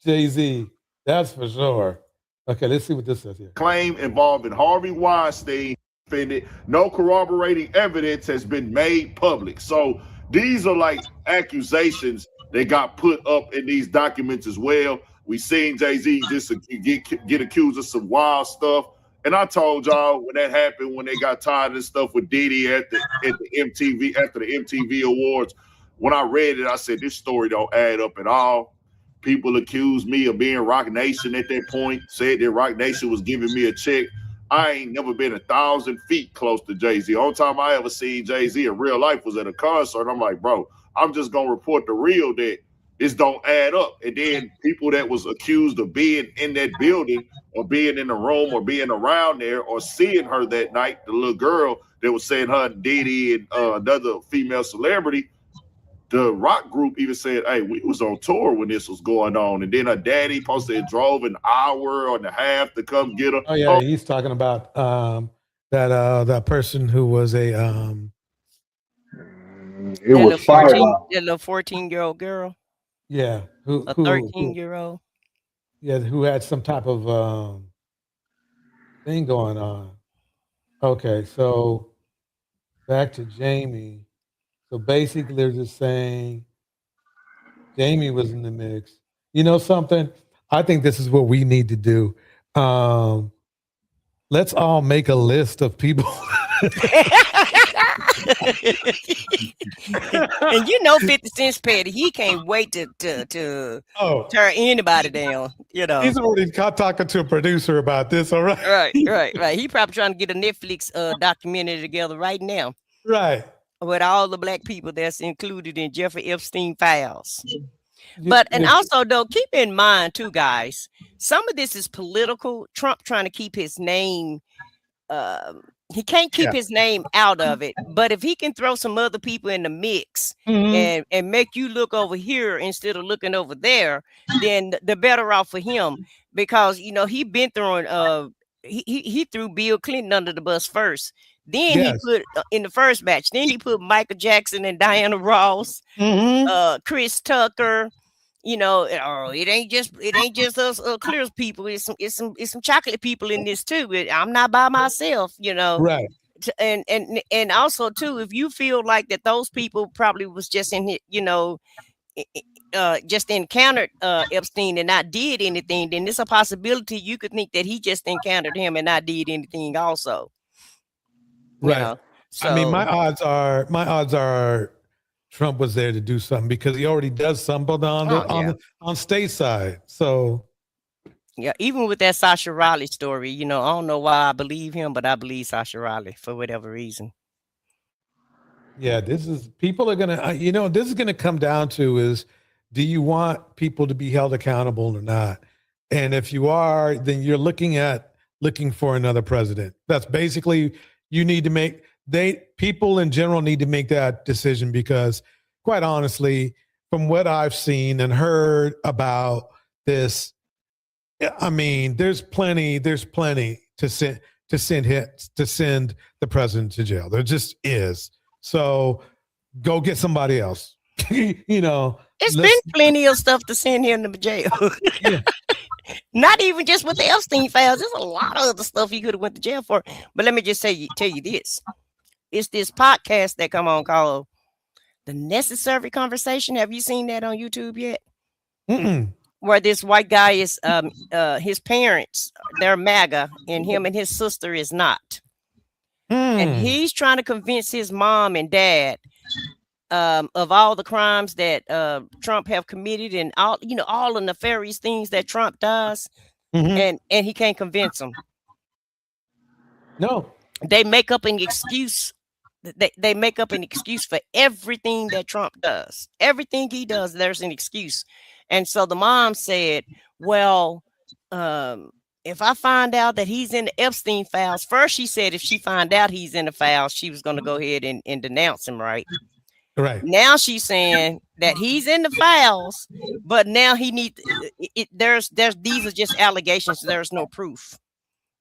Speaker 2: Jay-Z. That's for sure. Okay, let's see what this says here.
Speaker 14: Claim involving Harvey Weinstein. No corroborating evidence has been made public. So these are like accusations that got put up in these documents as well. We seen Jay-Z just get accused of some wild stuff. And I told y'all when that happened, when they got tired of this stuff with Diddy at the MTV, after the MTV Awards, when I read it, I said, this story don't add up at all. People accused me of being Rock Nation at that point, said that Rock Nation was giving me a check. I ain't never been 1,000 feet close to Jay-Z. Only time I ever seen Jay-Z in real life was at a concert. I'm like, bro, I'm just going to report the real that this don't add up. And then people that was accused of being in that building or being in the room or being around there or seeing her that night, the little girl that was saying her and Diddy and another female celebrity, the rock group even said, hey, we was on tour when this was going on. And then her daddy posted drove an hour and a half to come get her.
Speaker 2: Oh, yeah, he's talking about that person who was a
Speaker 4: it was 5.
Speaker 11: That little 14-year-old girl.
Speaker 2: Yeah,
Speaker 11: a 13-year-old.
Speaker 2: Yeah, who had some type of thing going on. Okay, so back to Jamie. So basically, they're just saying Jamie was in the mix. You know something? I think this is what we need to do. Let's all make a list of people.
Speaker 11: And you know 50 Cent's petty. He can't wait to tear anybody down. You know.
Speaker 2: He's already talking to a producer about this, all right?
Speaker 11: Right. He probably trying to get a Netflix documentary together right now.
Speaker 2: Right.
Speaker 11: With all the black people that's included in Jeffrey Epstein files. But, and also though, keep in mind too, guys, some of this is political. Trump trying to keep his name, he can't keep his name out of it. But if he can throw some other people in the mix and make you look over here instead of looking over there, then the better off for him. Because, you know, he been throwing, he threw Bill Clinton under the bus first. Then he put in the first batch. Then he put Michael Jackson and Diana Ross, Chris Tucker. You know, it ain't just us clear people. It's some chocolate people in this too. I'm not by myself. You know,
Speaker 2: right?
Speaker 11: And also too, if you feel like that those people probably was just in, you know, just encountered Epstein and not did anything, then it's a possibility you could think that he just encountered him and not did anything also.
Speaker 2: Right.
Speaker 11: You know, so,
Speaker 2: I mean, my odds are Trump was there to do something because he already does something on stateside. So
Speaker 11: yeah, even with that Sasha Riley story, you know, I don't know why I believe him, but I believe Sasha Riley for whatever reason.
Speaker 2: Yeah, this is people are gonna, you know, this is gonna come down to is, do you want people to be held accountable or not? And if you are, then you're looking for another president. That's basically. You need to make people in general need to make that decision because, quite honestly, from what I've seen and heard about this, I mean, there's plenty to send the president to jail. There just is. So go get somebody else. You know,
Speaker 11: it's been plenty of stuff to send him to jail.
Speaker 2: Yeah.
Speaker 11: Not even just with the Epstein files. There's a lot of other stuff he could have went to jail for. But let me just tell you this. It's this podcast that come on called The Necessary Conversation. Have you seen that on YouTube yet? Where this white guy is, his parents, they're MAGA, and him and his sister is not. And he's trying to convince his mom and dad of all the crimes that Trump have committed and all the nefarious things that Trump does, and he can't convince them.
Speaker 2: No,
Speaker 11: they make up an excuse. They make up an excuse for everything that Trump does. Everything he does, there's an excuse. And so the mom said, "Well, if I find out that he's in the Epstein files, first she said if she find out he's in the files, she was going to go ahead and denounce him, right?
Speaker 2: Right.
Speaker 11: Now she's saying that he's in the files, but now he needs it. There's these are just allegations. There's no proof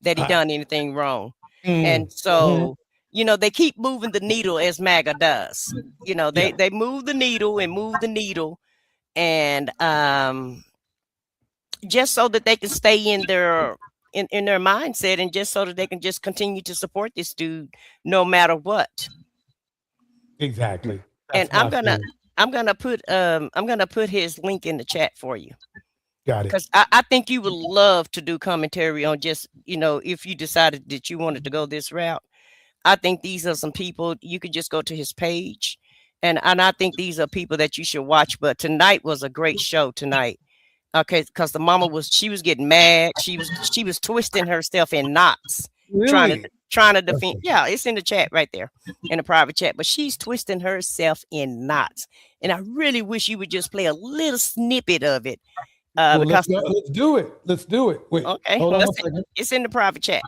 Speaker 11: that he done anything wrong, and so you know they keep moving the needle as MAGA does. You know they move the needle and move the needle, and just so that they can stay in their mindset, and just so that they can just continue to support this dude no matter what.
Speaker 2: Exactly.
Speaker 11: And I'm gonna put his link in the chat for you.
Speaker 2: Got it.
Speaker 11: Because I think you would love to do commentary on just, you know, if you decided that you wanted to go this route. I think these are some people you could just go to his page, and I think these are people that you should watch. But tonight was a great show tonight. Okay, because the mama was getting mad. She was twisting herself in knots,
Speaker 2: Really?
Speaker 11: trying to defend. Yeah, it's in the chat right there in the private chat. But she's twisting herself in knots, and I really wish you would just play a little snippet of it.
Speaker 2: Well,
Speaker 11: Because
Speaker 2: let's do it. Let's do it. Wait.
Speaker 11: okay,
Speaker 2: Hold on a second.
Speaker 11: it's in the private chat,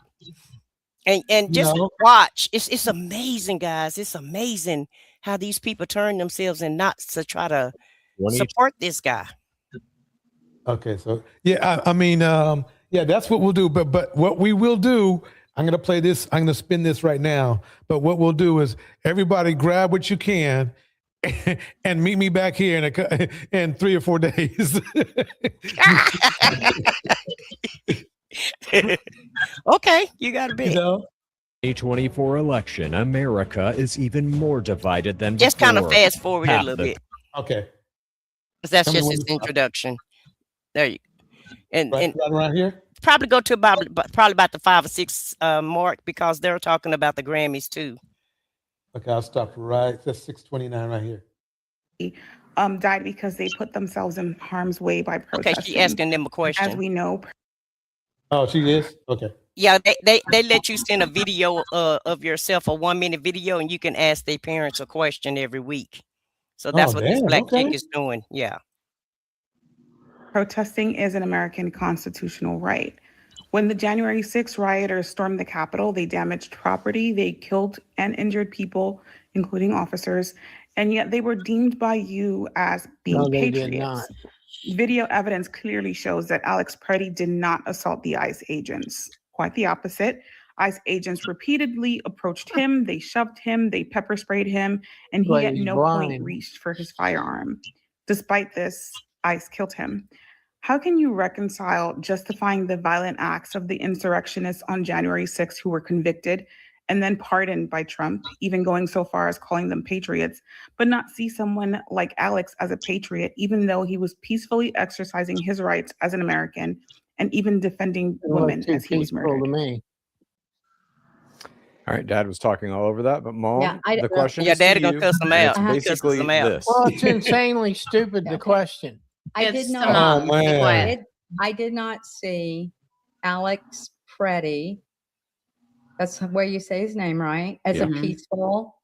Speaker 11: and just
Speaker 2: No.
Speaker 11: watch. It's amazing, guys. It's amazing how these people turn themselves in knots to try to support this guy.
Speaker 2: Okay, so yeah, I mean, yeah, that's what we'll do. But what we will do, I'm gonna play this. I'm gonna spin this right now. But what we'll do is everybody grab what you can, and meet me back here in 3 or 4 days.
Speaker 11: Okay, you gotta be.
Speaker 2: You know?
Speaker 15: 2024 election, America is even more divided than
Speaker 11: Just kind of
Speaker 15: before.
Speaker 11: fast forward it a little bit.
Speaker 2: Okay.
Speaker 11: Because that's
Speaker 2: Tell me
Speaker 11: just
Speaker 2: when
Speaker 11: his
Speaker 2: you-
Speaker 11: introduction. There you and
Speaker 2: Right around here.
Speaker 11: probably go to probably about the 5 or 6 mark, because they're talking about the Grammys too.
Speaker 2: Okay, I'll stop right. That's 6:29 right here.
Speaker 16: Died because they put themselves in harm's way by
Speaker 11: Okay,
Speaker 16: protesting.
Speaker 11: she asking them a question.
Speaker 16: As we know,
Speaker 2: Oh, she is? Okay.
Speaker 11: Yeah, they let you send a video of yourself, a 1-minute video, and you can ask their parents a question every week. So that's what this
Speaker 2: damn,
Speaker 11: black
Speaker 2: okay.
Speaker 11: chick is doing. Yeah.
Speaker 16: protesting is an American constitutional right. When the January 6th rioters stormed the Capitol, they damaged property, they killed and injured people, including officers, and yet they were deemed by you as being
Speaker 17: No, they
Speaker 16: patriots.
Speaker 17: did not.
Speaker 16: Video evidence clearly shows that Alex Preddy did not assault the ICE agents. Quite the opposite. ICE agents repeatedly approached him, they shoved him, they pepper sprayed him, and he
Speaker 17: But
Speaker 16: at
Speaker 17: he's
Speaker 16: no point
Speaker 17: blind.
Speaker 16: reached for his firearm. Despite this, ICE killed him. How can you reconcile justifying the violent acts of the insurrectionists on January 6th who were convicted and then pardoned by Trump, even going so far as calling them patriots, but not see someone like Alex as a patriot, even though he was peacefully exercising his rights as an American and even defending women as he was murdered?
Speaker 17: To me.
Speaker 18: All right, Dad was talking all over that, but Mom,
Speaker 19: Yeah,
Speaker 18: the question
Speaker 11: Yeah,
Speaker 18: is to
Speaker 11: Daddy gonna
Speaker 18: you,
Speaker 11: cuss them
Speaker 18: and
Speaker 11: out.
Speaker 18: it's
Speaker 11: He cusses
Speaker 18: basically
Speaker 11: them out.
Speaker 18: this.
Speaker 17: Well, it's insanely stupid, the question.
Speaker 19: I did
Speaker 26: It's
Speaker 19: not.
Speaker 26: Mom.
Speaker 2: Oh,
Speaker 26: Be
Speaker 2: man.
Speaker 26: quiet.
Speaker 19: I did not see Alex Preddy, that's where you say his name, right? As
Speaker 18: Yeah.
Speaker 19: a peaceful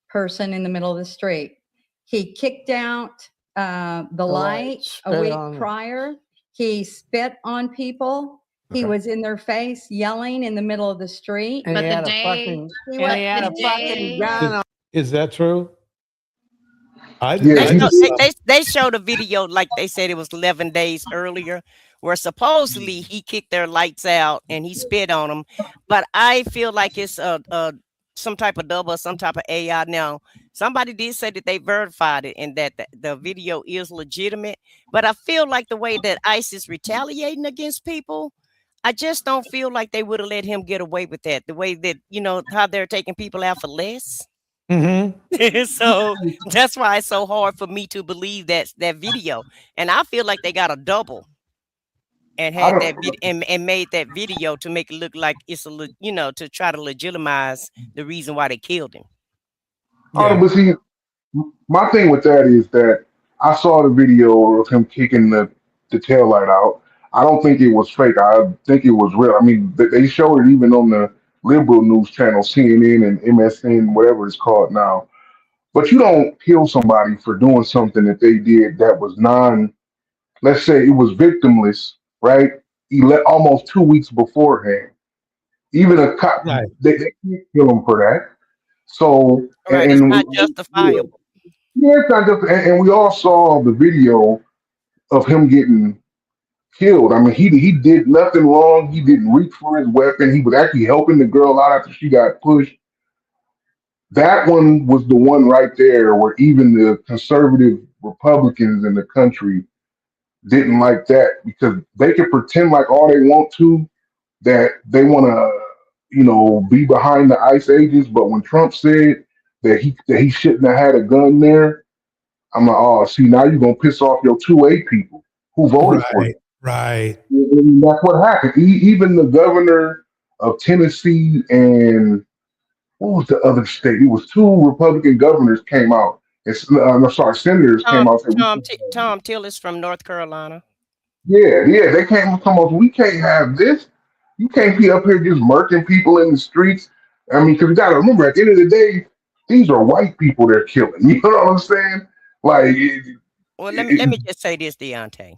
Speaker 19: person in the middle of the street. He kicked out the light a
Speaker 17: spit
Speaker 19: week
Speaker 17: on 'em.
Speaker 19: prior. He spit on people. He
Speaker 18: Okay.
Speaker 19: was in their face yelling in the middle of the street.
Speaker 17: And
Speaker 26: But
Speaker 17: he
Speaker 26: the
Speaker 17: had a
Speaker 26: day-
Speaker 17: fucking,
Speaker 19: He
Speaker 17: and
Speaker 19: was-
Speaker 17: he had a
Speaker 26: the
Speaker 17: fucking
Speaker 26: day-
Speaker 17: gun on.
Speaker 2: Is that true?
Speaker 11: They, show, they showed a video, like they said it was 11 days earlier, where supposedly he kicked their lights out and he spit on them. But I feel like it's some type of double, some type of AI. Now, somebody did say that they verified it and that the video is legitimate. But I feel like the way that ICE is retaliating against people, I just don't feel like they would have let him get away with that. The way that, you know, how they're taking people out for less.
Speaker 2: Mm-hmm.
Speaker 11: So that's why it's so hard for me to believe that video. And I feel like they got a double and had that and made that video to make it look like it's to try to legitimize the reason why they killed him.
Speaker 4: But see, my thing with that is that I saw the video of him kicking the tail light out. I don't think it was fake. I think it was real. I mean, they showed it even on the liberal news channel, CNN and MSN, whatever it's called now. But you don't kill somebody for doing something that they did that was let's say it was victimless, right? almost 2 weeks beforehand. Even a cop,
Speaker 2: Right.
Speaker 4: they can't kill him for that. So,
Speaker 11: Right. It's not justifiable.
Speaker 4: yeah, it's not just, and we all saw the video of him getting killed. I mean, he did nothing wrong. He didn't reach for his weapon. He was actually helping the girl out after she got pushed. That one was the one right there where even the conservative Republicans in the country didn't like that, because they can pretend like all they want to, that they want to, be behind the ICE agents. But when Trump said that he shouldn't have had a gun there, I'm like, oh, see, now you're gonna piss off your 2A people who voted for you.
Speaker 2: Right.
Speaker 4: And that's what happened. Even the governor of Tennessee and what was the other state? It was two Republican governors came out. Senators came out. And said,
Speaker 11: Tom Tillis from North Carolina.
Speaker 4: yeah, they came out. We can't have this. You can't be up here just murking people in the streets. I mean, because you got to remember, at the end of the day, these are white people they're killing. You know what I'm saying? Like,
Speaker 11: Well, let me just say this, Deontay.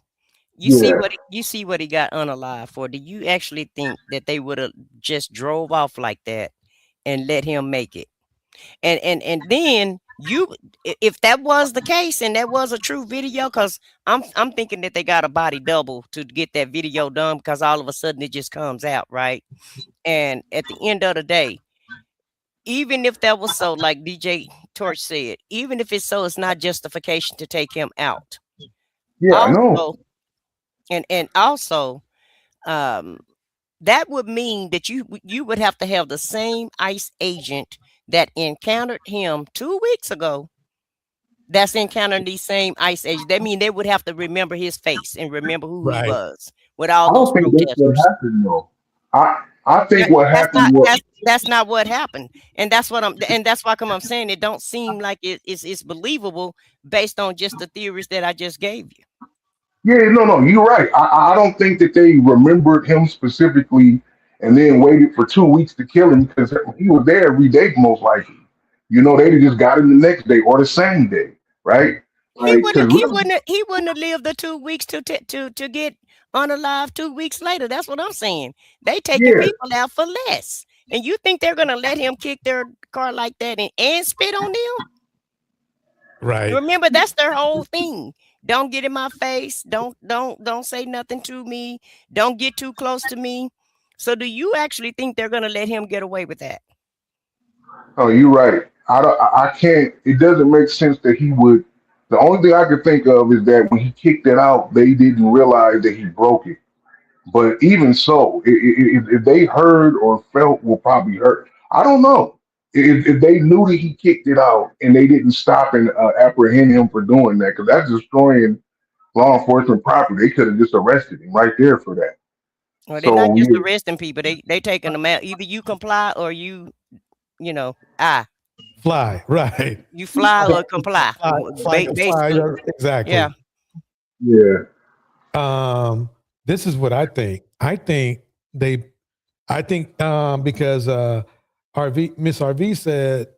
Speaker 11: You see what he got unalive for. Do you actually think that they would have just drove off like that and let him make it? And then if that was the case and that was a true video, because I'm thinking that they got a body double to get that video done, because all of a sudden it just comes out, right? And at the end of the day, even if that was so, like DJtorch said, even if it's so, it's not justification to take him out.
Speaker 4: Yeah, I know.
Speaker 11: Also, and also, that would mean that you would have to have the same ICE agent that encountered him 2 weeks ago that's encountering these same ICE agents. That means they would have to remember his face and remember who he was with all
Speaker 4: I
Speaker 11: those
Speaker 4: don't think that's what
Speaker 11: protesters.
Speaker 4: happened, though. I think what happened was
Speaker 11: That's not what happened, and that's why I'm saying it don't seem like it's believable based on just the theories that I just gave you.
Speaker 4: Yeah, no, you're right. I don't think that they remembered him specifically and then waited for 2 weeks to kill him, because he was there every day, most likely. They'd just got him the next day or the same day, right?
Speaker 11: He
Speaker 4: Like,
Speaker 11: wouldn't have lived the 2 weeks to get unalive 2 weeks later. That's what I'm saying. They taking people out for less, and you think they're gonna let him kick their car like that and spit on them?
Speaker 2: Right.
Speaker 11: Remember, that's their whole thing. Don't get in my face. Don't say nothing to me. Don't get too close to me. So do you actually think they're going to let him get away with that?
Speaker 4: oh, you're right. I can't. It doesn't make sense that he would. The only thing I could think of is that when he kicked it out, they didn't realize that he broke it. But even so, if they heard or felt, will probably hurt. I don't know. If they knew that he kicked it out and they didn't stop and apprehend him for doing that, because that's destroying law enforcement property. They could have just arrested him right there for that.
Speaker 11: Well, they're not just arresting people. They taking them out. Either you comply or you
Speaker 2: fly. Right.
Speaker 11: You fly or comply.
Speaker 2: Fly, exactly.
Speaker 11: Yeah.
Speaker 4: Yeah.
Speaker 2: This is what I think. I think because Miss RV said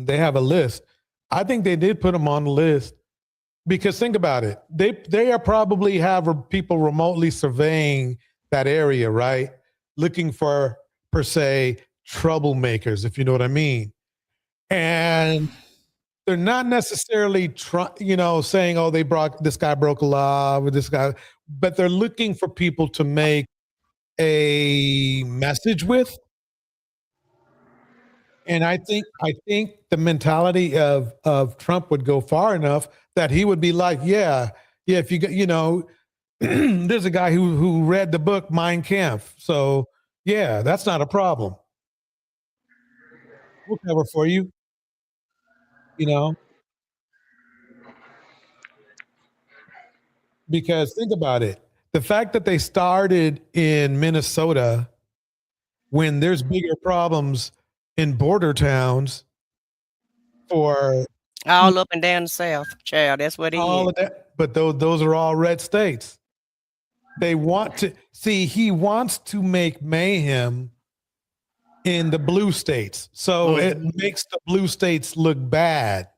Speaker 2: they have a list. I think they did put them on the list, because think about it. They are probably have people remotely surveying that area, right? Looking for, per se, troublemakers, if you know what I mean. And they're not necessarily saying, oh, this guy broke a law with this guy, but they're looking for people to make a message with. And I think the mentality of Trump would go far enough that he would be like, yeah, if there's a guy who read the book Mein Kampf, so yeah, that's not a problem. We'll cover for you. Because think about it. The fact that they started in Minnesota when there's bigger problems in border towns for
Speaker 11: all up and down the South, child. That's what he is.
Speaker 2: But those are all red states. They want to see, he wants to make mayhem in the blue states. So it makes the blue states look bad.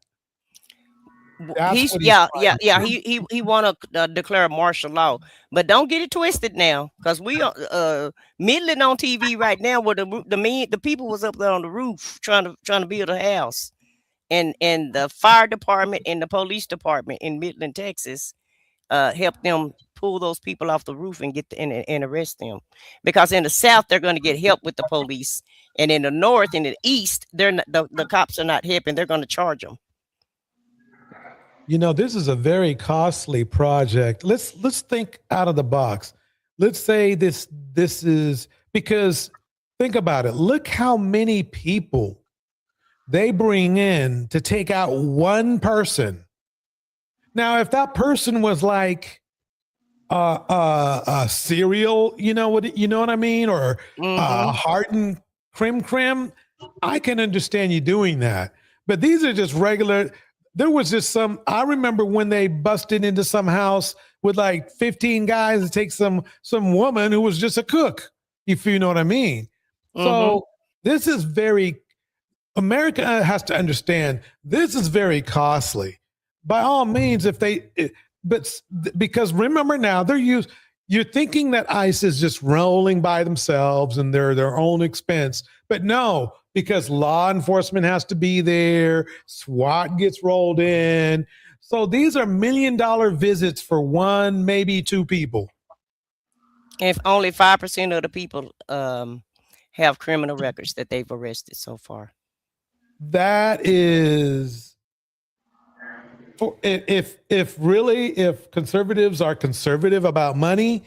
Speaker 2: That's
Speaker 11: He's
Speaker 2: what he's trying to do.
Speaker 11: he want to declare martial law, but don't get it twisted now, because we are Midland on TV right now, where the people was up there on the roof trying to build a house, and the fire department and the police department in Midland, Texas, helped them pull those people off the roof and and arrest them, because in the South they're going to get help with the police, and in the North and the East they're not, the cops are not helping. They're going to charge them.
Speaker 2: You know, this is a very costly project. Let's think out of the box. Let's say this is, because think about it. Look how many people they bring in to take out one person. Now, if that person was like a cereal, you know what I mean, or hardened creme, I can understand you doing that. But these are just regular. There was just I remember when they busted into some house with like 15 guys to take some woman who was just a cook, if you know what I mean. So this is America has to understand this is very costly. By all means, because remember now, you're thinking that ICE is just rolling by themselves and they're their own expense, but no, because law enforcement has to be there, SWAT gets rolled in. So these are $1 million visits for one, maybe two people.
Speaker 11: If only 5% of the people have criminal records that they've arrested so far.
Speaker 2: That is, if conservatives are conservative about money,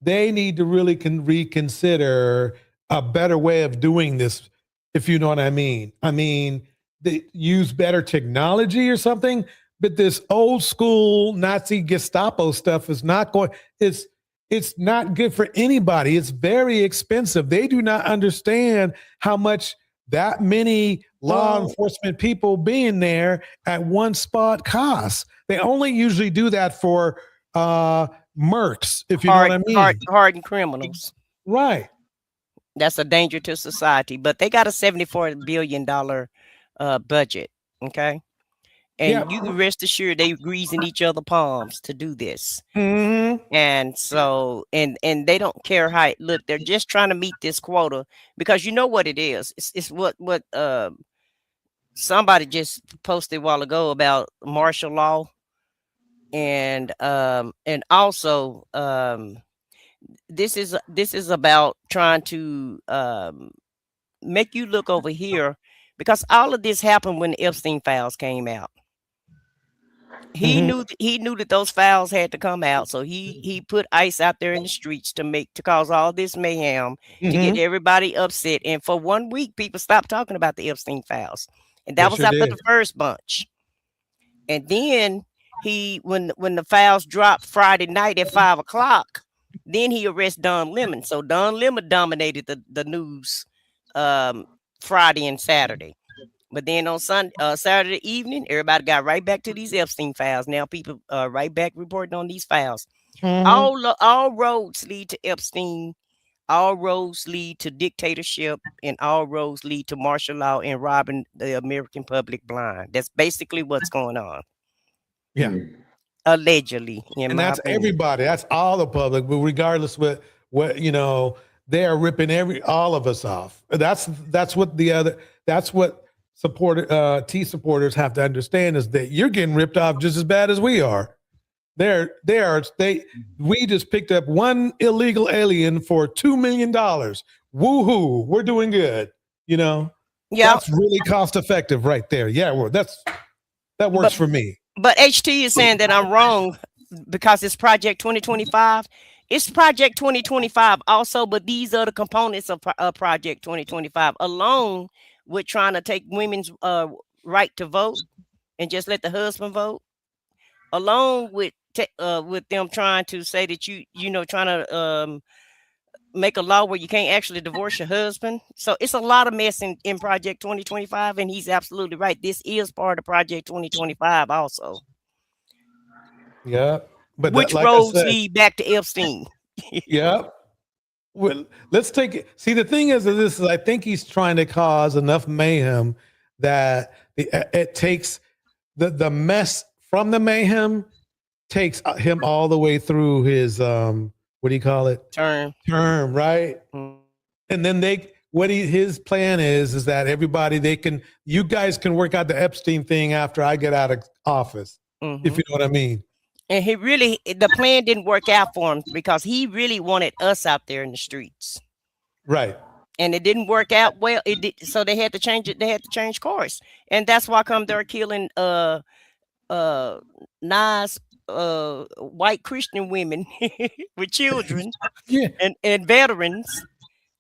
Speaker 2: they need to really reconsider a better way of doing this, if you know what I mean. I mean, they use better technology or something, but this old school Nazi Gestapo stuff is not going, it's not good for anybody. It's very expensive. They do not understand how much that many law enforcement people being there at one spot costs. They only usually do that for mercs, if you know what I mean.
Speaker 11: Hardened criminals.
Speaker 2: Right.
Speaker 11: That's a danger to society. But they got a $74 billion budget. Okay. And you can rest assured they greasing each other palms to do this. And so, and they don't care how it look. They're just trying to meet this quota, because you know what it is. It's what somebody just posted a while ago about martial law, and also this is about trying to make you look over here, because all of this happened when the Epstein files came out. He knew that those files had to come out, so he put ICE out there in the streets to cause all this mayhem, to get everybody upset. And for 1 week, people stopped talking about the Epstein files, and that was after the first bunch. And then when the files dropped Friday night at 5 o'clock, then he arrested Don Lemon. So Don Lemon dominated the news Friday and Saturday. But then on Saturday evening, everybody got right back to these Epstein files. Now people are right back reporting on these files. All roads lead to Epstein. All roads lead to dictatorship, and all roads lead to martial law and robbing the American public blind. That's basically what's going on.
Speaker 2: Yeah.
Speaker 11: Allegedly.
Speaker 2: And that's everybody. That's all the public. But regardless what you know, they are ripping all of us off. That's what T supporters have to understand, is that you're getting ripped off just as bad as we are. We just picked up one illegal alien for $2 million. Woohoo! We're doing good. You know, that's really cost effective right there. Yeah, well, that works for me.
Speaker 11: But HT is saying that I'm wrong, because it's Project 2025. It's Project 2025 also, but these are the components of Project 2025, along with trying to take women's right to vote and just let the husband vote, along with them trying to say that trying to make a law where you can't actually divorce your husband. So it's a lot of mess in Project 2025, and he's absolutely right. This is part of Project 2025 also.
Speaker 2: Yeah. But
Speaker 11: which roads lead back to Epstein?
Speaker 2: Yeah. Well, let's take it. See, the thing is, I think he's trying to cause enough mayhem that it takes the mess from the mayhem takes him all the way through his what do you call it?
Speaker 11: Term,
Speaker 2: right? And then his plan is that everybody you guys can work out the Epstein thing after I get out of office, if you know what I mean.
Speaker 11: And the plan didn't work out for him because he really wanted us out there in the streets.
Speaker 2: Right.
Speaker 11: And it didn't work out well. It did, so they had to change it. They had to change course. And that's why they're killing nice white Christian women with children and veterans,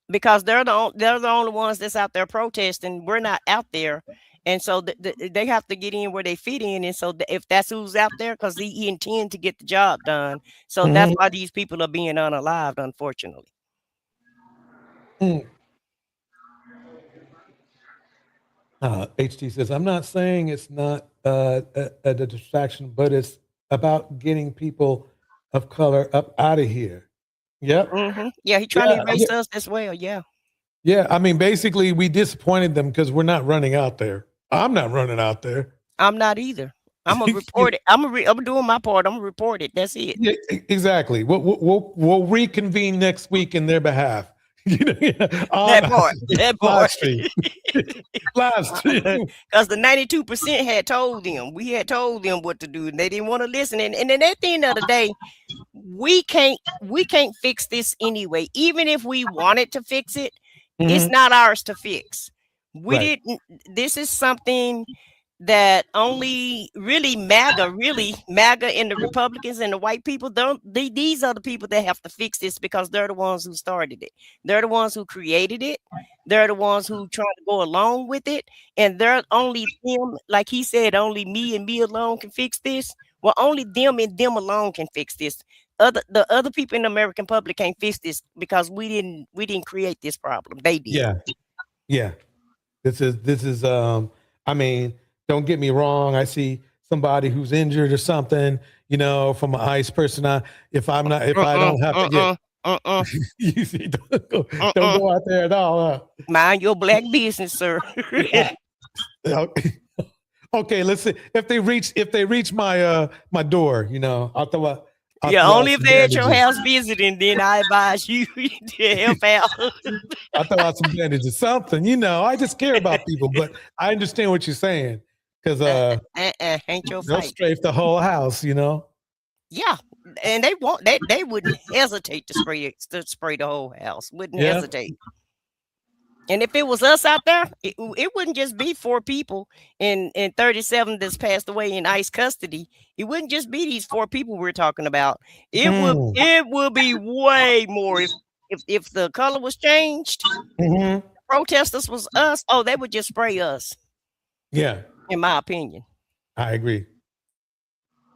Speaker 11: because they're the only ones that's out there protesting. We're not out there. And so they have to get in where they fit in. And so if that's who's out there, because he intends to get the job done. So that's why these people are being unalived, unfortunately.
Speaker 2: HT says, I'm not saying it's not a distraction, but it's about getting people of color up out of here. Yep.
Speaker 11: Yeah, he's trying to erase us as well. Yeah.
Speaker 2: Yeah, I mean, basically, we disappointed them because we're not running out there. I'm not running out there.
Speaker 11: I'm not either. I'm gonna report it. I'm doing my part. I'm gonna report it. That's it.
Speaker 2: Yeah, exactly. We'll reconvene next week in their behalf.
Speaker 11: That part.
Speaker 2: Live stream. Live stream.
Speaker 11: Because the 92% had told them. We had told them what to do, and they didn't want to listen. And then at the end of the day, we can't fix this anyway. Even if we wanted to fix it, it's not ours to fix. We didn't. This is something that only MAGA and the Republicans and the white people these are the people that have to fix this, because they're the ones who started it. They're the ones who created it. They're the ones who try to go along with it. And they're only them, like he said, only me and me alone can fix this. Well, only them and them alone can fix this. The other people in the American public can't fix this, because we didn't create this problem. They did.
Speaker 2: Yeah. This is I mean, don't get me wrong. I see somebody who's injured or something, from an ICE person. If I don't have to get, you see, don't go out there at all.
Speaker 11: Mind your black business, sir.
Speaker 2: Okay, let's see if they reach my my door. I'll throw out.
Speaker 11: Only if they're at your house visiting, then I advise you to help out.
Speaker 2: I'll throw out some bandages, something. I just care about people, but I understand what you're saying. Because
Speaker 11: ain't your
Speaker 2: they'll
Speaker 11: fight.
Speaker 2: strafe the whole house,
Speaker 11: Yeah, and they wouldn't hesitate to spray the whole house. Wouldn't hesitate. And if it was us out there, it wouldn't just be 4 people in 37 that's passed away in ICE custody. It wouldn't just be these 4 people we're talking about. It would be way more if the color was changed. Protesters was us. Oh, they would just spray us.
Speaker 2: Yeah.
Speaker 11: In my opinion.
Speaker 2: I agree.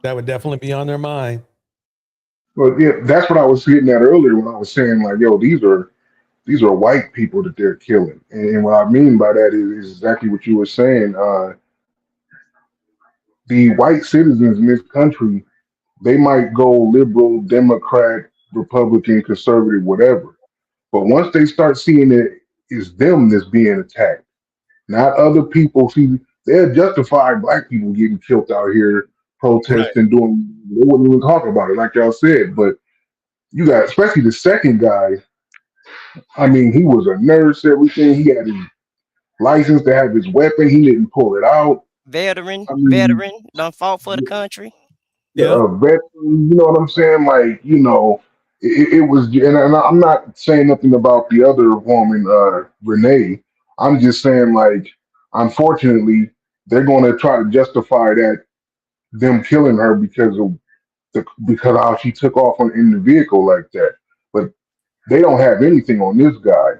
Speaker 2: That would definitely be on their mind.
Speaker 4: Well, yeah, that's what I was getting at earlier when I was saying, like, yo, these are white people that they're killing. And what I mean by that is exactly what you were saying. The white citizens in this country, they might go liberal, Democrat, Republican, conservative, whatever. But once they start seeing it is them that's being attacked, not other people. See, they'll justify black people getting killed out here, protesting, doing, they wouldn't even talk about it, like y'all said. But you got, especially the second guy, I mean, he was a nurse, everything. He had his license to have his weapon. He didn't pull it out.
Speaker 11: Veteran, done fought for the country.
Speaker 4: Veteran, you know what I'm saying? Like, it was, and I'm not saying nothing about the other woman, Renee. I'm just saying, like, unfortunately, they're going to try to justify that them killing her because of how she took off in the vehicle like that. But they don't have anything on this guy.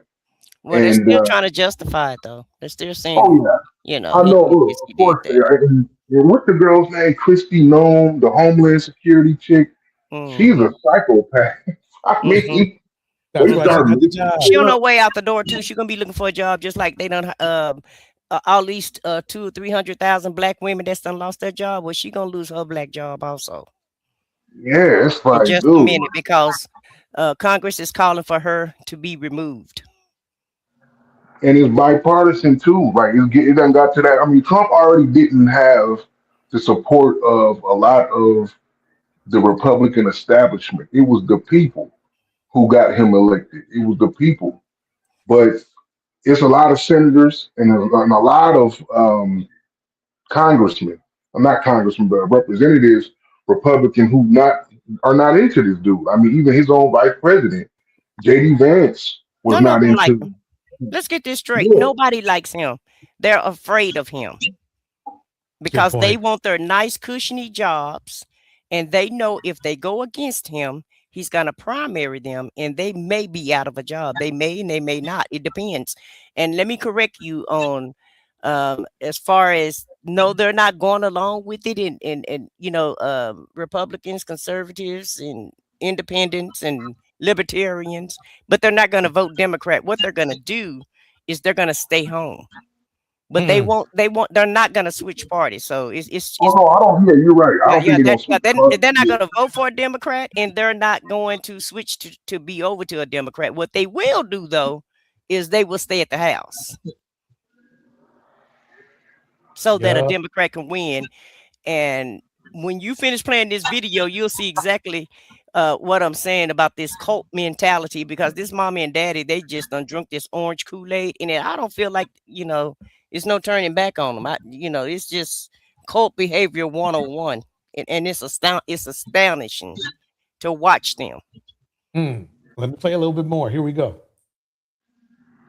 Speaker 11: Well, they're still trying to justify it, though. They're still saying,
Speaker 4: I know. Of course they are. And what's the girl's name? Christy Nome, the Homeland Security chick. She's a psychopath. I mean,
Speaker 11: she on her way out the door too. She's gonna be looking for a job, just like they done at least 200,000 or 300,000 black women that's done lost their job. Well, she gonna lose her black job also.
Speaker 4: Yeah, it's like,
Speaker 11: in just a minute, because Congress is calling for her to be removed.
Speaker 4: And it's bipartisan too, right? It done got to that. I mean, Trump already didn't have the support of a lot of the Republican establishment. It was the people who got him elected. It was the people. But it's a lot of senators and a lot of congressmen, not congressmen, but representatives, Republican, who are not into this dude. I mean, even his own vice president, J.D. Vance, was
Speaker 11: Don't
Speaker 4: not
Speaker 11: nobody like
Speaker 4: into.
Speaker 11: him. Let's get this straight.
Speaker 4: Yeah,
Speaker 11: Nobody likes him. They're afraid of him because they
Speaker 2: point.
Speaker 11: want their nice, cushiony jobs. And they know if they go against him, he's going to primary them and they may be out of a job. They may and they may not. It depends. And let me correct you on as far as no, they're not going along with it. And you know, Republicans, conservatives, and independents and libertarians, but they're not going to vote Democrat. What they're going to do is they're going to stay home. But they're not going to switch parties. So it's
Speaker 4: Oh no, I don't. Yeah, you're right. I don't think they're gonna switch.
Speaker 11: they're not going to vote for a Democrat, and they're not going to switch to be over to a Democrat. What they will do though is they will stay at the house so that a Democrat can win. And when you finish playing this video, you'll see exactly what I'm saying about this cult mentality, because this mommy and daddy, they just done drunk this orange Kool-Aid, and I don't feel like, you know, it's no turning back on them. You know, it's just cult behavior 101. And it's astonishing to watch them.
Speaker 2: Let me play a little bit more. Here we go.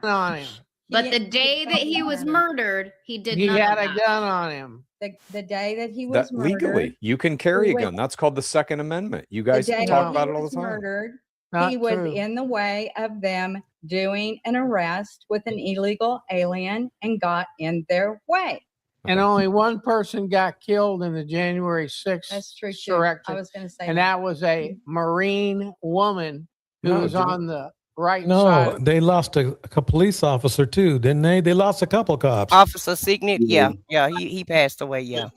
Speaker 17: On him.
Speaker 1: But the day that he was murdered, he did
Speaker 17: He
Speaker 1: none
Speaker 17: had
Speaker 1: of
Speaker 17: a
Speaker 1: that.
Speaker 17: gun on him.
Speaker 19: The day that he was
Speaker 18: That
Speaker 19: murdered,
Speaker 18: legally, you can carry a
Speaker 19: Wait.
Speaker 18: gun. That's called the Second Amendment. You guys
Speaker 19: the day
Speaker 18: talk
Speaker 19: that
Speaker 18: about
Speaker 19: he
Speaker 18: it all the
Speaker 19: was
Speaker 18: time.
Speaker 19: murdered,
Speaker 17: Not
Speaker 19: he was
Speaker 17: true.
Speaker 19: in the way of them doing an arrest with an illegal alien and got in their way.
Speaker 17: And only one person got killed in the January 6th
Speaker 19: That's true too.
Speaker 17: insurrection.
Speaker 19: I was going to say
Speaker 17: And that was a Marine woman who was on the right
Speaker 2: No,
Speaker 17: side.
Speaker 2: they lost a police officer too, didn't they? They lost a couple cops.
Speaker 11: Officer Signet, yeah, he passed away, yeah.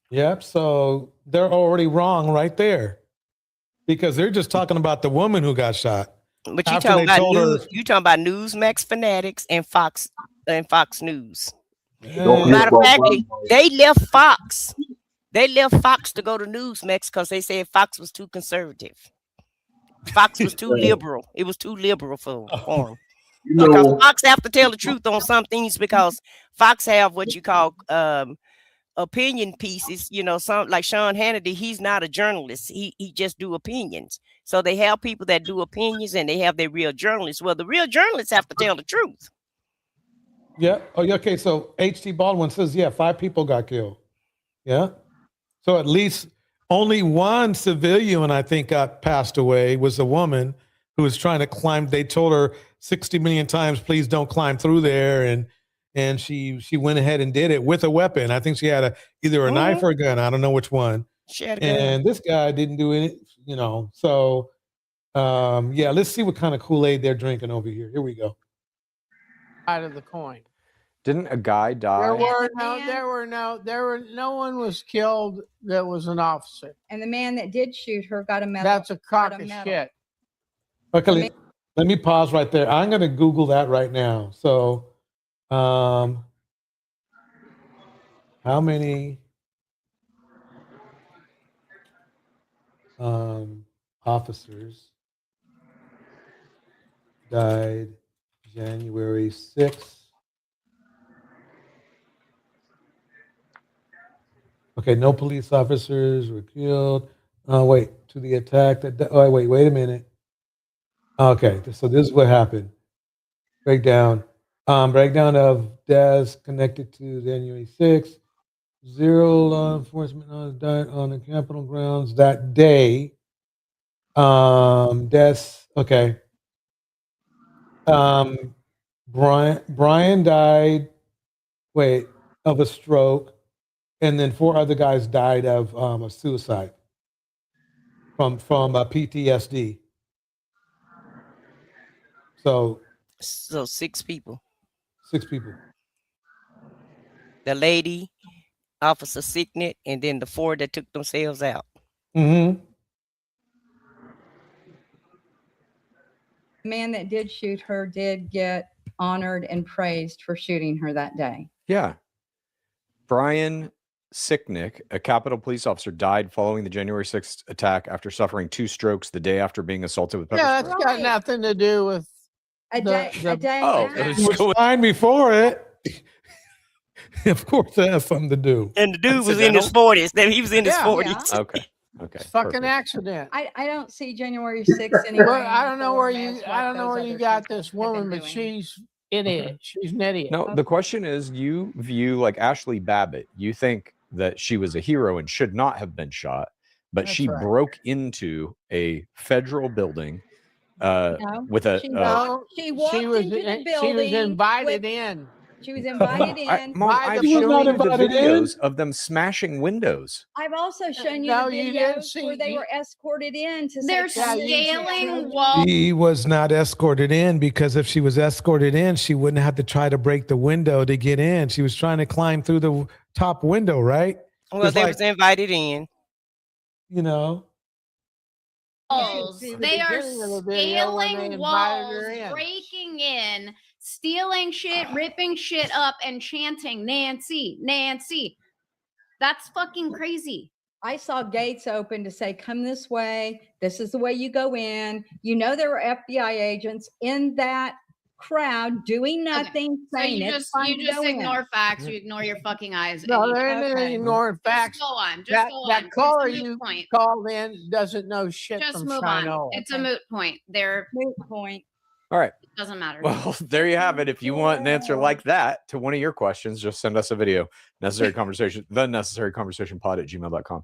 Speaker 2: Yep. So they're already wrong right there, because they're just talking about the woman who got shot.
Speaker 11: But you
Speaker 2: After
Speaker 11: talking
Speaker 2: they
Speaker 11: about
Speaker 2: told her,
Speaker 11: you talking about Newsmax fanatics and Fox News.
Speaker 4: Don't forget
Speaker 11: Matter of
Speaker 4: about
Speaker 11: fact,
Speaker 4: Brown.
Speaker 11: they left Fox. They left Fox to go to Newsmax because they said Fox was too conservative. Fox was too liberal. It was too liberal for them.
Speaker 4: You
Speaker 11: Because
Speaker 4: know,
Speaker 11: Fox have to tell the truth on some things, because Fox have what you call opinion pieces. You know, some like Sean Hannity, he's not a journalist. He just do opinions. So they have people that do opinions and they have their real journalists. Well, the real journalists have to tell the truth.
Speaker 2: yeah. Oh, yeah. Okay. So H.T. Baldwin says, yeah, 5 people got killed. Yeah. So at least only one civilian, I think, got passed away, was a woman who was trying to climb. They told her 60 million times, please don't climb through there. And she went ahead and did it with a weapon. I think she had either a knife or a gun. I don't know which one.
Speaker 11: She had a gun.
Speaker 2: And this guy didn't do it, you know. So yeah, let's see what kind of Kool-Aid they're drinking over here. Here we go.
Speaker 17: Side of the coin.
Speaker 18: Didn't a guy die?
Speaker 17: No one was killed that was an officer.
Speaker 19: And the man that did shoot her got a medal.
Speaker 17: That's a crock
Speaker 19: got a
Speaker 17: of
Speaker 19: medal.
Speaker 17: shit.
Speaker 2: Okay, let me pause right there. I'm going to Google that right now. So, how many officers died January 6th? Okay, no police officers were killed. Wait, to the attack that. Oh, wait a minute. Okay, so this is what happened. Breakdown. Breakdown of deaths connected to January 6th. 0 law enforcement died on the Capitol grounds that day. Deaths. Okay. Brian died. Wait, of a stroke. And then 4 other guys died of a suicide from PTSD. So
Speaker 11: 6 people.
Speaker 2: 6 people.
Speaker 11: The lady, Officer Signet, and then the 4 that took themselves out.
Speaker 19: The man that did shoot her did get honored and praised for shooting her that day.
Speaker 18: Yeah. Brian Sicknick, a Capitol police officer, died following the January 6th attack after suffering 2 strokes the day after being assaulted with pepper
Speaker 17: Yeah,
Speaker 18: spray.
Speaker 17: that's got nothing to do with
Speaker 19: A day
Speaker 18: Oh,
Speaker 19: after.
Speaker 2: He was fine before it. Of course, it has something to do.
Speaker 11: And the dude was in his 40s. Then he was in his
Speaker 17: Yeah.
Speaker 11: 40s.
Speaker 18: Okay. Okay.
Speaker 17: fucking
Speaker 18: perfect.
Speaker 17: accident.
Speaker 19: I don't see January 6th anyway.
Speaker 17: But I don't know where you got this woman, but she's idiot. She's an idiot.
Speaker 18: No, the question is, you view like Ashley Babbitt. You think that she was a hero and should not have been shot, but
Speaker 17: That's
Speaker 18: she
Speaker 17: right.
Speaker 18: broke into a federal building
Speaker 19: No,
Speaker 18: with a.
Speaker 19: she walked into the building.
Speaker 17: She was invited in.
Speaker 19: She was invited in.
Speaker 18: Mom, I've
Speaker 2: She was
Speaker 18: shown
Speaker 2: not
Speaker 18: you the
Speaker 2: invited in.
Speaker 18: videos of them smashing windows.
Speaker 19: I've also shown you
Speaker 17: No,
Speaker 19: the
Speaker 17: you didn't
Speaker 19: videos
Speaker 17: see-
Speaker 19: where they
Speaker 17: you-
Speaker 19: were escorted in to
Speaker 1: They're
Speaker 19: say, "Come in."
Speaker 1: scaling walls.
Speaker 2: She was not escorted in because if she was escorted in, she wouldn't have to try to break the window to get in. She was trying to climb through the top window, right?
Speaker 11: Well,
Speaker 2: It's
Speaker 11: they
Speaker 2: like,
Speaker 11: was invited in.
Speaker 2: you know,
Speaker 1: Walls.
Speaker 17: see the
Speaker 1: They are
Speaker 17: beginning of the video when they
Speaker 1: scaling
Speaker 17: invited
Speaker 1: walls,
Speaker 17: her in.
Speaker 1: breaking in, stealing shit, ripping shit up, and chanting Nancy, Nancy. That's fucking crazy.
Speaker 19: I saw gates open to say, "Come this way. This is the way you go in." You know, there were FBI agents in that crowd doing nothing,
Speaker 1: So
Speaker 19: saying
Speaker 1: you
Speaker 19: it's
Speaker 1: just
Speaker 19: fine to go in.
Speaker 1: ignore facts. You ignore your fucking eyes.
Speaker 17: No,
Speaker 1: and you-
Speaker 17: there ain't any
Speaker 19: Okay.
Speaker 17: ignoring facts.
Speaker 1: Just go on. Just
Speaker 17: That,
Speaker 1: go on.
Speaker 17: that
Speaker 1: It's
Speaker 17: caller
Speaker 1: a moot
Speaker 17: you
Speaker 1: point.
Speaker 17: called in doesn't know shit
Speaker 1: Just
Speaker 17: from
Speaker 1: move on.
Speaker 17: China.
Speaker 1: It's a moot point. There
Speaker 19: Moot point.
Speaker 18: All right.
Speaker 1: it doesn't matter.
Speaker 18: Well, there you have it. If you want an answer like that to one of your questions, just send us a video. Necessary conversation, the necessary conversation pod at gmail.com.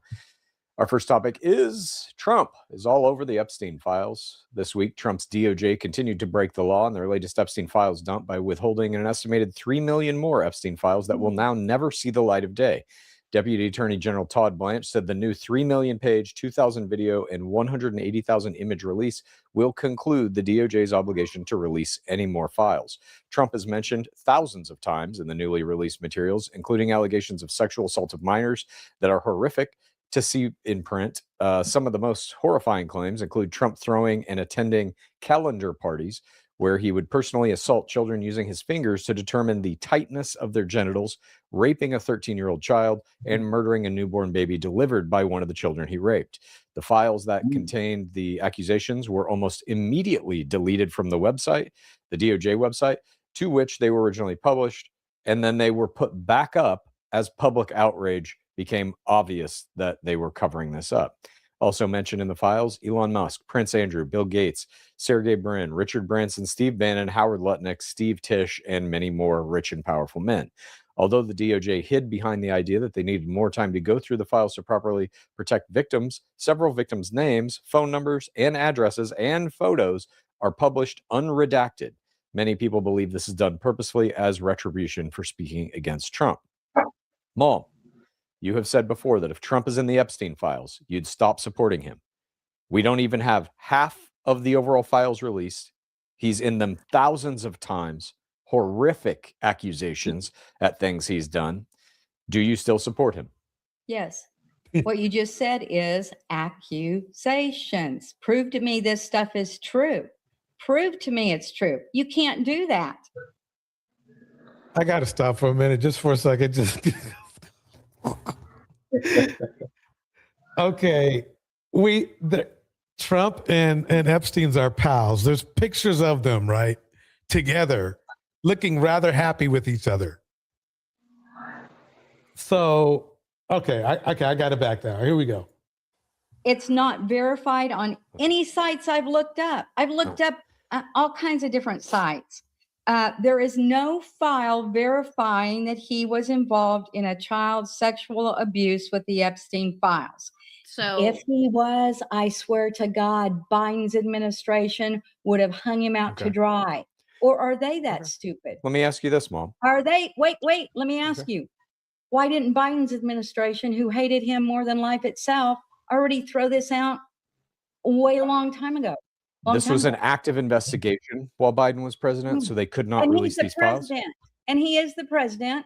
Speaker 18: Our first topic is Trump is all over the Epstein files. This week, Trump's DOJ continued to break the law in their latest Epstein files dump by withholding an estimated 3 million more Epstein files that will now never see the light of day. Deputy Attorney General Todd Blanche said the new 3 million page, 2,000 video, and 180,000 image release will conclude the DOJ's obligation to release any more files. Trump is mentioned thousands of times in the newly released materials, including allegations of sexual assault of minors that are horrific to see in print. Some of the most horrifying claims include Trump throwing and attending calendar parties where he would personally assault children using his fingers to determine the tightness of their genitals, raping a 13-year-old child, and murdering a newborn baby delivered by one of the children he raped. The files that contained the accusations were almost immediately deleted from the website, the DOJ website, to which they were originally published, and then they were put back up as public outrage became obvious that they were covering this up. Also mentioned in the files, Elon Musk, Prince Andrew, Bill Gates, Sergey Brin, Richard Branson, Steve Bannon, Howard Lutnick, Steve Tisch, and many more rich and powerful men. Although the DOJ hid behind the idea that they needed more time to go through the files to properly protect victims, several victims' names, phone numbers, and addresses and photos are published unredacted. Many people believe this is done purposefully as retribution for speaking against Trump. Mom, you have said before that if Trump is in the Epstein files, you'd stop supporting him. We don't even have half of the overall files released. He's in them thousands of times. Horrific accusations at things he's done. Do you still support him?
Speaker 19: Yes. What you just said is accusations. Prove to me this stuff is true. Prove to me it's true. You can't do that.
Speaker 2: I got to stop for a minute, just for a second. Just okay. Trump and Epstein's are pals. There's pictures of them, right? Together, looking rather happy with each other. So, okay, I got it back now. Here we go.
Speaker 19: It's not verified on any sites I've looked up. I've looked up all kinds of different sites. There is no file verifying that he was involved in a child sexual abuse with the Epstein files.
Speaker 1: So
Speaker 19: if he was, I swear to God, Biden's administration would have hung him out to dry. Or are they that stupid?
Speaker 18: Let me ask you this, Mom.
Speaker 19: Are they? Wait, let me ask you. Why didn't Biden's administration, who hated him more than life itself, already throw this out way a long time ago?
Speaker 18: This was an active investigation while Biden was president, so they could not
Speaker 19: And
Speaker 18: release
Speaker 19: he's the
Speaker 18: these files.
Speaker 19: president, and he is the president.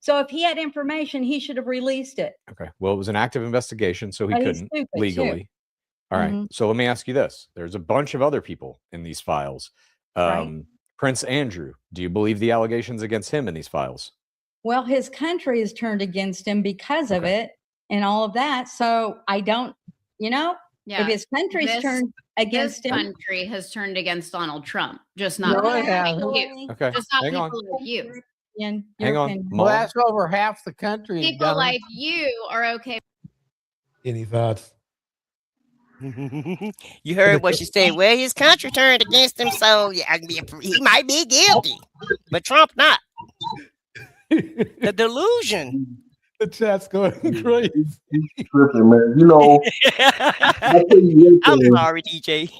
Speaker 19: So if he had information, he should have released it.
Speaker 18: Okay. Well, it was an active investigation, so he
Speaker 19: But he's
Speaker 18: couldn't
Speaker 19: stupid, too.
Speaker 18: legally. All right.
Speaker 19: Mhm.
Speaker 18: So let me ask you this. There's a bunch of other people in these files.
Speaker 19: Right.
Speaker 18: Prince Andrew, do you believe the allegations against him in these files?
Speaker 19: Well, his country is turned against him because of it and all of that. So I don't, if his country's turned against
Speaker 1: this
Speaker 19: him.
Speaker 1: country has turned against Donald Trump, just not
Speaker 17: No, it
Speaker 1: people
Speaker 17: hasn't.
Speaker 1: like you.
Speaker 18: Okay,
Speaker 1: Just not
Speaker 18: hang on.
Speaker 1: people like you.
Speaker 18: Hang on.
Speaker 17: Well, that's over half the country.
Speaker 1: People
Speaker 17: Donald.
Speaker 1: like you are okay.
Speaker 2: Any thoughts?
Speaker 11: You heard what she said. Well, his country turned against him, so yeah, he might be guilty, but Trump not. The delusion.
Speaker 2: The chat's going crazy.
Speaker 4: He's tripping, man. You know, I'll tell you one
Speaker 11: I'm
Speaker 4: thing.
Speaker 11: sorry, DJ.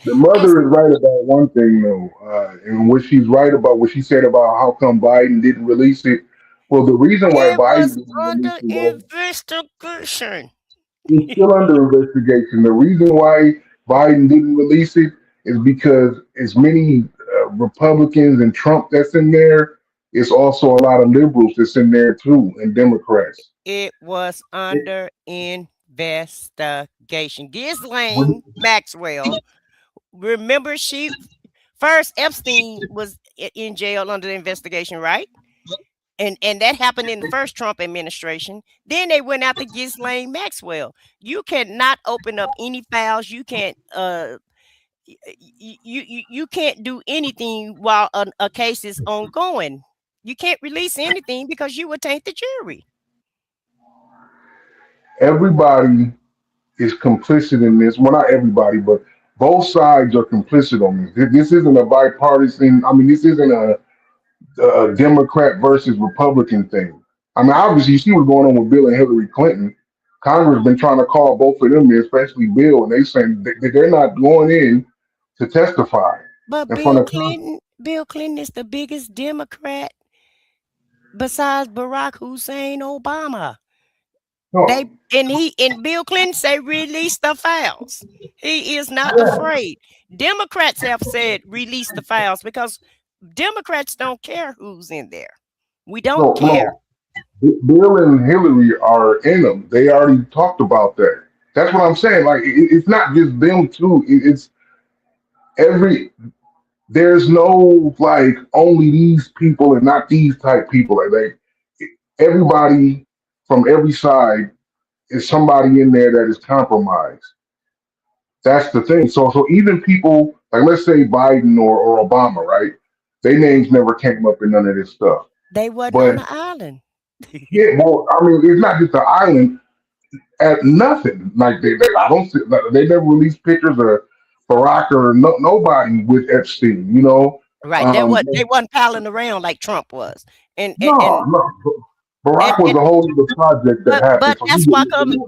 Speaker 4: The mother is right about one thing, though, and what she's right about, what she said about how come Biden didn't release it. Well, the reason why
Speaker 11: It
Speaker 4: Biden
Speaker 11: was
Speaker 4: didn't
Speaker 11: under
Speaker 4: release it
Speaker 11: investigation.
Speaker 4: it's still under investigation. The reason why Biden didn't release it is because as many Republicans and Trump that's in there, it's also a lot of liberals that's in there too, and Democrats.
Speaker 11: It was under investigation. Ghislaine Maxwell. Remember, first Epstein was in jail under the investigation, right? And that happened in the first Trump administration. Then they went after Ghislaine Maxwell. You cannot open up any files. You can't you can't do anything while a case is ongoing. You can't release anything because you would taint the jury.
Speaker 4: Everybody is complicit in this. Well, not everybody, but both sides are complicit on this. This isn't a bipartisan. I mean, this isn't a Democrat versus Republican thing. I mean, obviously, you see what's going on with Bill and Hillary Clinton. Congress has been trying to call both of them, especially Bill, and they saying that they're not going in to testify
Speaker 11: But
Speaker 4: in front of
Speaker 11: Bill Clinton is the biggest Democrat besides Barack Hussein Obama.
Speaker 4: No.
Speaker 11: And Bill Clinton say release the files. He is not afraid. Democrats have said release the files because Democrats don't care who's in there. We don't care.
Speaker 4: No. Bill and Hillary are in them. They already talked about that. That's what I'm saying. Like it's not just them too. It's there's no like only these people and not these type people. Like everybody from every side is somebody in there that is compromised. That's the thing. So even people like let's say Biden or Obama, right? Their names never came up in none of this stuff.
Speaker 11: They wasn't on the island.
Speaker 4: Yeah, well, I mean, it's not just the island. At nothing. Like I don't see, like, they never released pictures of Barack or nobody with Epstein. You know,
Speaker 11: Right. They wasn't piling around like Trump was. And
Speaker 4: Barack was a whole other project that happened.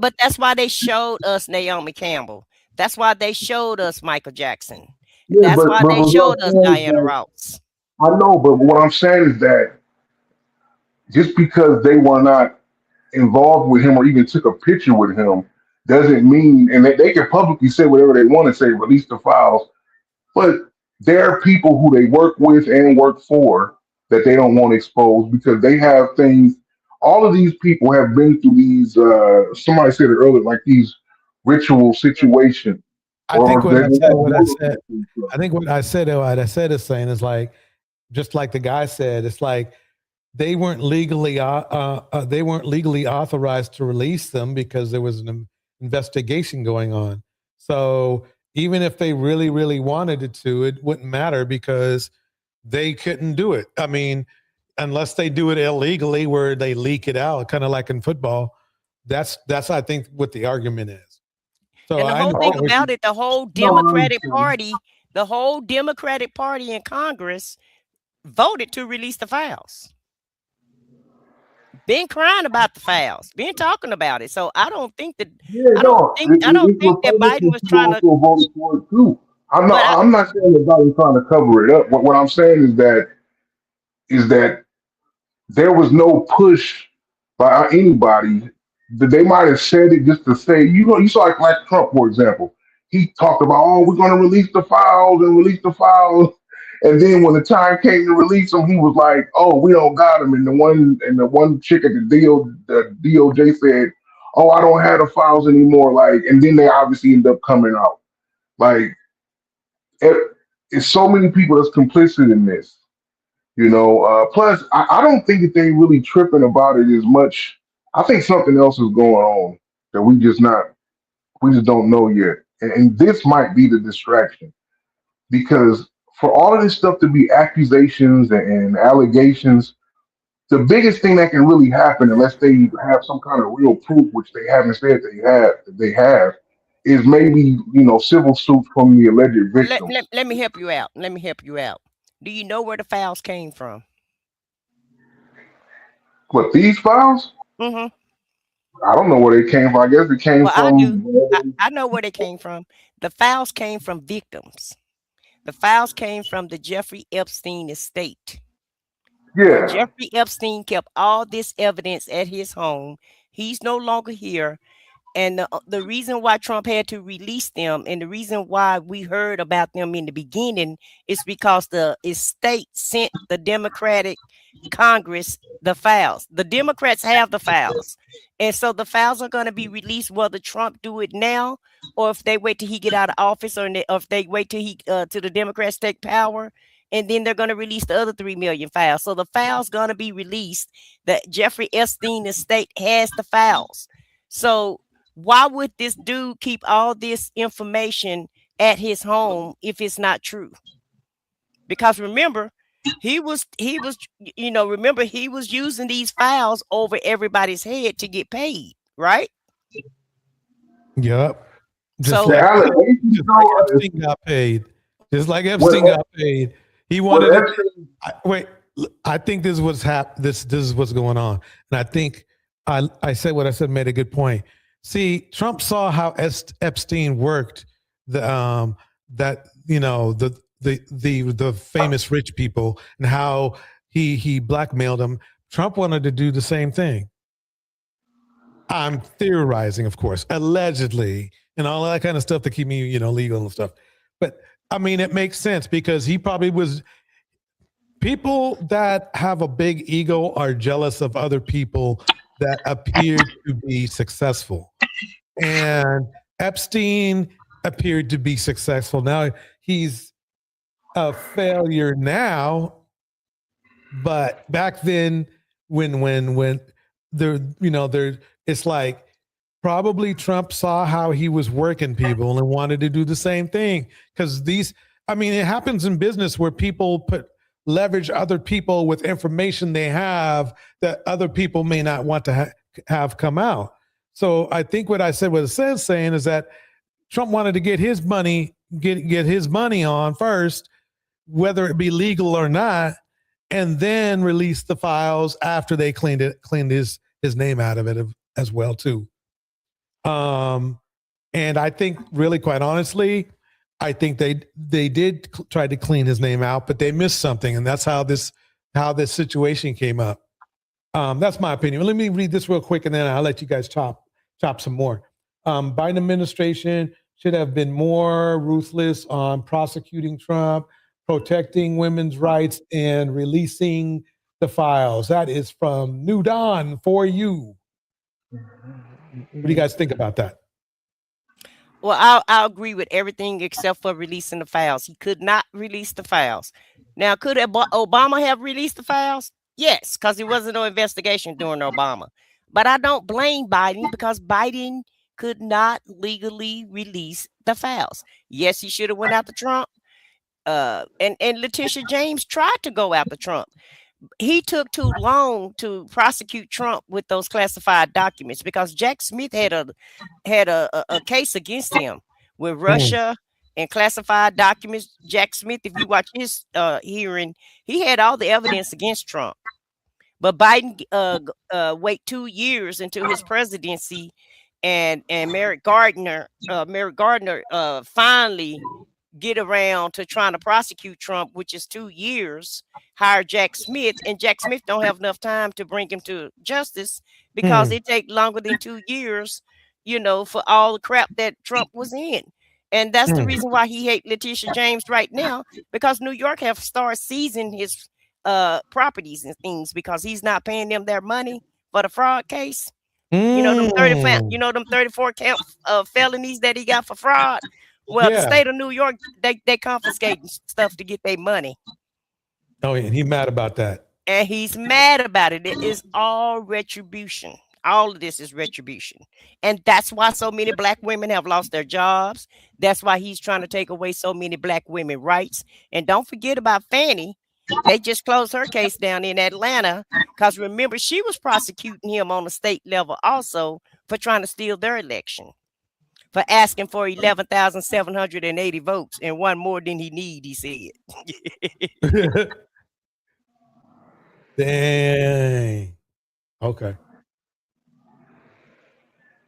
Speaker 11: But that's why they showed us Naomi Campbell. That's why they showed us Michael Jackson.
Speaker 4: Yeah,
Speaker 11: That's why they showed us Diana Ross.
Speaker 4: I know, but what I'm saying is that just because they were not involved with him or even took a picture with him doesn't mean, and they can publicly say whatever they want to say, release the files, but there are people who they work with and work for that they don't want exposed because they have things. All of these people have been through these, somebody said it earlier, like these ritual situations.
Speaker 2: I think what I said is saying is like, just like the guy said, it's like they weren't legally authorized to release them because there was an investigation going on. So even if they really, really wanted it to, it wouldn't matter because they couldn't do it. I mean, unless they do it illegally where they leak it out, kind of like in football. That's I think what the argument is. So
Speaker 11: and the whole thing about it, the whole Democratic Party in Congress voted to release the files. Been crying about the files, been talking about it. So I don't think that I don't think that Biden was trying to
Speaker 4: vote for it too. I'm not saying that Biden's trying to cover it up. What I'm saying is that there was no push by anybody. That they might have said it just to say, you saw like Trump, for example. He talked about, oh, we're going to release the files. And then when the time came to release them, he was like, oh, we don't got them. And the one chick at the DOJ said, oh, I don't have the files anymore. Like, and then they obviously end up coming out. Like, it's so many people that's complicit in this. You know, plus I don't think that they really tripping about it as much. I think something else is going on that we just don't know yet. And this might be the distraction because for all of this stuff to be accusations and allegations, the biggest thing that can really happen, unless they have some kind of real proof, which they haven't said they have, is maybe civil suits from the alleged victims.
Speaker 11: Let me help you out. Let me help you out. Do you know where the files came from?
Speaker 4: But these files,
Speaker 11: Mm-hmm.
Speaker 4: I don't know where they came from. I guess it came
Speaker 11: Well, I
Speaker 4: from.
Speaker 11: do. I know where they came from. The files came from victims. The files came from the Jeffrey Epstein estate.
Speaker 4: Yeah.
Speaker 11: Jeffrey Epstein kept all this evidence at his home. He's no longer here. And the reason why Trump had to release them and the reason why we heard about them in the beginning is because the estate sent the Democratic Congress the files. The Democrats have the files. And so the files are going to be released whether Trump do it now or if they wait till he get out of office or if they wait till till the Democrats take power. And then they're going to release the other 3 million files. So the files going to be released. The Jeffrey Epstein estate has the files. So why would this dude keep all this information at his home if it's not true? Because remember, he was using these files over everybody's head to get paid, right?
Speaker 2: Yep. Just
Speaker 11: So
Speaker 2: like Epstein got paid. Just like Epstein got paid. He wanted it. I think this is what's this is what's going on. And I think I said what I said made a good point. See, Trump saw how Epstein worked the famous rich people and how he blackmailed them. Trump wanted to do the same thing. I'm theorizing, of course, allegedly, and all that kind of stuff to keep me, legal and stuff. But I mean, it makes sense because he probably was. People that have a big ego are jealous of other people that appear to be successful. And Epstein appeared to be successful. Now he's a failure now, but back then when it's like probably Trump saw how he was working people and wanted to do the same thing. Because it happens in business where people leverage other people with information they have that other people may not want to have come out. So I think what it says saying is that Trump wanted to get his money, get his money on first, whether it be legal or not, and then release the files after they cleaned his name out of it as well too. And I think really quite honestly, I think they did try to clean his name out, but they missed something, and that's how this situation came up. That's my opinion. Let me read this real quick, and then I'll let you guys chop some more. Biden administration should have been more ruthless on prosecuting Trump, protecting women's rights, and releasing the files. That is from New Dawn for you. What do you guys think about that?
Speaker 11: Well, I'll agree with everything except for releasing the files. He could not release the files. Now, could Obama have released the files? Yes, because there wasn't no investigation during Obama. But I don't blame Biden because Biden could not legally release the files. Yes, he should have went after Trump. And Letitia James tried to go after Trump. He took too long to prosecute Trump with those classified documents because Jack Smith had a case against him with Russia and classified documents. Jack Smith, if you watch his hearing, he had all the evidence against Trump. But Biden wait 2 years until his presidency, and Merrick Gardner finally get around to trying to prosecute Trump, which is 2 years, hire Jack Smith, and Jack Smith don't have enough time to bring him to justice because it take longer than 2 years, for all the crap that Trump was in. And that's the reason why he hate Letitia James right now, because New York have started seizing his properties and things because he's not paying them their money for the fraud case. Them 34 count felonies that he got for fraud. Well, the state of New York, they confiscate stuff to get their money.
Speaker 2: Oh, and he's mad about that.
Speaker 11: And he's mad about it. It is all retribution. All of this is retribution. And that's why so many black women have lost their jobs. That's why he's trying to take away so many black women rights. And don't forget about Fannie. They just closed her case down in Atlanta because remember, she was prosecuting him on the state level also for trying to steal their election, for asking for 11,780 votes and one more than he need, he said.
Speaker 2: Dang. Okay.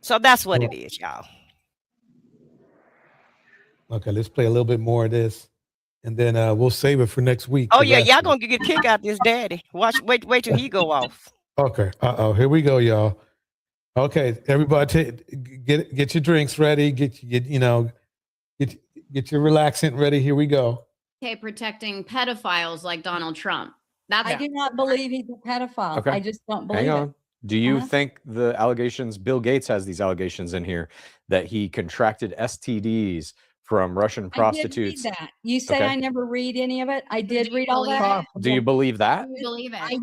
Speaker 11: So that's what it is, y'all.
Speaker 2: Okay, let's play a little bit more of this, and then we'll save it for next week.
Speaker 11: Oh
Speaker 2: the
Speaker 11: yeah,
Speaker 2: rest
Speaker 11: y'all
Speaker 2: of it.
Speaker 11: gonna get a kick out this daddy. Wait till he go off.
Speaker 2: Okay. Here we go, y'all. Okay, everybody, get your drinks ready. Get your relaxant ready. Here we go.
Speaker 1: Okay, protecting pedophiles like Donald Trump. That's
Speaker 19: I do not believe he's a pedophile.
Speaker 18: Okay.
Speaker 19: I just don't believe
Speaker 18: Hang on.
Speaker 19: it.
Speaker 18: Do you
Speaker 19: Uh-huh.
Speaker 18: think the allegations, Bill Gates has these allegations in here that he contracted STDs from Russian prostitutes?
Speaker 19: I did read that. You say
Speaker 18: Okay.
Speaker 19: I never read any of it. I did read all that.
Speaker 18: Do you believe that?
Speaker 1: You believe it?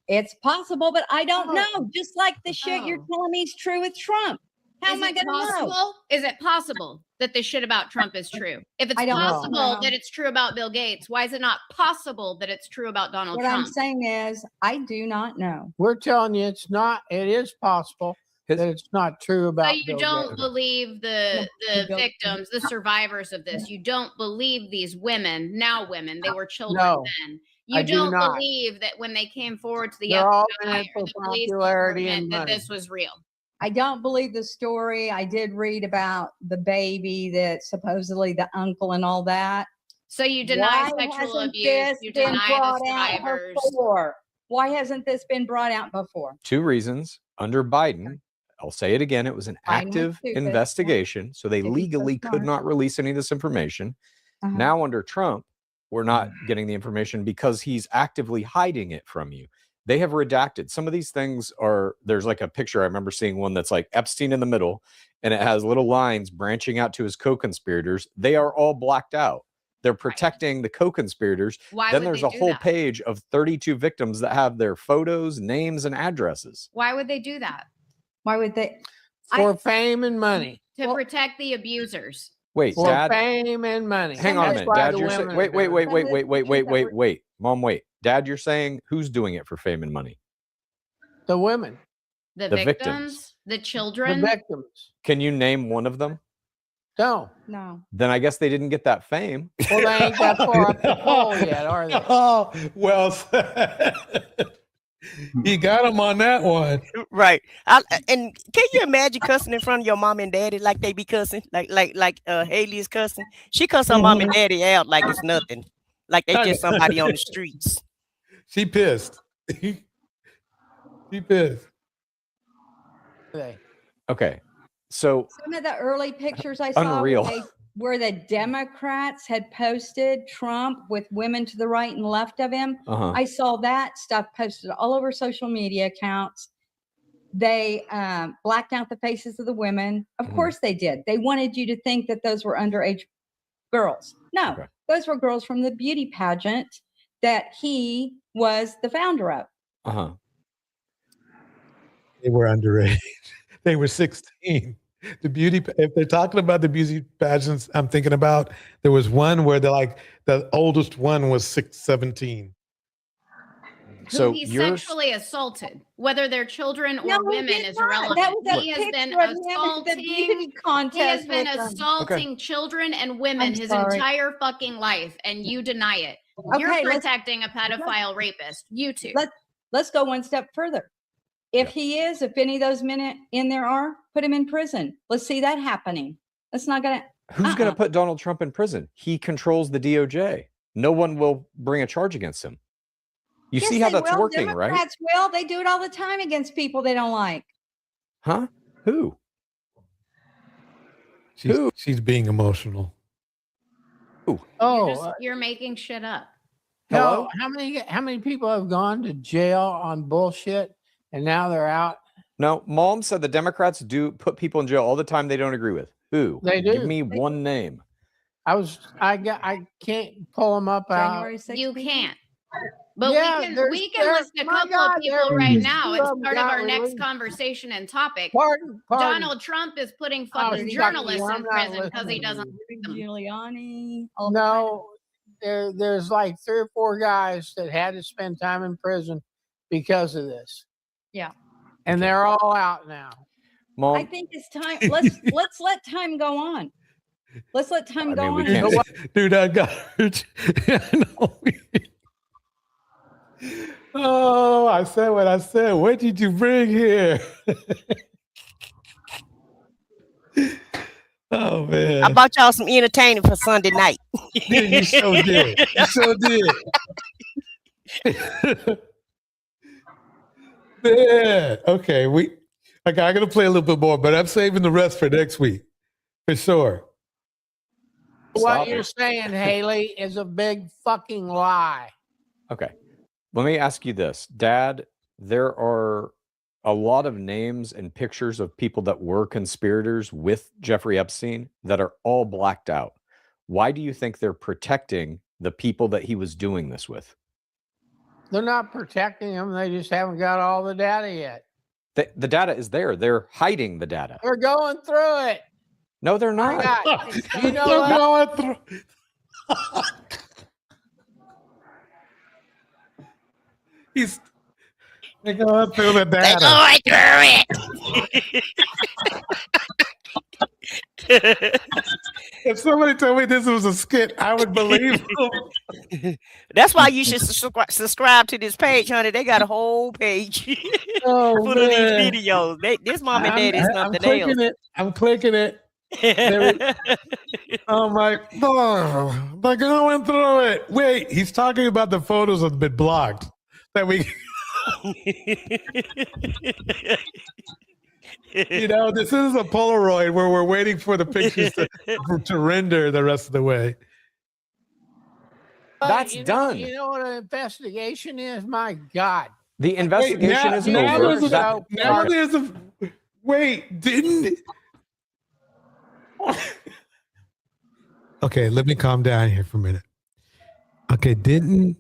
Speaker 19: It's possible, but I don't know. Just like the shit you're telling me is true with Trump. How
Speaker 1: Is
Speaker 19: am I
Speaker 1: it
Speaker 19: going to know?
Speaker 1: possible? Is it possible that this shit about Trump is true? If it's
Speaker 19: I don't know.
Speaker 1: possible that it's true about Bill Gates, why is it not possible that it's true about Donald
Speaker 19: What I'm
Speaker 1: Trump?
Speaker 19: saying is, I do not know.
Speaker 17: We're telling you it's not. It is possible that it's not true about.
Speaker 1: So you
Speaker 17: Bill
Speaker 1: don't
Speaker 17: Gates.
Speaker 1: believe the victims, the survivors of this. You don't believe these women, now women, they were children
Speaker 17: No,
Speaker 1: then.
Speaker 17: I
Speaker 1: You
Speaker 17: do
Speaker 1: don't
Speaker 17: not.
Speaker 1: believe that when they came forward to the
Speaker 17: They're all in
Speaker 1: FBI
Speaker 17: it
Speaker 1: or
Speaker 17: for
Speaker 1: the police
Speaker 17: popularity
Speaker 1: department
Speaker 17: and
Speaker 1: that
Speaker 17: money.
Speaker 1: this was real.
Speaker 19: I don't believe the story. I did read about the baby that supposedly the uncle and all that.
Speaker 1: So you deny
Speaker 19: Why
Speaker 1: sexual
Speaker 19: hasn't
Speaker 1: abuse,
Speaker 19: this
Speaker 1: you
Speaker 19: been
Speaker 1: deny
Speaker 19: brought
Speaker 1: the
Speaker 19: out
Speaker 1: survivors.
Speaker 19: before? Why hasn't this been brought out before?
Speaker 18: Two reasons. Under Biden, I'll say it again, it was an
Speaker 19: Biden was
Speaker 18: active
Speaker 19: stupid, yeah.
Speaker 18: investigation, so they
Speaker 19: If he's so
Speaker 18: legally could
Speaker 19: smart.
Speaker 18: not release any of this information.
Speaker 19: Uh-huh.
Speaker 18: Now under Trump, we're not getting the information because he's actively hiding it from you. They have redacted. Some of these things are, there's like a picture, I remember seeing one that's like Epstein in the middle, and it has little lines branching out to his co-conspirators. They are all blacked out. They're protecting the co-conspirators.
Speaker 1: Why
Speaker 18: Then
Speaker 1: would
Speaker 18: there's
Speaker 1: they
Speaker 18: a
Speaker 1: do
Speaker 18: whole
Speaker 1: that?
Speaker 18: page of 32 victims that have their photos, names, and addresses.
Speaker 1: Why would they do that?
Speaker 19: Why would they?
Speaker 17: For fame and money.
Speaker 1: To protect the abusers.
Speaker 18: Wait,
Speaker 17: For
Speaker 18: Dad.
Speaker 17: fame and money.
Speaker 18: Hang on a
Speaker 17: That's
Speaker 18: minute,
Speaker 17: why
Speaker 18: Dad.
Speaker 17: the
Speaker 18: You're saying,
Speaker 17: women
Speaker 18: wait,
Speaker 17: are
Speaker 18: wait,
Speaker 17: doing
Speaker 18: wait,
Speaker 17: it.
Speaker 18: wait, wait, Mom, wait. Dad, you're saying who's doing it for fame and money?
Speaker 17: The women.
Speaker 1: The,
Speaker 18: The
Speaker 1: victims, the
Speaker 17: The
Speaker 1: children.
Speaker 17: victims.
Speaker 18: Can you name one of them?
Speaker 17: No.
Speaker 19: No.
Speaker 18: Then I guess they didn't get that fame.
Speaker 17: Well, they ain't that far up the pole yet, are they?
Speaker 2: Oh, well said. You got him on that one.
Speaker 11: Right. And can you imagine cussing in front of your mom and daddy like they be cussing? Like Haley is cussing. She cuss her mom and daddy out like it's nothing. Like they just somebody on the streets.
Speaker 2: She pissed. She pissed.
Speaker 18: Okay. So
Speaker 19: Some of the early pictures I saw
Speaker 18: Unreal.
Speaker 19: where the Democrats had posted Trump with women to the right and left of him.
Speaker 18: Uh-huh.
Speaker 19: I saw that stuff posted all over social media accounts. They blacked out the faces of the women. Of course they did. They wanted you to think that those were underage girls. No, those were girls from the beauty pageant that he was the founder of.
Speaker 18: uh-huh.
Speaker 2: They were underage. They were 16. The beauty, if they're talking about the beauty pageants, I'm thinking about, there was one where the oldest one was 17.
Speaker 1: Who he sexually assaulted, whether they're children or women, is irrelevant.
Speaker 19: That was a
Speaker 1: He has been
Speaker 19: picture of him at the beauty
Speaker 1: he has
Speaker 19: contest
Speaker 1: been
Speaker 19: with them.
Speaker 1: assaulting children and women
Speaker 19: I'm
Speaker 1: his
Speaker 19: sorry.
Speaker 1: entire fucking life, and you deny it. You're
Speaker 19: Okay, let's-
Speaker 1: protecting a pedophile rapist. You two.
Speaker 19: Let's go one step further. If any of those men in there are, put him in prison. Let's see that happening. That's not gonna.
Speaker 18: Who's going to put Donald Trump in prison? He controls the DOJ. No one will bring a charge against him. You
Speaker 19: Yes,
Speaker 18: see how
Speaker 19: they
Speaker 18: that's
Speaker 19: will.
Speaker 18: working, right?
Speaker 19: Democrats will. They do it all the time against people they don't like.
Speaker 18: Huh? Who?
Speaker 2: She's being emotional.
Speaker 17: Oh,
Speaker 1: You're making shit up.
Speaker 17: no. How many people have gone to jail on bullshit and now they're out?
Speaker 18: No, Mom said the Democrats do put people in jail all the time they don't agree with. Who?
Speaker 17: They do.
Speaker 18: Give me one name.
Speaker 17: I can't pull them up out.
Speaker 1: You can't. But
Speaker 17: Yeah,
Speaker 1: we can list a couple of people right now. It's part of our next conversation and topic.
Speaker 17: Pardon.
Speaker 1: Donald Trump is putting fucking journalists in prison because he doesn't like them.
Speaker 19: Giuliani.
Speaker 17: No, there's like 3 or 4 guys that had to spend time in prison because of this.
Speaker 19: Yeah.
Speaker 17: And they're all out now.
Speaker 19: Mom, I think it's time. Let's let time go on. Let's let time go on.
Speaker 2: Dude, I got hurt. Oh, I said what I said. What did you bring here? Oh man!
Speaker 11: I bought y'all some entertainment for Sunday night.
Speaker 2: Dude, you so did. You so did. Yeah. Okay. I'm gonna play a little bit more, but I'm saving the rest for next week for sure.
Speaker 17: What you're saying, Haley, is a big fucking lie.
Speaker 18: Okay. Let me ask you this, Dad. There are a lot of names and pictures of people that were conspirators with Jeffrey Epstein that are all blacked out. Why do you think they're protecting the people that he was doing this with?
Speaker 17: They're not protecting him. They just haven't got all the data yet.
Speaker 18: The data is there. They're hiding the data.
Speaker 17: They're going through it.
Speaker 18: No, they're not.
Speaker 17: You know
Speaker 2: they're going through. They're going through the data.
Speaker 11: They're going through it.
Speaker 2: If somebody told me this was a skit, I would believe them.
Speaker 11: That's why you should subscribe to this page, honey. They got a whole page full of these videos. This mom and dad is something else.
Speaker 2: I'm clicking it. Oh my! Oh, they're going through it. Wait, he's talking about the photos that have been blocked. That we. You know, this is a Polaroid where we're waiting for the pictures to render the rest of the way.
Speaker 18: That's done.
Speaker 17: You know what an investigation is? My God.
Speaker 18: The investigation is over.
Speaker 2: Wait, didn't. Okay, let me calm down here for a minute. Okay, didn't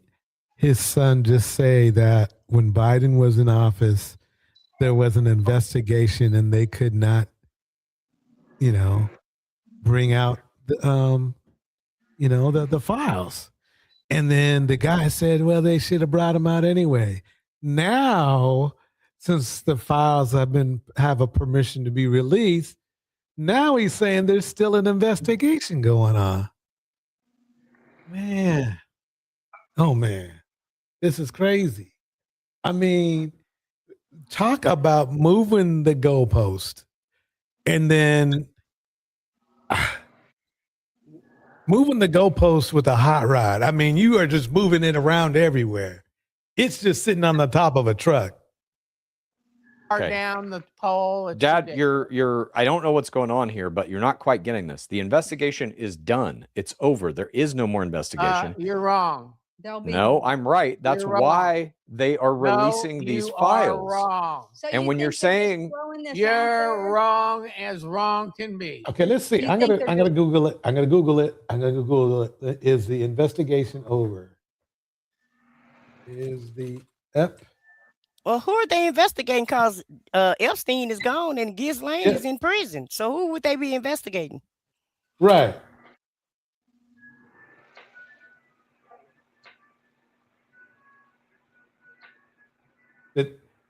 Speaker 2: his son just say that when Biden was in office, there was an investigation and they could not, bring out the files? And then the guy said, well, they should have brought them out anyway. Now, since the files have a permission to be released, now he's saying there's still an investigation going on. Man. Oh, man. This is crazy. I mean, talk about moving the goalpost and then moving the goalpost with a hot rod. I mean, you are just moving it around everywhere. It's just sitting on the top of a truck.
Speaker 17: Okay. Down the pole.
Speaker 18: Dad, you're I don't know what's going on here, but you're not quite getting this. The investigation is done. It's over. There is no more investigation.
Speaker 17: You're wrong.
Speaker 18: No, I'm right. That's why they are releasing these files.
Speaker 17: Wrong.
Speaker 19: So
Speaker 18: and when you're saying
Speaker 17: you're wrong as wrong can be.
Speaker 2: Okay, let's see. I'm gonna Google it. I'm gonna Google it. Is the investigation over? Is the
Speaker 11: Well, who are they investigating? Because Epstein is gone and Ghislaine is in prison. So who would they be investigating?
Speaker 2: Right.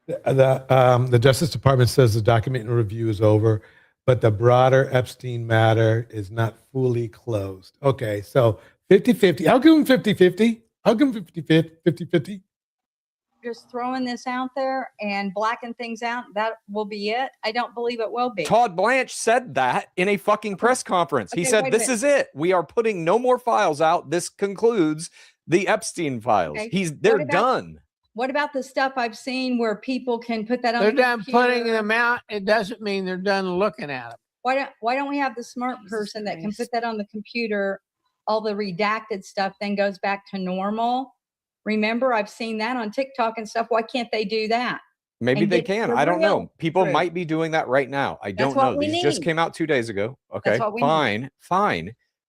Speaker 2: The Justice Department says the document review is over, but the broader Epstein matter is not fully closed. Okay, so 50-50. How come 50-50? How come 50-50?
Speaker 19: Just throwing this out there and blacking things out, that will be it. I don't believe it will be.
Speaker 18: Todd Blanche said that in a fucking press conference. He said, this is it. We are putting no more files out. This concludes the Epstein files.
Speaker 19: Okay.
Speaker 18: They're done.
Speaker 19: What about the stuff I've seen where people can put that on
Speaker 17: They're
Speaker 19: the
Speaker 17: done
Speaker 19: computer?
Speaker 17: putting them out. It doesn't mean they're done looking at them.
Speaker 19: Why don't we have the smart person that can put that on the computer, all the redacted stuff then goes back to normal? Remember, I've seen that on TikTok and stuff. Why can't they do that?
Speaker 18: Maybe they can. I don't know. People might be doing that right now. I don't know. These just came out 2 days ago. Okay, fine.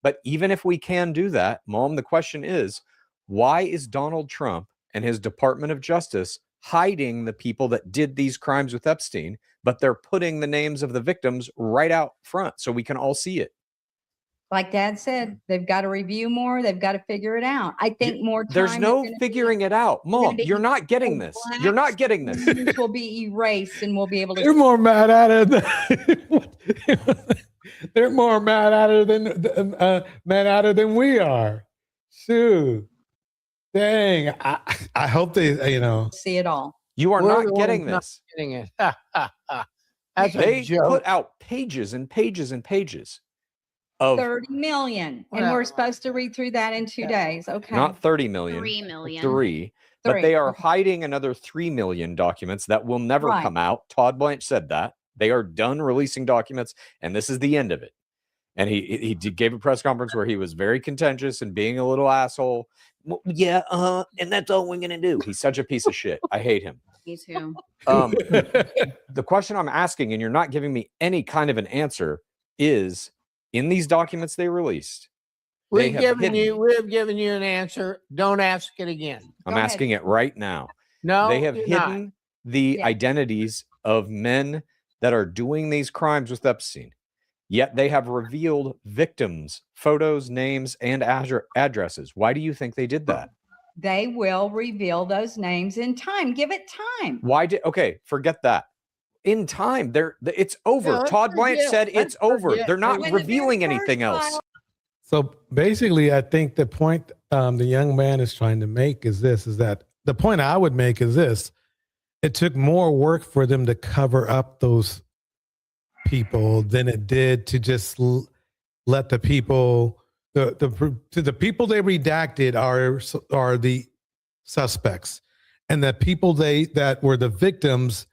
Speaker 18: But even if we can do that, Mom, the question is, Why is Donald Trump and his Department of Justice hiding the people that did these crimes with Epstein, but they're putting the names of the victims right out front so we can all see it?
Speaker 19: Like Dad said, they've got to review more. They've got to figure it out. I think more time.
Speaker 18: There's no figuring it out. Mom, you're not getting this. You're not getting this.
Speaker 19: This will be erased and we'll be able to.
Speaker 2: They're more mad at it than they're more mad at it than we are. Shoot. Dang. I hope they,
Speaker 19: see it all.
Speaker 18: You are
Speaker 17: We're
Speaker 18: not
Speaker 17: the
Speaker 18: getting
Speaker 17: ones not
Speaker 18: this.
Speaker 17: getting it. That's
Speaker 18: They
Speaker 17: a joke.
Speaker 18: put out pages and pages and pages of
Speaker 19: 30 million. And
Speaker 17: Well,
Speaker 19: we're supposed to read through that in 2 days. Okay.
Speaker 18: not 30 million.
Speaker 1: 3 million.
Speaker 18: Three. But
Speaker 19: Three,
Speaker 18: they are
Speaker 19: okay.
Speaker 18: hiding another 3 million documents that will never
Speaker 19: Right.
Speaker 18: come out. Todd Blanche said that. They are done releasing documents, and this is the end of it. And he gave a press conference where he was very contentious and being a little asshole. Well, yeah, and that's all we're gonna do. He's such a piece of shit. I hate him.
Speaker 1: Me too.
Speaker 18: The question I'm asking, and you're not giving me any kind of an answer, is in these documents they released. They
Speaker 17: We've
Speaker 18: have
Speaker 17: given you an answer. Don't ask it again.
Speaker 18: I'm asking it right now.
Speaker 17: No,
Speaker 18: they have
Speaker 17: you're
Speaker 18: hidden
Speaker 17: not.
Speaker 18: the identities of men that are doing these crimes with Epstein. Yet they have revealed victims, photos, names, and addresses. Why do you think they did that?
Speaker 19: They will reveal those names in time. Give it time.
Speaker 18: Okay, forget that. In time, it's over.
Speaker 19: No, let's
Speaker 18: Todd Blanche
Speaker 19: forget-
Speaker 18: said
Speaker 19: let's
Speaker 18: it's over.
Speaker 19: forget.
Speaker 18: They're not
Speaker 19: When the
Speaker 18: revealing
Speaker 19: very
Speaker 18: anything
Speaker 19: first
Speaker 18: else.
Speaker 19: file-
Speaker 2: So basically, I think the point the young man is trying to make is that the point I would make is this: it took more work for them to cover up those people than it did to just let the people the people they redacted are the suspects, and the people that were the victims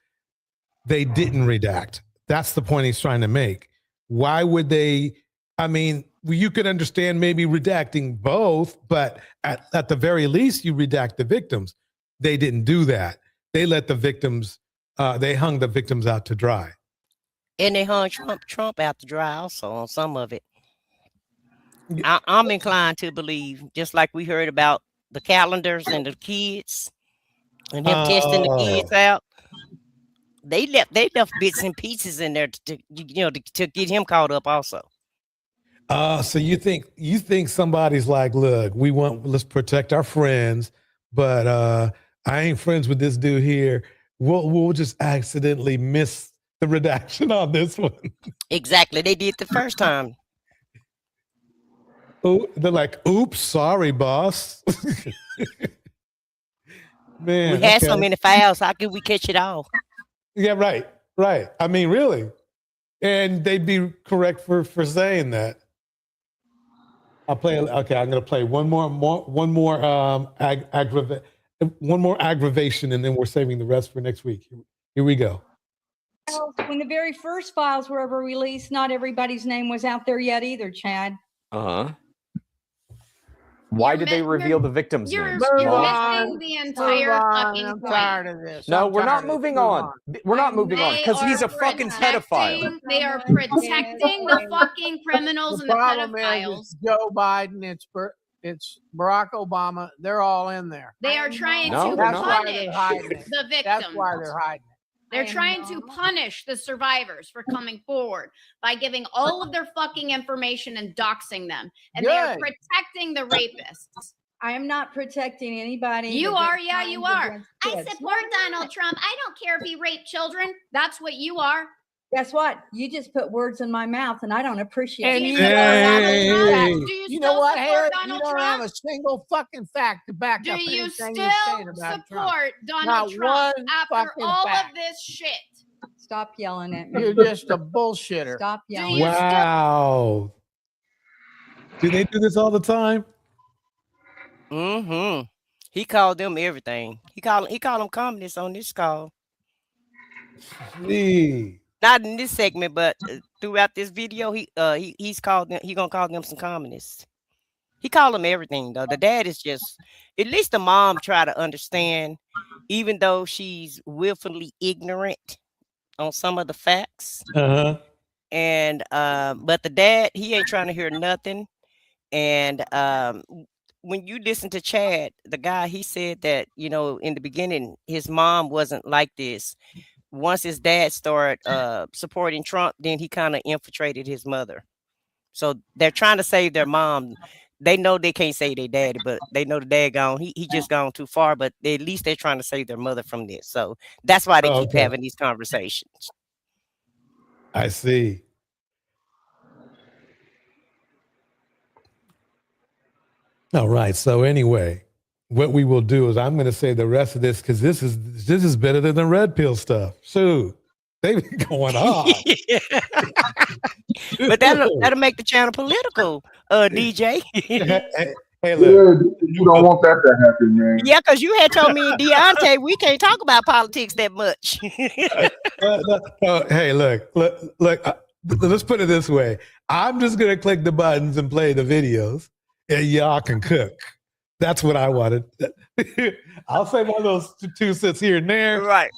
Speaker 2: they didn't redact. That's the point he's trying to make. Why would they? I mean, you could understand maybe redacting both, but at the very least, you redact the victims. They didn't do that. They let the victims. They hung the victims out to dry.
Speaker 11: And they hung Trump out to dry also on some of it. I'm inclined to believe, just like we heard about the calendars and the kids and him testing the kids out. They left bits and pieces in there to get him caught up also.
Speaker 2: So you think somebody's like, look, let's protect our friends, but I ain't friends with this dude here. We'll just accidentally miss the redaction on this one.
Speaker 11: Exactly. They did the first time.
Speaker 2: Oh, they're like, oops, sorry, boss. Man,
Speaker 11: We had so
Speaker 2: okay.
Speaker 11: many files. How could we catch it all?
Speaker 2: Yeah, right. I mean, really. And they'd be correct for saying that. I'm going to play one more aggravation, and then we're saving the rest for next week. Here we go.
Speaker 19: When the very first files were ever released, not everybody's name was out there yet either, Chad.
Speaker 18: Why did they reveal the victims' names?
Speaker 1: You're
Speaker 18: Mom?
Speaker 1: missing the entire fucking
Speaker 17: I'm
Speaker 1: point.
Speaker 17: tired of this.
Speaker 18: No,
Speaker 17: I'm
Speaker 18: we're not
Speaker 17: tired of
Speaker 18: moving
Speaker 17: this.
Speaker 18: on. We're not moving on because he's a fucking pedophile.
Speaker 1: They are protecting the fucking criminals and the
Speaker 17: problem
Speaker 1: pedophiles.
Speaker 17: is Joe Biden, it's Barack Obama. They're all in there.
Speaker 1: They are trying
Speaker 18: No,
Speaker 1: to
Speaker 18: they're
Speaker 17: That's
Speaker 18: not.
Speaker 17: why they're
Speaker 1: punish
Speaker 17: hiding it.
Speaker 1: the victims.
Speaker 17: That's why they're hiding it.
Speaker 1: They're trying to punish the survivors for coming forward by giving all of their fucking information and doxing them. And they are
Speaker 19: Good.
Speaker 1: protecting the rapists.
Speaker 19: I am not protecting anybody.
Speaker 1: You
Speaker 19: that
Speaker 1: are,
Speaker 19: gets
Speaker 1: yeah, you
Speaker 19: crimes
Speaker 1: are.
Speaker 19: against
Speaker 1: I
Speaker 19: kids.
Speaker 1: support Donald Trump. I don't care if he raped children. That's what you are.
Speaker 19: Guess what? You just put words in my mouth, and I don't appreciate
Speaker 17: And
Speaker 19: it.
Speaker 17: you know Donald Trump.
Speaker 1: Do you
Speaker 17: You
Speaker 1: still
Speaker 17: know what,
Speaker 1: support
Speaker 17: Harry?
Speaker 1: Donald
Speaker 17: You don't
Speaker 1: Trump?
Speaker 17: have a single fucking fact to back
Speaker 1: Do
Speaker 17: up
Speaker 1: you
Speaker 17: anything
Speaker 1: still
Speaker 17: you're saying about Trump.
Speaker 1: support Donald
Speaker 17: Not
Speaker 1: Trump
Speaker 17: one
Speaker 1: after
Speaker 17: fucking
Speaker 1: all
Speaker 17: fact.
Speaker 1: of this shit?
Speaker 19: Stop yelling at me.
Speaker 17: You're just a bullshitter.
Speaker 19: Stop yelling.
Speaker 2: Wow. Do they do this all the time?
Speaker 11: Mm-hmm. He called them everything. He called them communists on this call.
Speaker 2: Gee.
Speaker 11: Not in this segment, but throughout this video, he's called them. He gonna call them some communists. He called them everything though. The dad is just, at least the mom try to understand, even though she's willfully ignorant on some of the facts.
Speaker 2: Uh-huh.
Speaker 11: And but the dad, he ain't trying to hear nothing. And when you listen to Chad, the guy, he said that, you know, in the beginning, his mom wasn't like this. Once his dad started supporting Trump, then he kind of infiltrated his mother. So they're trying to save their mom. They know they can't save their daddy, but they know the dad gone. He just gone too far, but at least they're trying to save their mother from this. So that's why they keep
Speaker 2: Okay.
Speaker 11: having these conversations.
Speaker 2: I see. All right. So anyway, what we will do is I'm going to say the rest of this because this is better than the red pill stuff. Shoot, they've been going on.
Speaker 11: But that'll make the channel political, DJ.
Speaker 2: Hey, look.
Speaker 4: You don't want that to happen, man.
Speaker 11: Yeah, because you had told me and Deontay we can't talk about politics that much.
Speaker 2: Hey, look. Let's put it this way. I'm just going to click the buttons and play the videos, and y'all can cook. That's what I wanted. I'll say one of those 2 cents here and there.
Speaker 11: Right.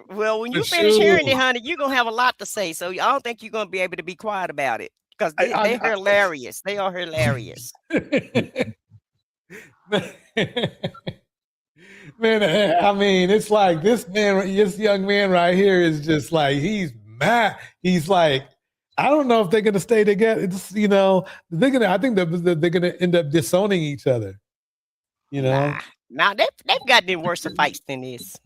Speaker 11: Well, when you finish hearing it, honey, you're going to have a lot to say. So I don't think you're going to be able to be quiet about it because they're hilarious. They are hilarious.
Speaker 2: Man, I mean, it's like this young man right here is just like, he's mad. He's like, I don't know if they're going to stay together. It's, you know, I think they're going to end up disowning each other. You know?
Speaker 11: Nah, they've got them worse fights than this.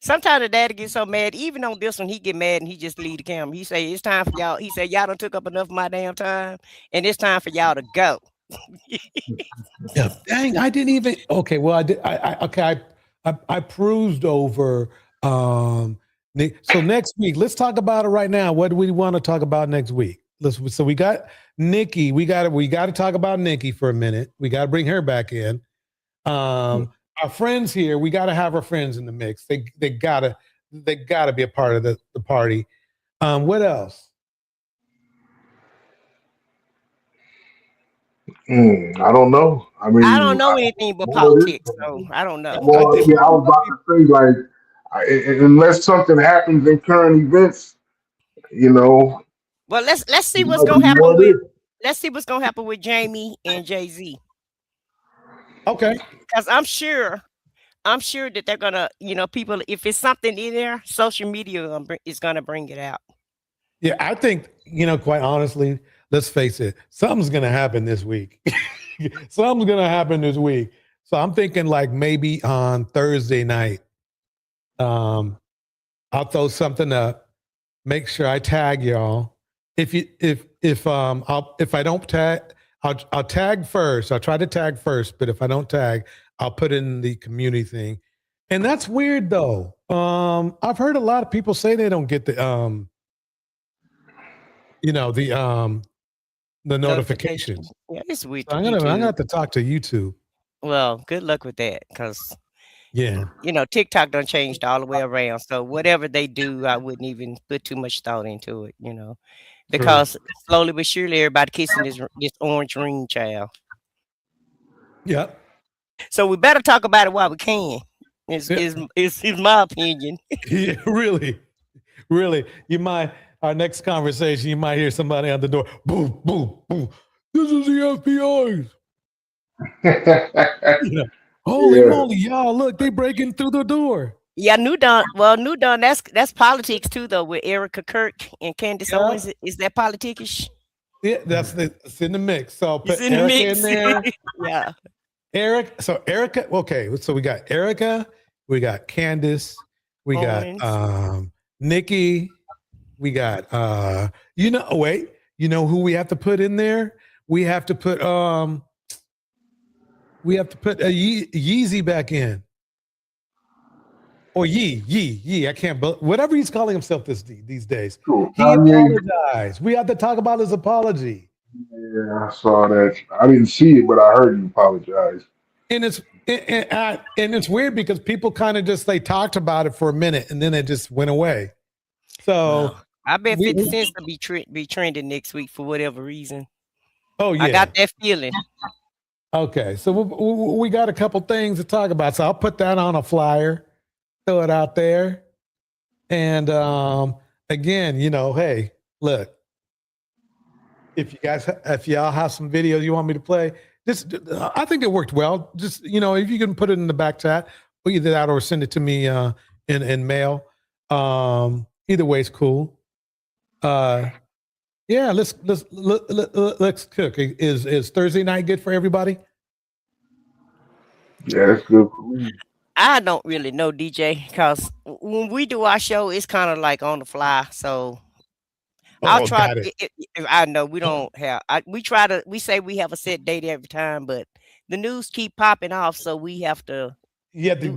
Speaker 11: Sometimes the daddy gets so mad, even on this one, he get mad and he just leave the camera. He say, it's time for y'all. He said, y'all done took up enough of my damn time, and it's time for y'all to go.
Speaker 2: Yeah, dang, I didn't even. Okay, well, I did. I cruised over. So next week, let's talk about it right now. What do we want to talk about next week? So we got Nikki. We got to talk about Nikki for a minute. We got to bring her back in. Our friends here, we got to have our friends in the mix. They gotta be a part of the party. What else?
Speaker 4: I don't know. I mean,
Speaker 11: I don't know anything but politics, so I don't know.
Speaker 4: Well, I was about to say, like, unless something happens in current events, you know.
Speaker 11: Well, let's see what's gonna happen with Jamie and Jay-Z.
Speaker 2: Okay.
Speaker 11: Because I'm sure that they're gonna, you know, people. If it's something in there, social media is gonna bring it out.
Speaker 2: Yeah, I think, you know, quite honestly, let's face it, something's gonna happen this week. Something's gonna happen this week. So I'm thinking like maybe on Thursday night, I'll throw something up. Make sure I tag y'all. If I don't tag, I'll tag first. I'll try to tag first, but if I don't tag, I'll put it in the community thing. And that's weird though. I've heard a lot of people say they don't get the notifications.
Speaker 11: Yeah, it's weird.
Speaker 2: So I'm gonna have to talk to YouTube.
Speaker 11: Well, good luck with that, because
Speaker 2: yeah,
Speaker 11: you know, TikTok done changed all the way around. So whatever they do, I wouldn't even put too much thought into it, you know, because slowly but surely everybody kissing this orange ring, child.
Speaker 2: Yep.
Speaker 11: So we better talk about it while we can. Is my opinion.
Speaker 2: Yeah, really. Our next conversation, you might hear somebody on the door. Boom, boom, boom. This is the FBI. Holy moly, y'all! Look, they breaking through the door.
Speaker 11: Yeah, New Dawn. Well, New Dawn. That's politics too, though. With Erica Kirk and Candace Owens, is that politickish?
Speaker 2: Yeah, it's in the mix. So put
Speaker 11: It's in the
Speaker 2: Erica
Speaker 11: mix.
Speaker 2: in there.
Speaker 11: Yeah.
Speaker 2: Erica. Okay, so we got Erica, we got Candace, we got Nikki, we got you know who we have to put in there? We have to put Yeezy back in. Or Yee. I can't believe whatever he's calling himself these days.
Speaker 4: Cool.
Speaker 2: He apologized. We have to talk about his apology.
Speaker 4: Yeah, I saw that. I didn't see it, but I heard him apologize.
Speaker 2: And it's weird because people kind of just talked about it for a minute and then it just went away. So
Speaker 11: I bet 50 Cent will be trending next week for whatever reason.
Speaker 2: Oh yeah,
Speaker 11: I got that feeling.
Speaker 2: Okay, so we got a couple things to talk about. So I'll put that on a flyer, throw it out there, and again, you know, hey, look, if y'all have some videos you want me to play, I think it worked well. Just, if you can put it in the back chat, or either that or send it to me in mail. Either way is cool. Yeah, let's cook. Is Thursday night good for everybody?
Speaker 4: Yeah, that's good.
Speaker 11: I don't really know, DJ, because when we do our show, it's kind of like on the fly. So I'll try.
Speaker 2: Got it.
Speaker 11: I know we don't have. We say we have a set date every time, but the news keep popping off, so we have to.
Speaker 2: You have to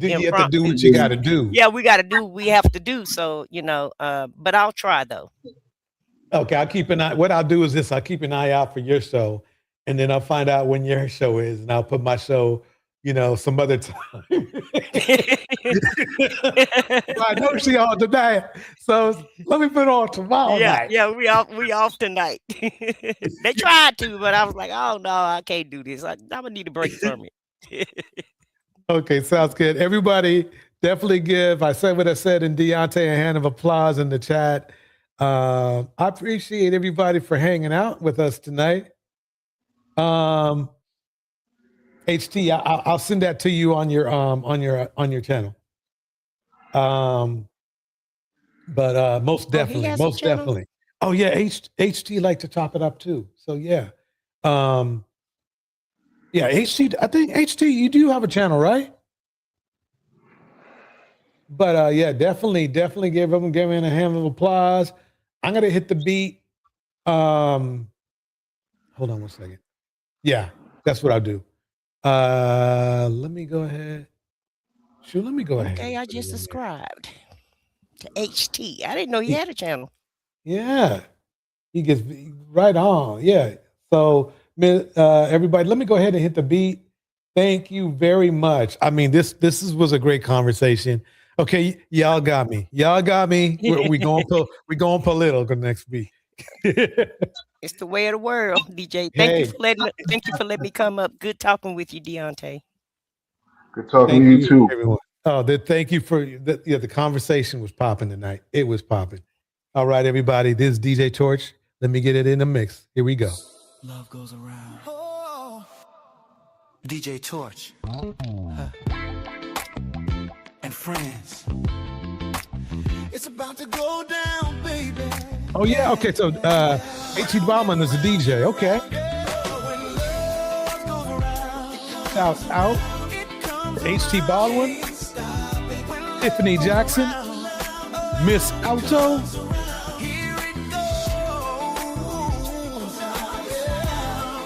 Speaker 2: do what you got to do.
Speaker 11: Yeah, we got to do what we have to do. So but I'll try though.
Speaker 2: Okay, I'll keep an eye. What I'll do is this: I'll keep an eye out for your show, and then I'll find out when your show is, and I'll put my show, some other time. I know she on tonight, so let me put on tomorrow night.
Speaker 11: Yeah, we off tonight. They tried to, but I was like, oh no, I can't do this. I'm gonna need a break from it.
Speaker 2: Okay, sounds good. Everybody, definitely give. I said what I said, and Deontay a hand of applause in the chat. I appreciate everybody for hanging out with us tonight. HT, I'll send that to you on your channel. But most definitely. Oh yeah, HT like to top it up too. So yeah. Yeah, HT, I think HT, you do have a channel, right? But yeah, definitely give him a hand of applause. I'm gonna hit the beat. Hold on one second. Yeah, that's what I'll do. Let me go ahead. Sure, let me go ahead.
Speaker 11: Okay, I just subscribed to HT. I didn't know he had a channel.
Speaker 2: Yeah, he gets right on. Yeah. So everybody, let me go ahead and hit the beat. Thank you very much. I mean, this was a great conversation. Okay, y'all got me. We going political next week.
Speaker 11: It's the way of the world, DJ. Thank you for letting me come up. Good talking with you, Deontay.
Speaker 4: Good talking to you too.
Speaker 2: Everyone. Oh, thank you for the conversation was popping tonight. It was popping. All right, everybody. This is DJtorch. Let me get it in the mix. Here we go.
Speaker 3: Love goes around. DJtorch. And friends. It's about to go down, baby.
Speaker 2: Oh yeah, okay. So H.E. Bauman is a DJ. Okay. Shout out H.T. Baldwin, Tiffany Jackson, Miss Alto.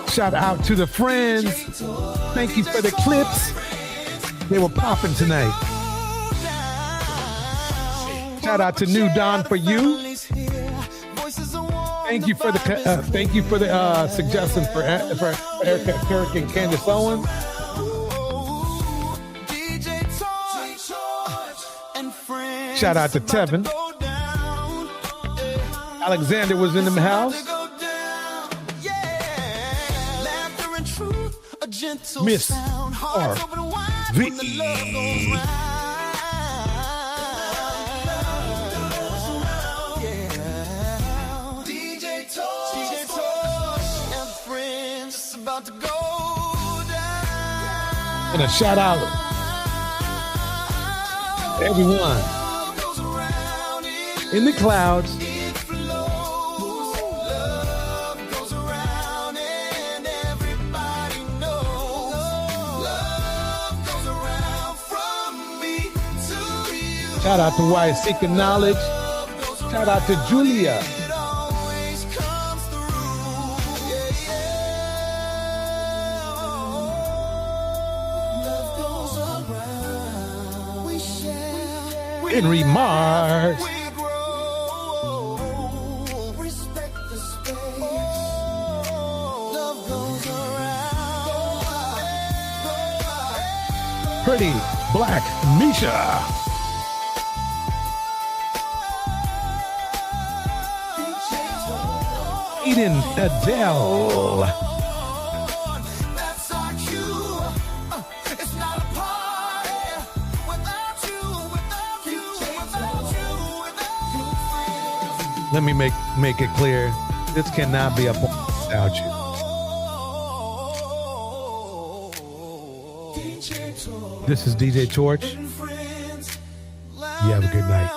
Speaker 2: Shout out to the friends. Thank you for the clips. They were popping tonight. Shout out to New Dawn for you. Thank you for the suggestion for Erica Kirk and Candace Owens. Shout out to Tevin. Alexander was in the house. Miss R.V. And a shout out to everyone in the clouds. Shout out to Why Seeking Knowledge. Shout out to Julia. Henry Mars. Pretty Black Misha. Eden Adele. Let me make it clear. This cannot be a without you. This is DJ Torch. You have a good night.